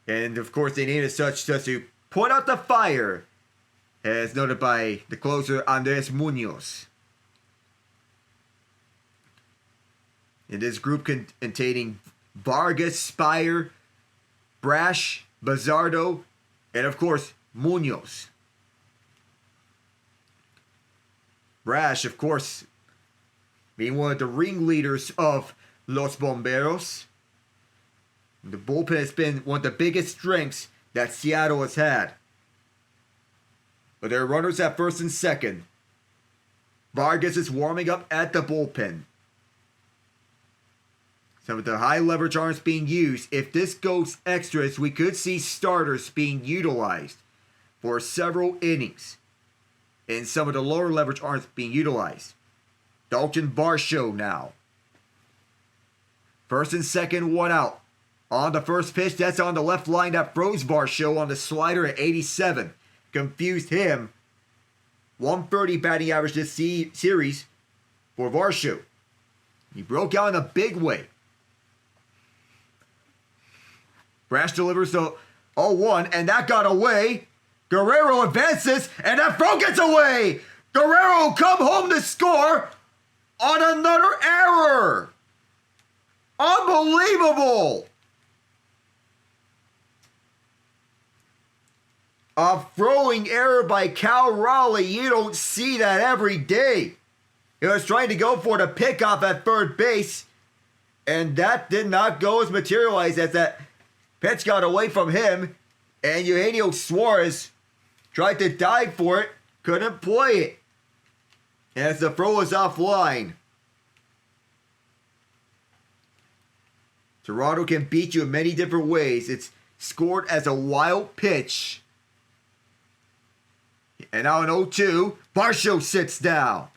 And of course they named it such just to put out the fire, as noted by the closer Andres Munoz. In this group containing Vargas, Spire, Brash, Bazardo, and of course, Munoz. Brash, of course, being one of the ringleaders of Los Bomberos. The bullpen has been one of the biggest strengths that Seattle has had. But there are runners at first and second. Vargas is warming up at the bullpen. Some of the high leverage arms being used. If this goes extras, we could see starters being utilized for several innings. And some of the lower leverage arms being utilized. Dalton Varsho now. First and second, 1 out. On the first pitch, that's on the left line that froze Varsho on the slider at 87. Confused him. 130 batting average this series for Varsho. He broke out in a big way. Brash delivers the 0-1, and that got away. Guerrero advances, and that throw gets away. Guerrero come home to score on another error. Unbelievable. A throwing error by Cal Raleigh. You don't see that every day. He was trying to go for the pickoff at third base, and that did not go as materialized as that pitch got away from him, and Eugenio Suarez tried to dive for it, couldn't play it, as the throw was offline. Toronto can beat you in many different ways. It's scored as a wild pitch. And now in 0-2, Barger sits down.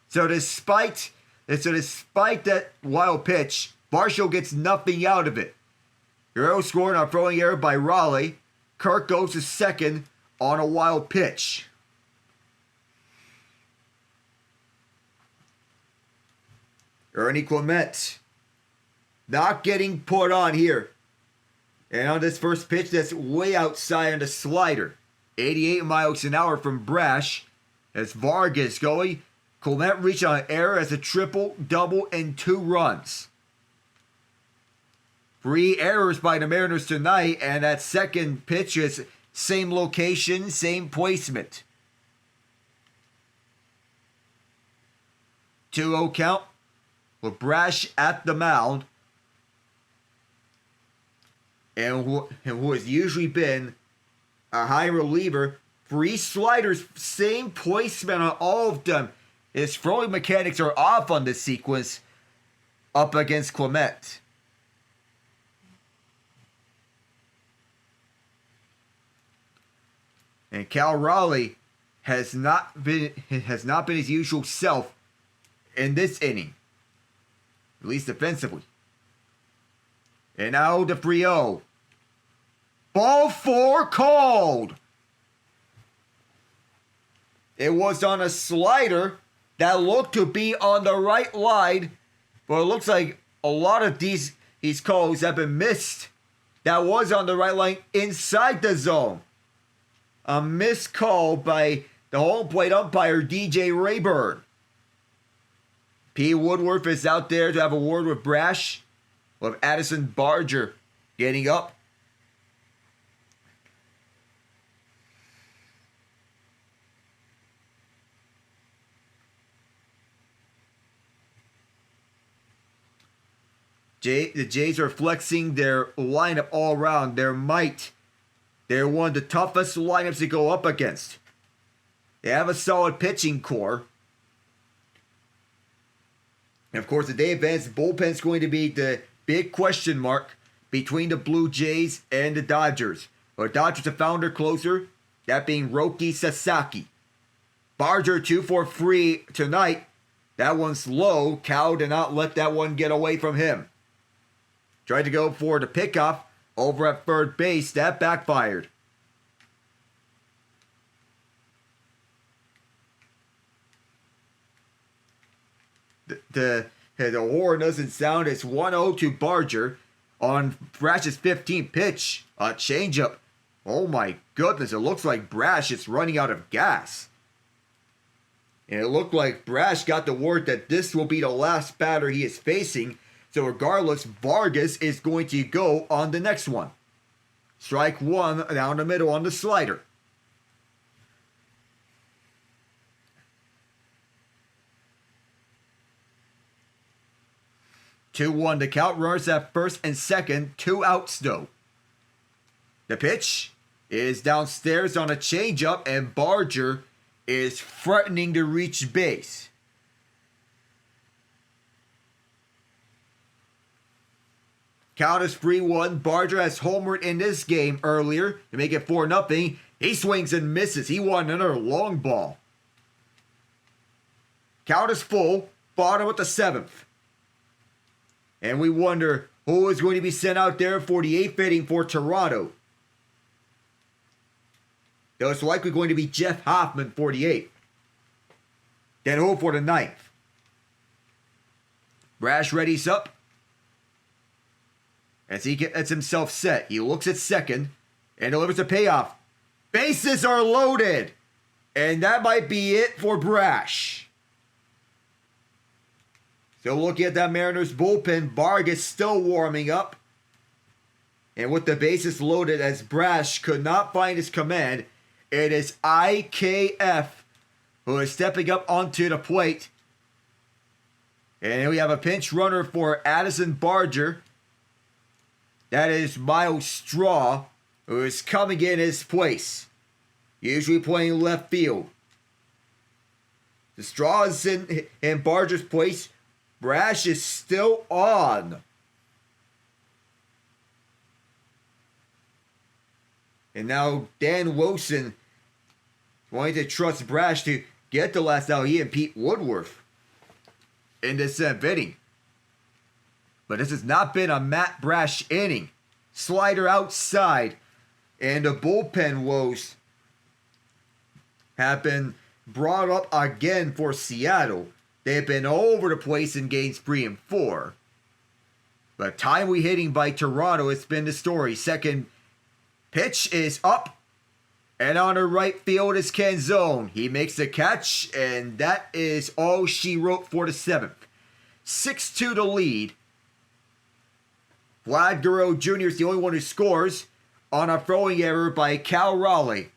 So despite that wild pitch, Barger gets nothing out of it. Guerrero scored on a throwing error by Raleigh. Kirk goes to second on a wild pitch. Ernie Clement not getting put on here. And on this first pitch, that's way outside on the slider. 88 miles an hour from Brash. As Vargas going. Clement reached on an error as a triple, double, and 2 runs. 3 errors by the Mariners tonight, and that second pitch is same location, same placement. 2-0 count with Brash at the mound. And who has usually been a high reliever. 3 sliders, same placement on all of them. His throwing mechanics are off on this sequence up against Clement. And Cal Raleigh has not been his usual self in this inning. At least defensively. And now the 3-0. Ball 4 called. It was on a slider that looked to be on the right line, but it looks like a lot of these calls have been missed. That was on the right line inside the zone. A missed call by the home plate umpire, DJ Rayburn. P. Woodworth is out there to have a word with Brash, with Addison Barger getting up. The Jays are flexing their lineup all around, their might. They're one of the toughest lineups to go up against. They have a solid pitching core. And of course, the day advanced bullpen is going to be the big question mark between the Blue Jays and the Dodgers. The Dodgers have found their closer, that being Roki Sasaki. Barger 2 for 3 tonight. That one's low. Cal did not let that one get away from him. Tried to go for the pickoff over at third base. That backfired. The horn doesn't sound. It's 1-0 to Barger on Brash's 15th pitch. A changeup. Oh my goodness. It looks like Brash is running out of gas. And it looked like Brash got the word that this will be the last batter he is facing. So regardless, Vargas is going to go on the next one. Strike 1 down the middle on the slider. Two-1 to count. Runners at first and second. 2 outs though. The pitch is downstairs on a changeup, and Barger is threatening to reach base. Count is 3-1. Barger has homered in this game earlier to make it 4-0. He swings and misses. He won another long ball. Count is full. Bottom with the 7th. And we wonder who is going to be sent out there for the 8th inning for Toronto. Though it's likely going to be Jeff Hoffman for the 8th. Then who for the 9th? Brash readies up. As he gets himself set, he looks at second and delivers a payoff. Bases are loaded. And that might be it for Brash. So looking at that Mariners bullpen, Vargas still warming up. And with the bases loaded, as Brash could not find his command, it is IKF who is stepping up onto the plate. And we have a pinch runner for Addison Barger. That is Miles Straw, who is coming in his place. Usually playing left field. The Straw is in Barger's place. Brash is still on. And now Dan Wilson wanting to trust Brash to get the last out. He and Pete Woodworth in this 7th inning. But this has not been a Matt Brash inning. Slider outside. And the bullpen woes have been brought up again for Seattle. They've been all over the place in games 3 and 4. But timely hitting by Toronto has been the story. Second pitch is up. And on the right field is Canzone. He makes the catch. And that is all she wrote for the 7th. 6-2 to lead. Vlad Guerrero Jr. is the only one who scores on a throwing error by Cal Raleigh.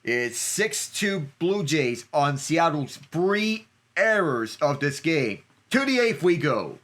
It's 6-2 Blue Jays on Seattle's 3 errors of this game. To the 8th we go.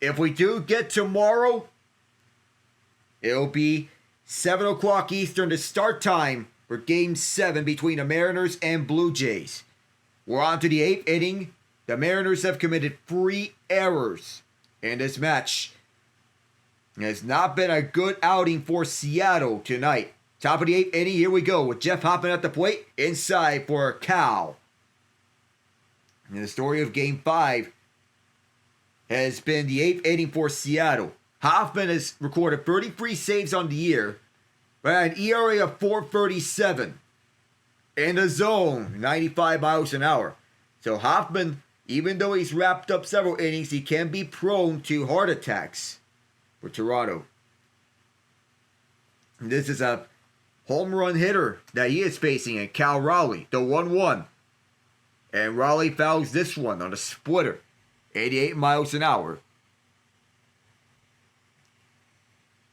If we do get tomorrow, it'll be 7 o'clock Eastern to start time for Game 7 between the Mariners and Blue Jays. We're on to the 8th inning. The Mariners have committed 3 errors in this match. It has not been a good outing for Seattle tonight. Top of the 8th inning, here we go with Jeff Hoffman at the plate. Inside for Cal. And the story of Game 5 has been the 8th inning for Seattle. Hoffman has recorded 33 saves on the year, but an ERA of 4.37. In the zone, 95 miles an hour. So Hoffman, even though he's wrapped up several innings, he can be prone to heart attacks for Toronto. This is a home run hitter that he is facing in Cal Raleigh, the 1-1. And Raleigh fouls this one on a splitter, 88 miles an hour.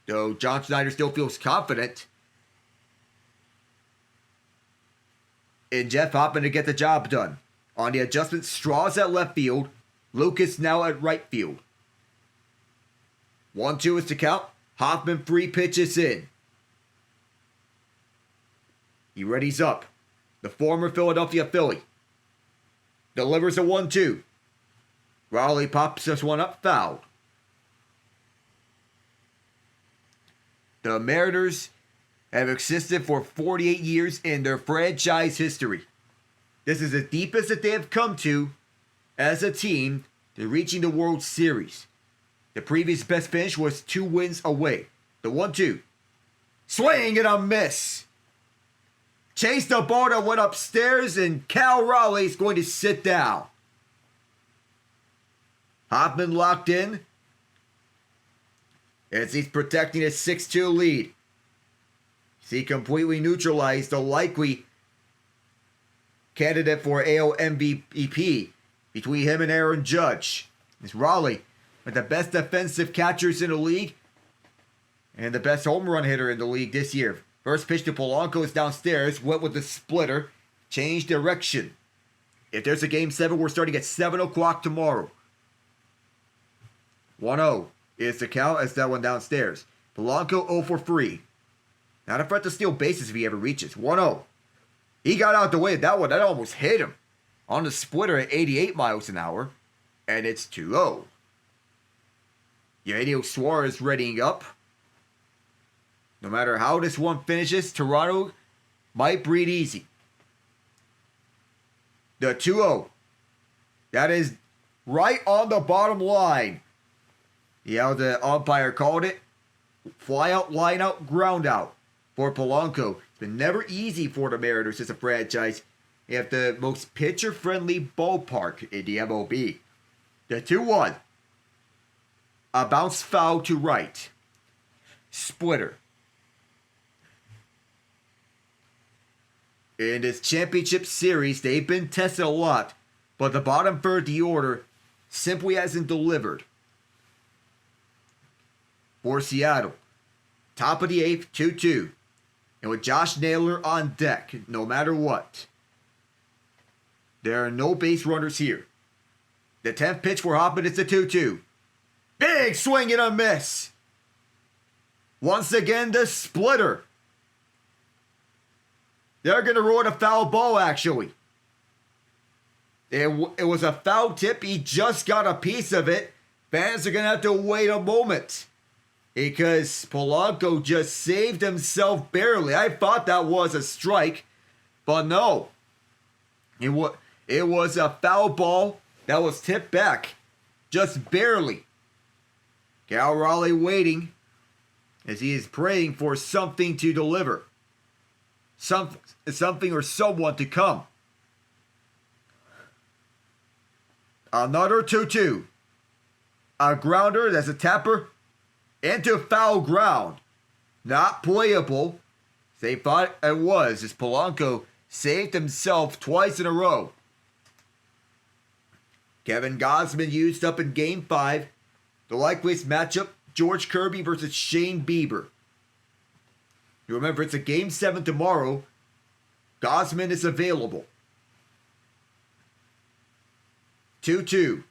Though John Schneider still feels confident in Jeff Hoffman to get the job done. On the adjustment, Straws at left field, Lucas now at right field. 1-2 is to count. Hoffman 3 pitches in. He readies up. The former Philadelphia Philly delivers a 1-2. Raleigh pops this one up foul. The Mariners have existed for 48 years in their franchise history. This is the deepest that they have come to as a team to reaching the World Series. The previous best finish was 2 wins away. The 1-2. Swing and a miss. Chased the ball that went upstairs, and Cal Raleigh is going to sit down. Hoffman locked in as he's protecting a 6-2 lead. He completely neutralized the likely candidate for AL MVP between him and Aaron Judge. It's Raleigh, with the best defensive catchers in the league and the best home run hitter in the league this year. First pitch to Polanco is downstairs, went with the splitter, changed direction. If there's a Game 7, we're starting at 7 o'clock tomorrow. 1-0 is the count as that one downstairs. Polanco 0 for 3. Not a threat to steal bases if he ever reaches. 1-0. He got out the way of that one. That almost hit him on the splitter at 88 miles an hour. And it's 2-0. Eugenio Suarez readying up. No matter how this one finishes, Toronto might breathe easy. The 2-0. That is right on the bottom line. Yeah, the umpire called it. Fly out, line out, ground out for Polanco. It's been never easy for the Mariners as a franchise. They have the most pitcher-friendly ballpark in the MLB. The 2-1. A bounce foul to right. Splitter. In this championship series, they've been tested a lot, but the bottom third of the order simply hasn't delivered. For Seattle, top of the 8th, 2-2. And with Josh Naylor on deck, no matter what, there are no base runners here. The 10th pitch for Hoffman is the 2-2. Big swing and a miss. Once again, the splitter. They're going to rule it a foul ball, actually. It was a foul tip. He just got a piece of it. Fans are going to have to wait a moment, because Polanco just saved himself barely. I thought that was a strike, but no. It was a foul ball that was tipped back, just barely. Cal Raleigh waiting as he is praying for something to deliver. Something or someone to come. Another 2-2. A grounder that's a tapper into foul ground. Not playable. They thought it was, as Polanco saved himself twice in a row. Kevin Gausman used up in Game 5. The likeliest matchup, George Kirby versus Shane Bieber. You remember, it's a Game 7 tomorrow. Gausman is available. 2-2.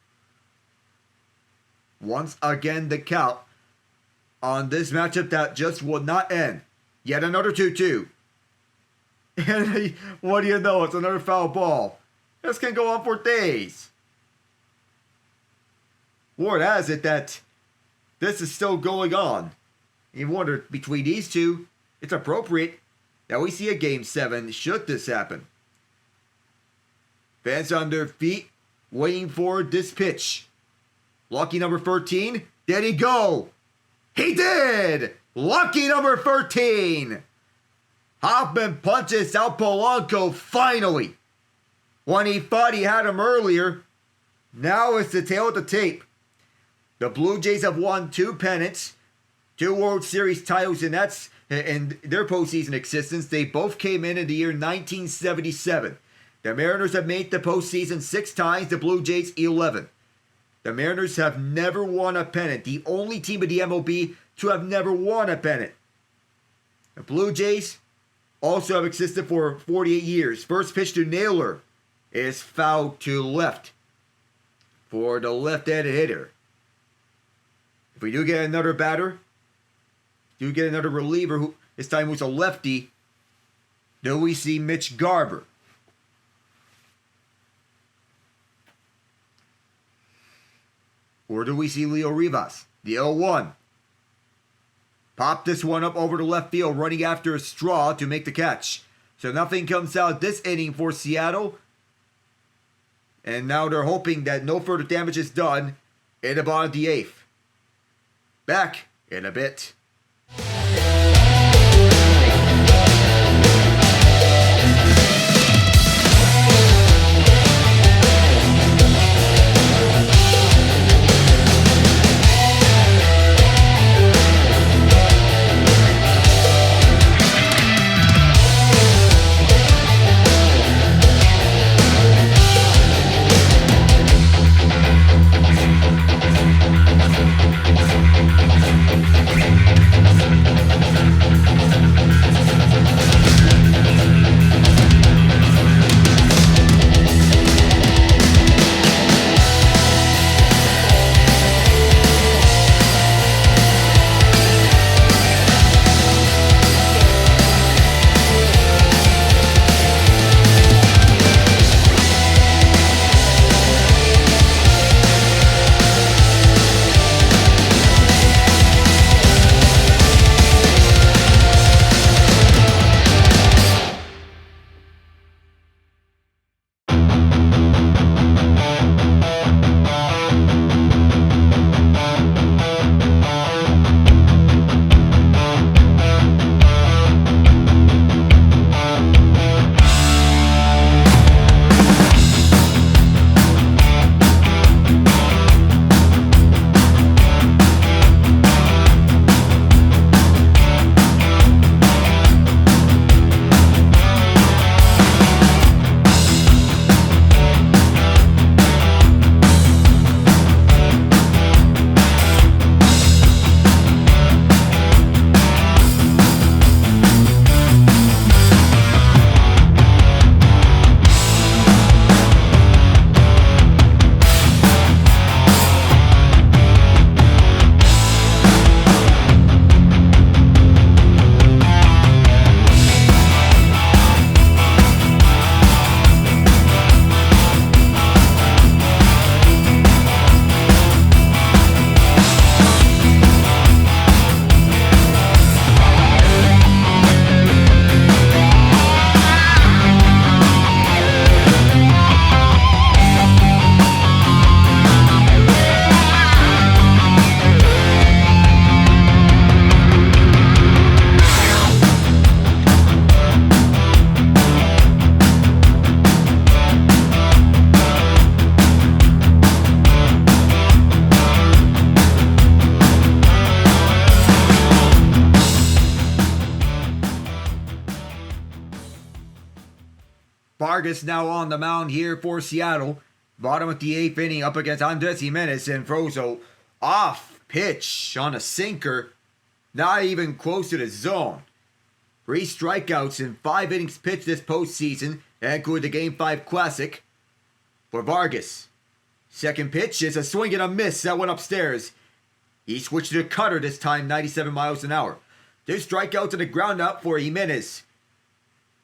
Once again, the count on this matchup that just will not end. Yet another 2-2. And what do you know? It's another foul ball. This can go on for days. Word has it that this is still going on. You wonder, between these two, it's appropriate that we see a Game 7 should this happen. Fans on their feet, waiting for this pitch. Lucky number 13, did he go? He did! Lucky number 13! Hoffman punches out Polanco finally. When he thought he had him earlier, now it's the tail of the tape. The Blue Jays have won 2 pennants, 2 World Series titles, and that's in their postseason existence. They both came in the year 1977. The Mariners have made the postseason 6 times, the Blue Jays 11. The Mariners have never won a pennant, the only team in the MLB to have never won a pennant. The Blue Jays also have existed for 48 years. First pitch to Naylor is fouled to left for the left-handed hitter. If we do get another batter, do get another reliever who this time was a lefty, do we see Mitch Garver? Or do we see Leo Rivas? The 0-1. Pop this one up over the left field, running after a straw to make the catch. So nothing comes out this inning for Seattle. And now they're hoping that no further damage is done in the bottom of the 8th. Back in a bit. Vargas now on the mound here for Seattle. Bottom of the 8th inning up against Andres Jimenez, and throws a off pitch on a sinker. Not even close to the zone. 3 strikeouts in 5 innings pitched this postseason, including the Game 5 Classic for Vargas. Second pitch is a swing and a miss that went upstairs. He switched to the cutter this time, 97 miles an hour. 2 strikeouts and a ground out for Jimenez,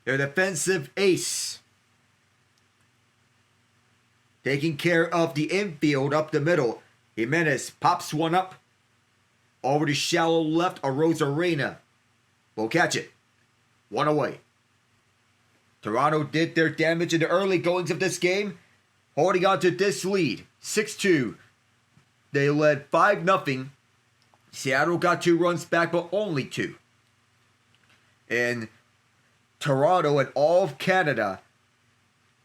their defensive ace. Taking care of the infield up the middle. Jimenez pops one up over the shallow left. Arozarena will catch it. 1 away. Toronto did their damage in the early goings of this game, holding on to this lead, 6-2. They led 5-0. Seattle got 2 runs back, but only 2. And Toronto and all of Canada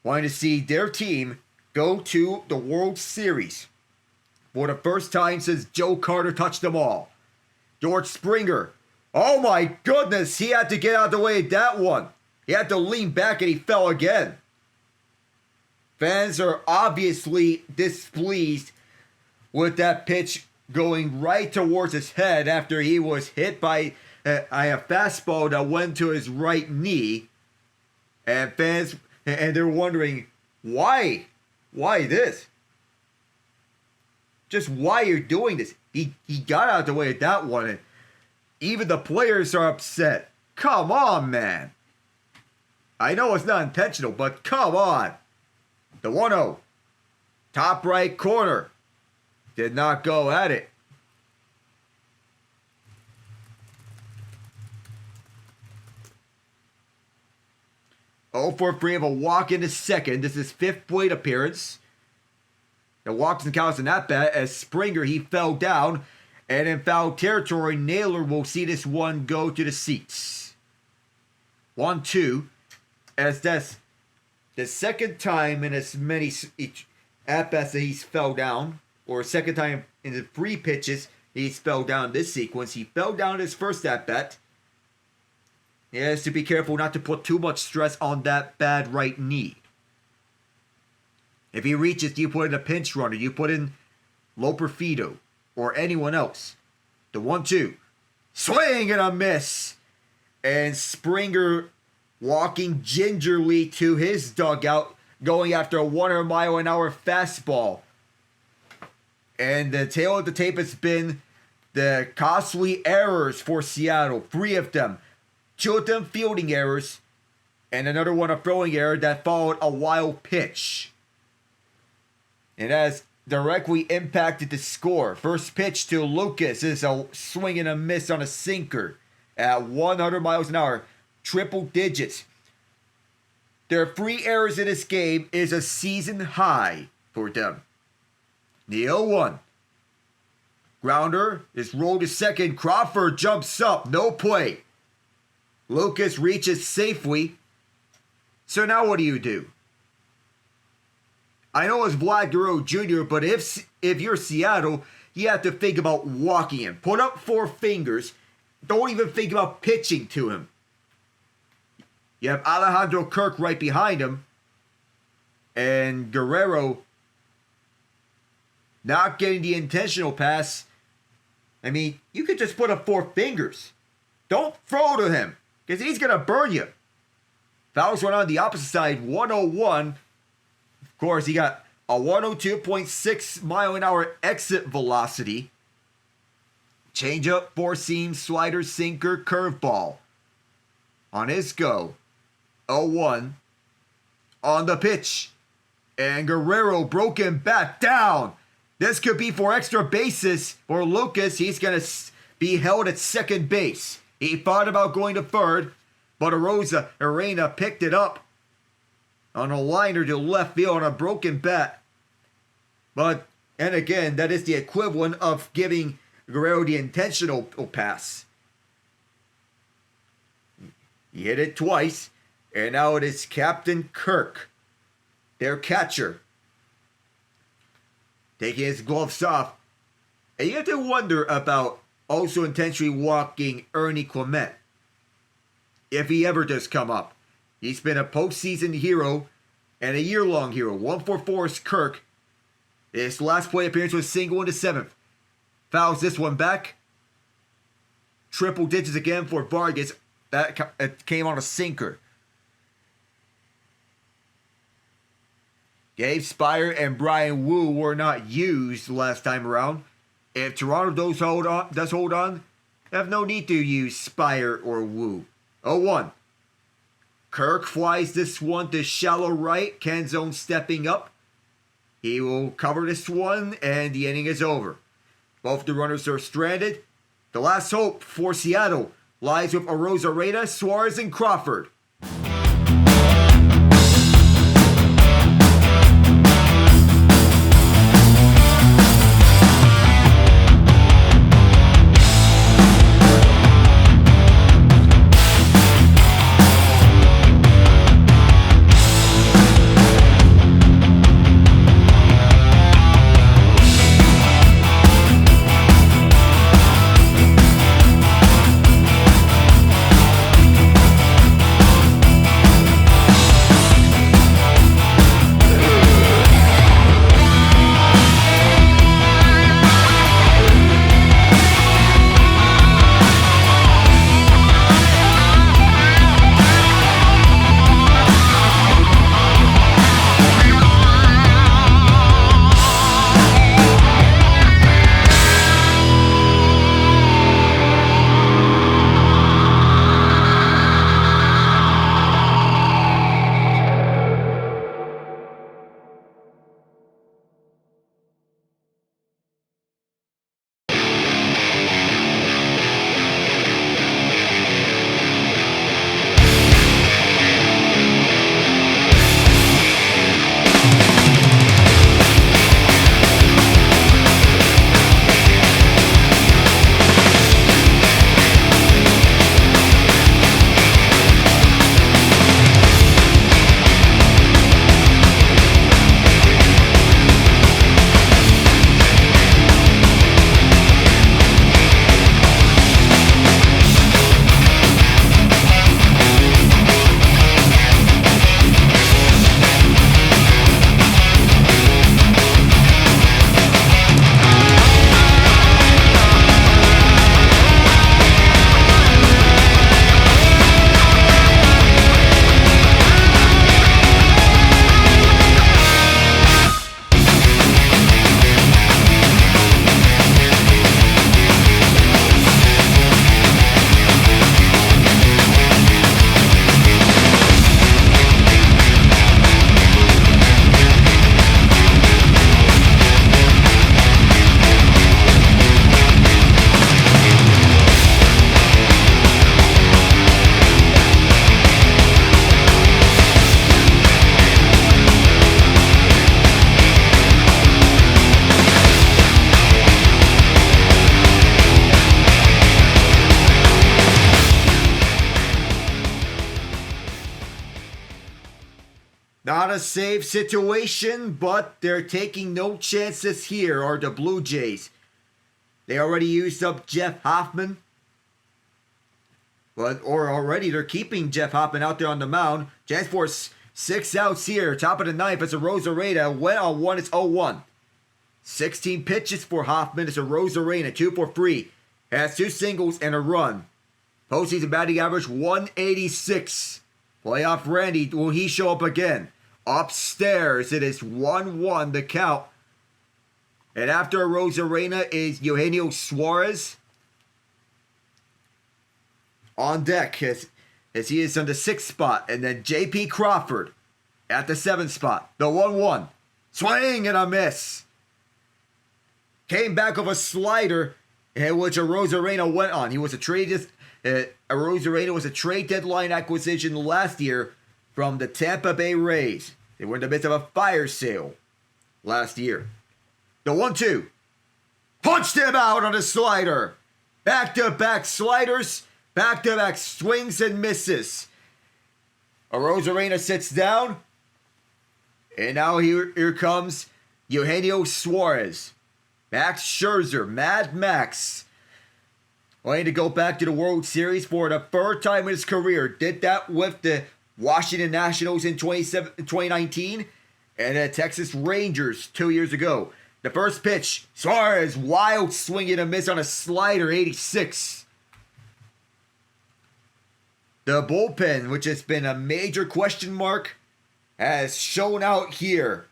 wanting to see their team go to the World Series for the first time since Joe Carter touched them all. George Springer, oh my goodness, he had to get out of the way of that one. He had to lean back and he fell again. Fans are obviously displeased with that pitch going right towards his head after he was hit by a fastball that went to his right knee. And fans, and they're wondering, why? Why this? Just why you're doing this? He got out of the way of that one, and even the players are upset. Come on, man. I know it's not intentional, but come on. The 1-0. Top right corner. Did not go at it. 0 for 3 of a walk in the second. This is his 5th plate appearance. The walk doesn't count in that bat as Springer, he fell down. And in foul territory, Naylor will see this one go to the seats. 1-2. As that's the second time in as many at-bats that he's fell down. Or second time in the 3 pitches he's fell down this sequence. He fell down his first at-bat. He has to be careful not to put too much stress on that bad right knee. If he reaches, you put in a pinch runner. You put in Loperfido or anyone else. The 1-2. Swing and a miss. And Springer walking gingerly to his dugout, going after a 100-mile-an-hour fastball. And the tail of the tape has been the costly errors for Seattle. 3 of them. 2 of them fielding errors. And another one a throwing error that followed a wild pitch. It has directly impacted the score. First pitch to Lucas is a swing and a miss on a sinker at 100 miles an hour. Triple digits. Their 3 errors in this game is a season high for them. The 0-1. Grounder is rolled to second. Crawford jumps up. No play. Lucas reaches safely. So now what do? I know it's Vlad Guerrero Jr., but if you're Seattle, you have to think about walking him. Put up 4 fingers. Don't even think about pitching to him. You have Alejandro Kirk right behind him. And Guerrero not getting the intentional pass. I mean, you could just put up 4 fingers. Don't throw to him, because he's going to burn you. Fouls run on the opposite side, 101. Of course, he got a 102.6 mile an hour exit velocity. Changeup, 4-seam, slider, sinker, curveball. On his go, 0-1 on the pitch. And Guerrero broken back down. This could be for extra bases for Lucas. He's going to be held at second base. He thought about going to third, but Arena picked it up on a liner to left field on a broken bat. But, and again, that is the equivalent of giving Guerrero the intentional pass. He hit it twice, and now it is Captain Kirk, their catcher, taking his gloves off. And you have to wonder about also intentionally walking Ernie Clement, if he ever does come up. He's been a postseason hero and a year-long hero. 1-for-4 is Kirk. His last play appearance was single in the 7th. Fouls this one back. Triple digits again for Vargas. That came on a sinker. Dave Spire and Brian Wu were not used last time around. If Toronto does hold on, they have no need to use Spire or Wu. 0-1. Kirk flies this one to shallow right. Canzone stepping up. He will cover this one, and the inning is over. Both the runners are stranded. The last hope for Seattle lies with Arozarena, Suarez, and Crawford. Not a safe situation, but they're taking no chances here, are the Blue Jays. They already used up Jeff Hoffman. Or already they're keeping Jeff Hoffman out there on the mound. Chance for 6 outs here. Top of the ninth as a Rosarena went on one. It's 0-1. 16 pitches for Hoffman. It's a Rosarena. 2 for 3. Has 2 singles and a run. Postseason batting average 186. Playoff Randy, will he show up again? Upstairs, it is 1-1 the count. And after Rosarena is Eugenio Suarez. On deck as he is on the 6th spot. And then J.P. Crawford at the 7th spot. The 1-1. Swing and a miss. Came back with a slider in which a Rosarena went on. He was a Rosarena was a trade deadline acquisition last year from the Tampa Bay Rays. They were in the midst of a fire sale last year. The 1-2. Punched him out on a slider. Back-to-back sliders. Back-to-back swings and misses. A Rosarena sits down. And now here comes Eugenio Suarez. Max Scherzer, Mad Max. Wanting to go back to the World Series for the 3rd time in his career. Did that with the Washington Nationals in 2019. And the Texas Rangers 2 years ago. The first pitch, Suarez, wild swing and a miss on a slider, 86. The bullpen, which has been a major question mark, has shown out here.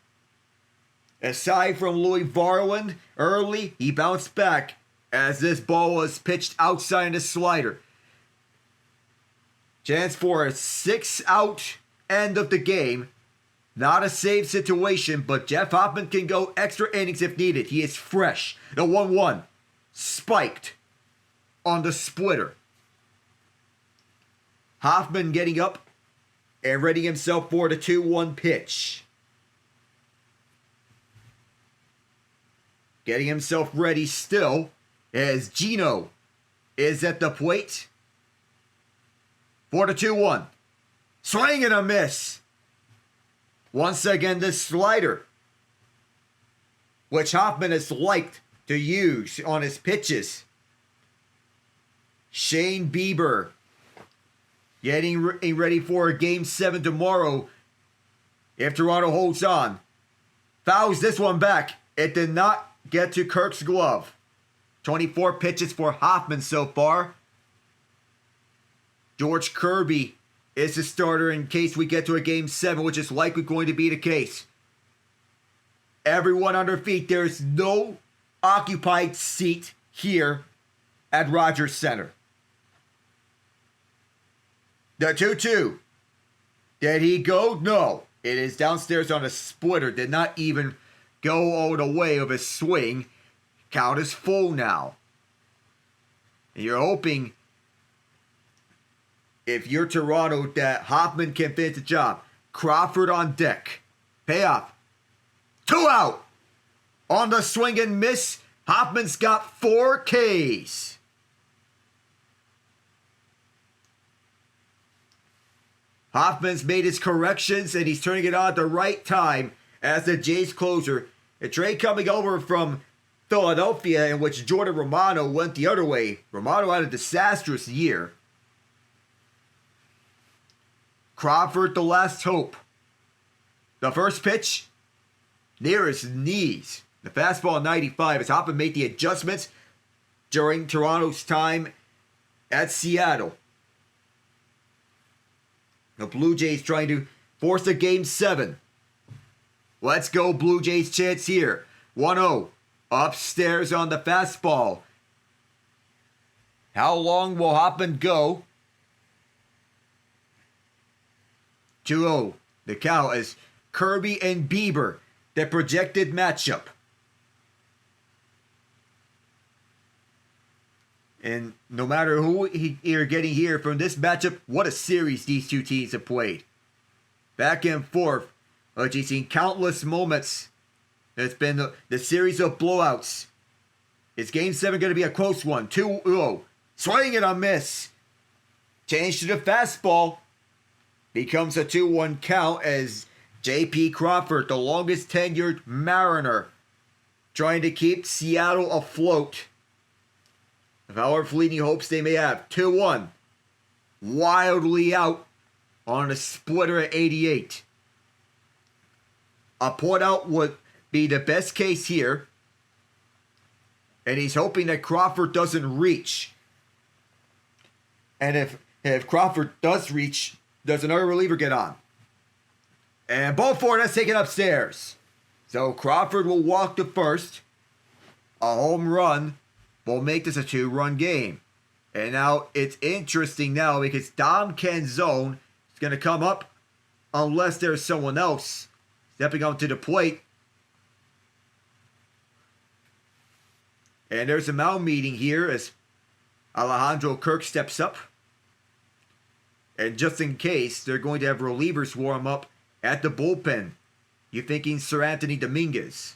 Aside from Louis Varland early, he bounced back as this ball was pitched outside the slider. Chance for a 6-out end of the game. Not a save situation, but Jeff Hoffman can go extra innings if needed. He is fresh. The 1-1 spiked on the splitter. Hoffman getting up and readying himself for the 2-1 pitch. Getting himself ready still as Gino is at the plate for the 2-1. Swing and a miss. Once again, this slider, which Hoffman has liked to use on his pitches. Shane Bieber getting ready for Game 7 tomorrow if Toronto holds on. Fouls this one back. It did not get to Kirk's glove. 24 pitches for Hoffman so far. George Kirby is the starter in case we get to a Game 7, which is likely going to be the case. Everyone on their feet. There is no occupied seat here at Rogers Center. The 2-2. Did he go? No. It is downstairs on a splitter. Did not even go all the way of his swing. Count is full now. And you're hoping, if you're Toronto, that Hoffman can finish the job. Crawford on deck. Payoff. 2 out. On the swing and miss, Hoffman's got 4 Ks. Hoffman's made his corrections and he's turning it on at the right time as the Jays closer. A trade coming over from Philadelphia in which Jordan Romano went the other way. Romano had a disastrous year. Crawford, the last hope. The first pitch, near his knees. The fastball 95 as Hoffman made the adjustments during Toronto's time at Seattle. The Blue Jays trying to force a Game 7. Let's go Blue Jays chance here. 1-0. Upstairs on the fastball. How long will Hoffman go? 2-0. The count is Kirby and Bieber, the projected matchup. And no matter who you're getting here from this matchup, what a series these two teams have played. Back and forth. But you've seen countless moments. It's been the series of blowouts. Is Game 7 going to be a close one? 2-0. Swing and a miss. Change to the fastball. Becomes a 2-1 count as J.P. Crawford, the longest tenured Mariner, trying to keep Seattle afloat. Of however fleeting hopes they may have. 2-1. Wildly out on a splitter at 88. A put out would be the best case here. And he's hoping that Crawford doesn't reach. And if Crawford does reach, does another reliever get on? And ball four, that's taken upstairs. So Crawford will walk to first. A home run will make this a 2-run game. And now it's interesting now because Dom Canzone is going to come up unless there's someone else stepping onto the plate. And there's a mound meeting here as Alejandro Kirk steps up. And just in case, they're going to have relievers warm up at the bullpen. You're thinking Sir Anthony Dominguez.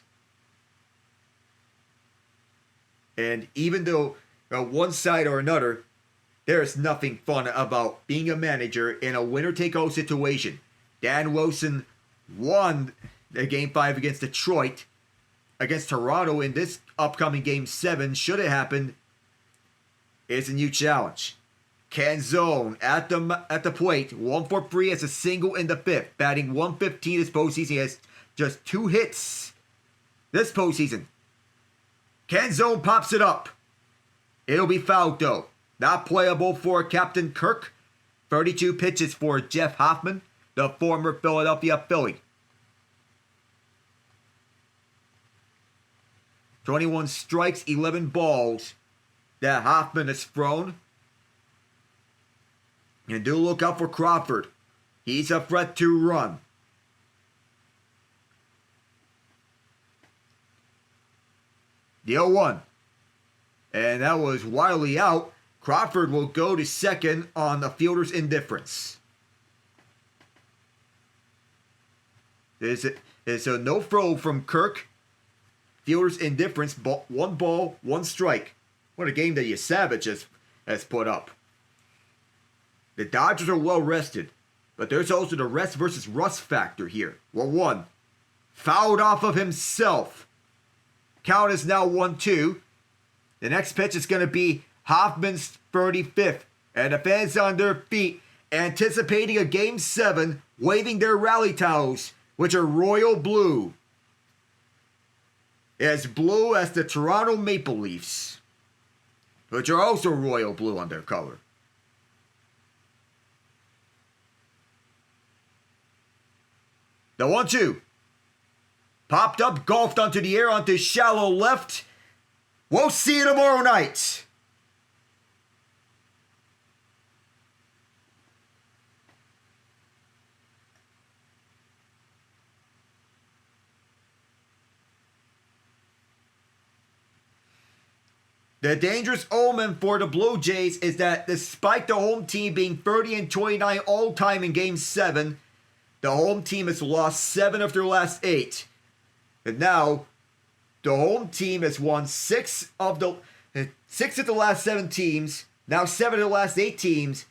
And even though one side or another, there is nothing fun about being a manager in a winner-take-all situation. Dan Wilson won the Game 5 against Detroit. Against Toronto in this upcoming Game 7, should it happen, is a new challenge. Canzone at the plate, 1 for 3 as a single in the 5th. Batting 115 this postseason. He has just 2 hits this postseason. Canzone pops it up. It'll be fouled though. Not playable for Captain Kirk. 32 pitches for Jeff Hoffman, the former Philadelphia Philly. 21 strikes, 11 balls that Hoffman has thrown. And do look out for Crawford. He's a threat to run. The 0-1. And that was Wiley out. Crawford will go to second on the fielder's indifference. There's a no throw from Kirk. Fielder's indifference. 1 ball, 1 strike. What a game that Yesavage has put up. The Dodgers are well rested, but there's also the rest versus rust factor here. 1-1. Fouled off of himself. Count is now 1-2. The next pitch is going to be Hoffman's 35th. And the fans on their feet, anticipating a Game 7, waving their rally towels, which are royal blue. As blue as the Toronto Maple Leafs, which are also royal blue on their color. The 1-2. Popped up, golfed onto the air, onto shallow left. We'll see you tomorrow night. The dangerous omen for the Blue Jays is that despite the home team being 30-29 all-time in Game 7, the home team has lost 7 of their last 8. And now, the home team has won 6 of the last 7 teams. Now 7 of the last 8 teams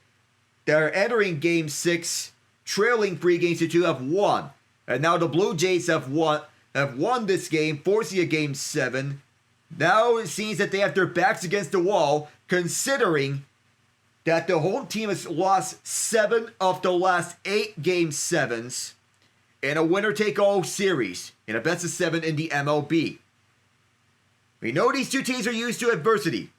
that are entering Game 6, trailing 3-2, have won. And now the Blue Jays have won this game, forcing a Game 7. Now it seems that they have their backs against the wall, considering that the home team has lost 7 of the last 8 Game 7s in a winner-take-all series, in a best-of-7 in the MLB. We know these two teams are used to adversity.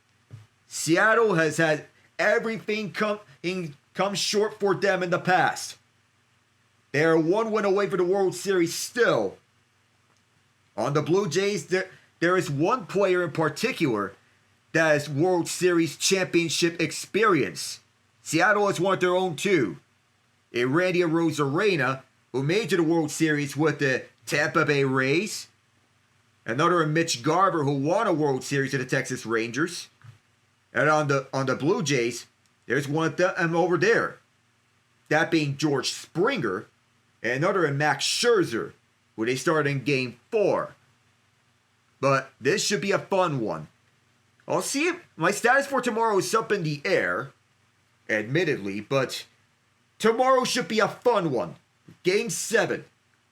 Seattle has had everything come short for them in the past. They are 1 win away from the World Series still. On the Blue Jays, there is one player in particular that has World Series championship experience. Seattle has one of their own too. A Randy Arozarena, who made it to the World Series with the Tampa Bay Rays. Another Mitch Garver, who won a World Series with the Texas Rangers. And on the Blue Jays, there's one of them over there. That being George Springer. And another in Max Scherzer, who they started in Game 4. But this should be a fun one. I'll see if my status for tomorrow is up in the air, admittedly, but tomorrow should be a fun one. Game 7.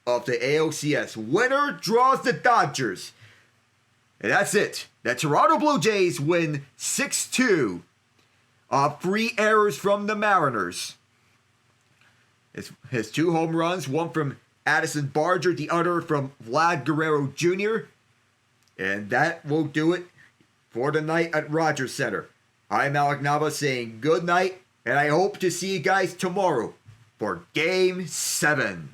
of the ALCS. Winner draws the Dodgers. And that's it. The Toronto Blue Jays win 6-2. 3 errors from the Mariners. His 2 home runs, one from Addison Barger, the other from Vlad Guerrero Jr. And that will do it for the night at Rogers Center. I'm Alec Nava saying good night, and I hope to see you guys tomorrow for Game 7.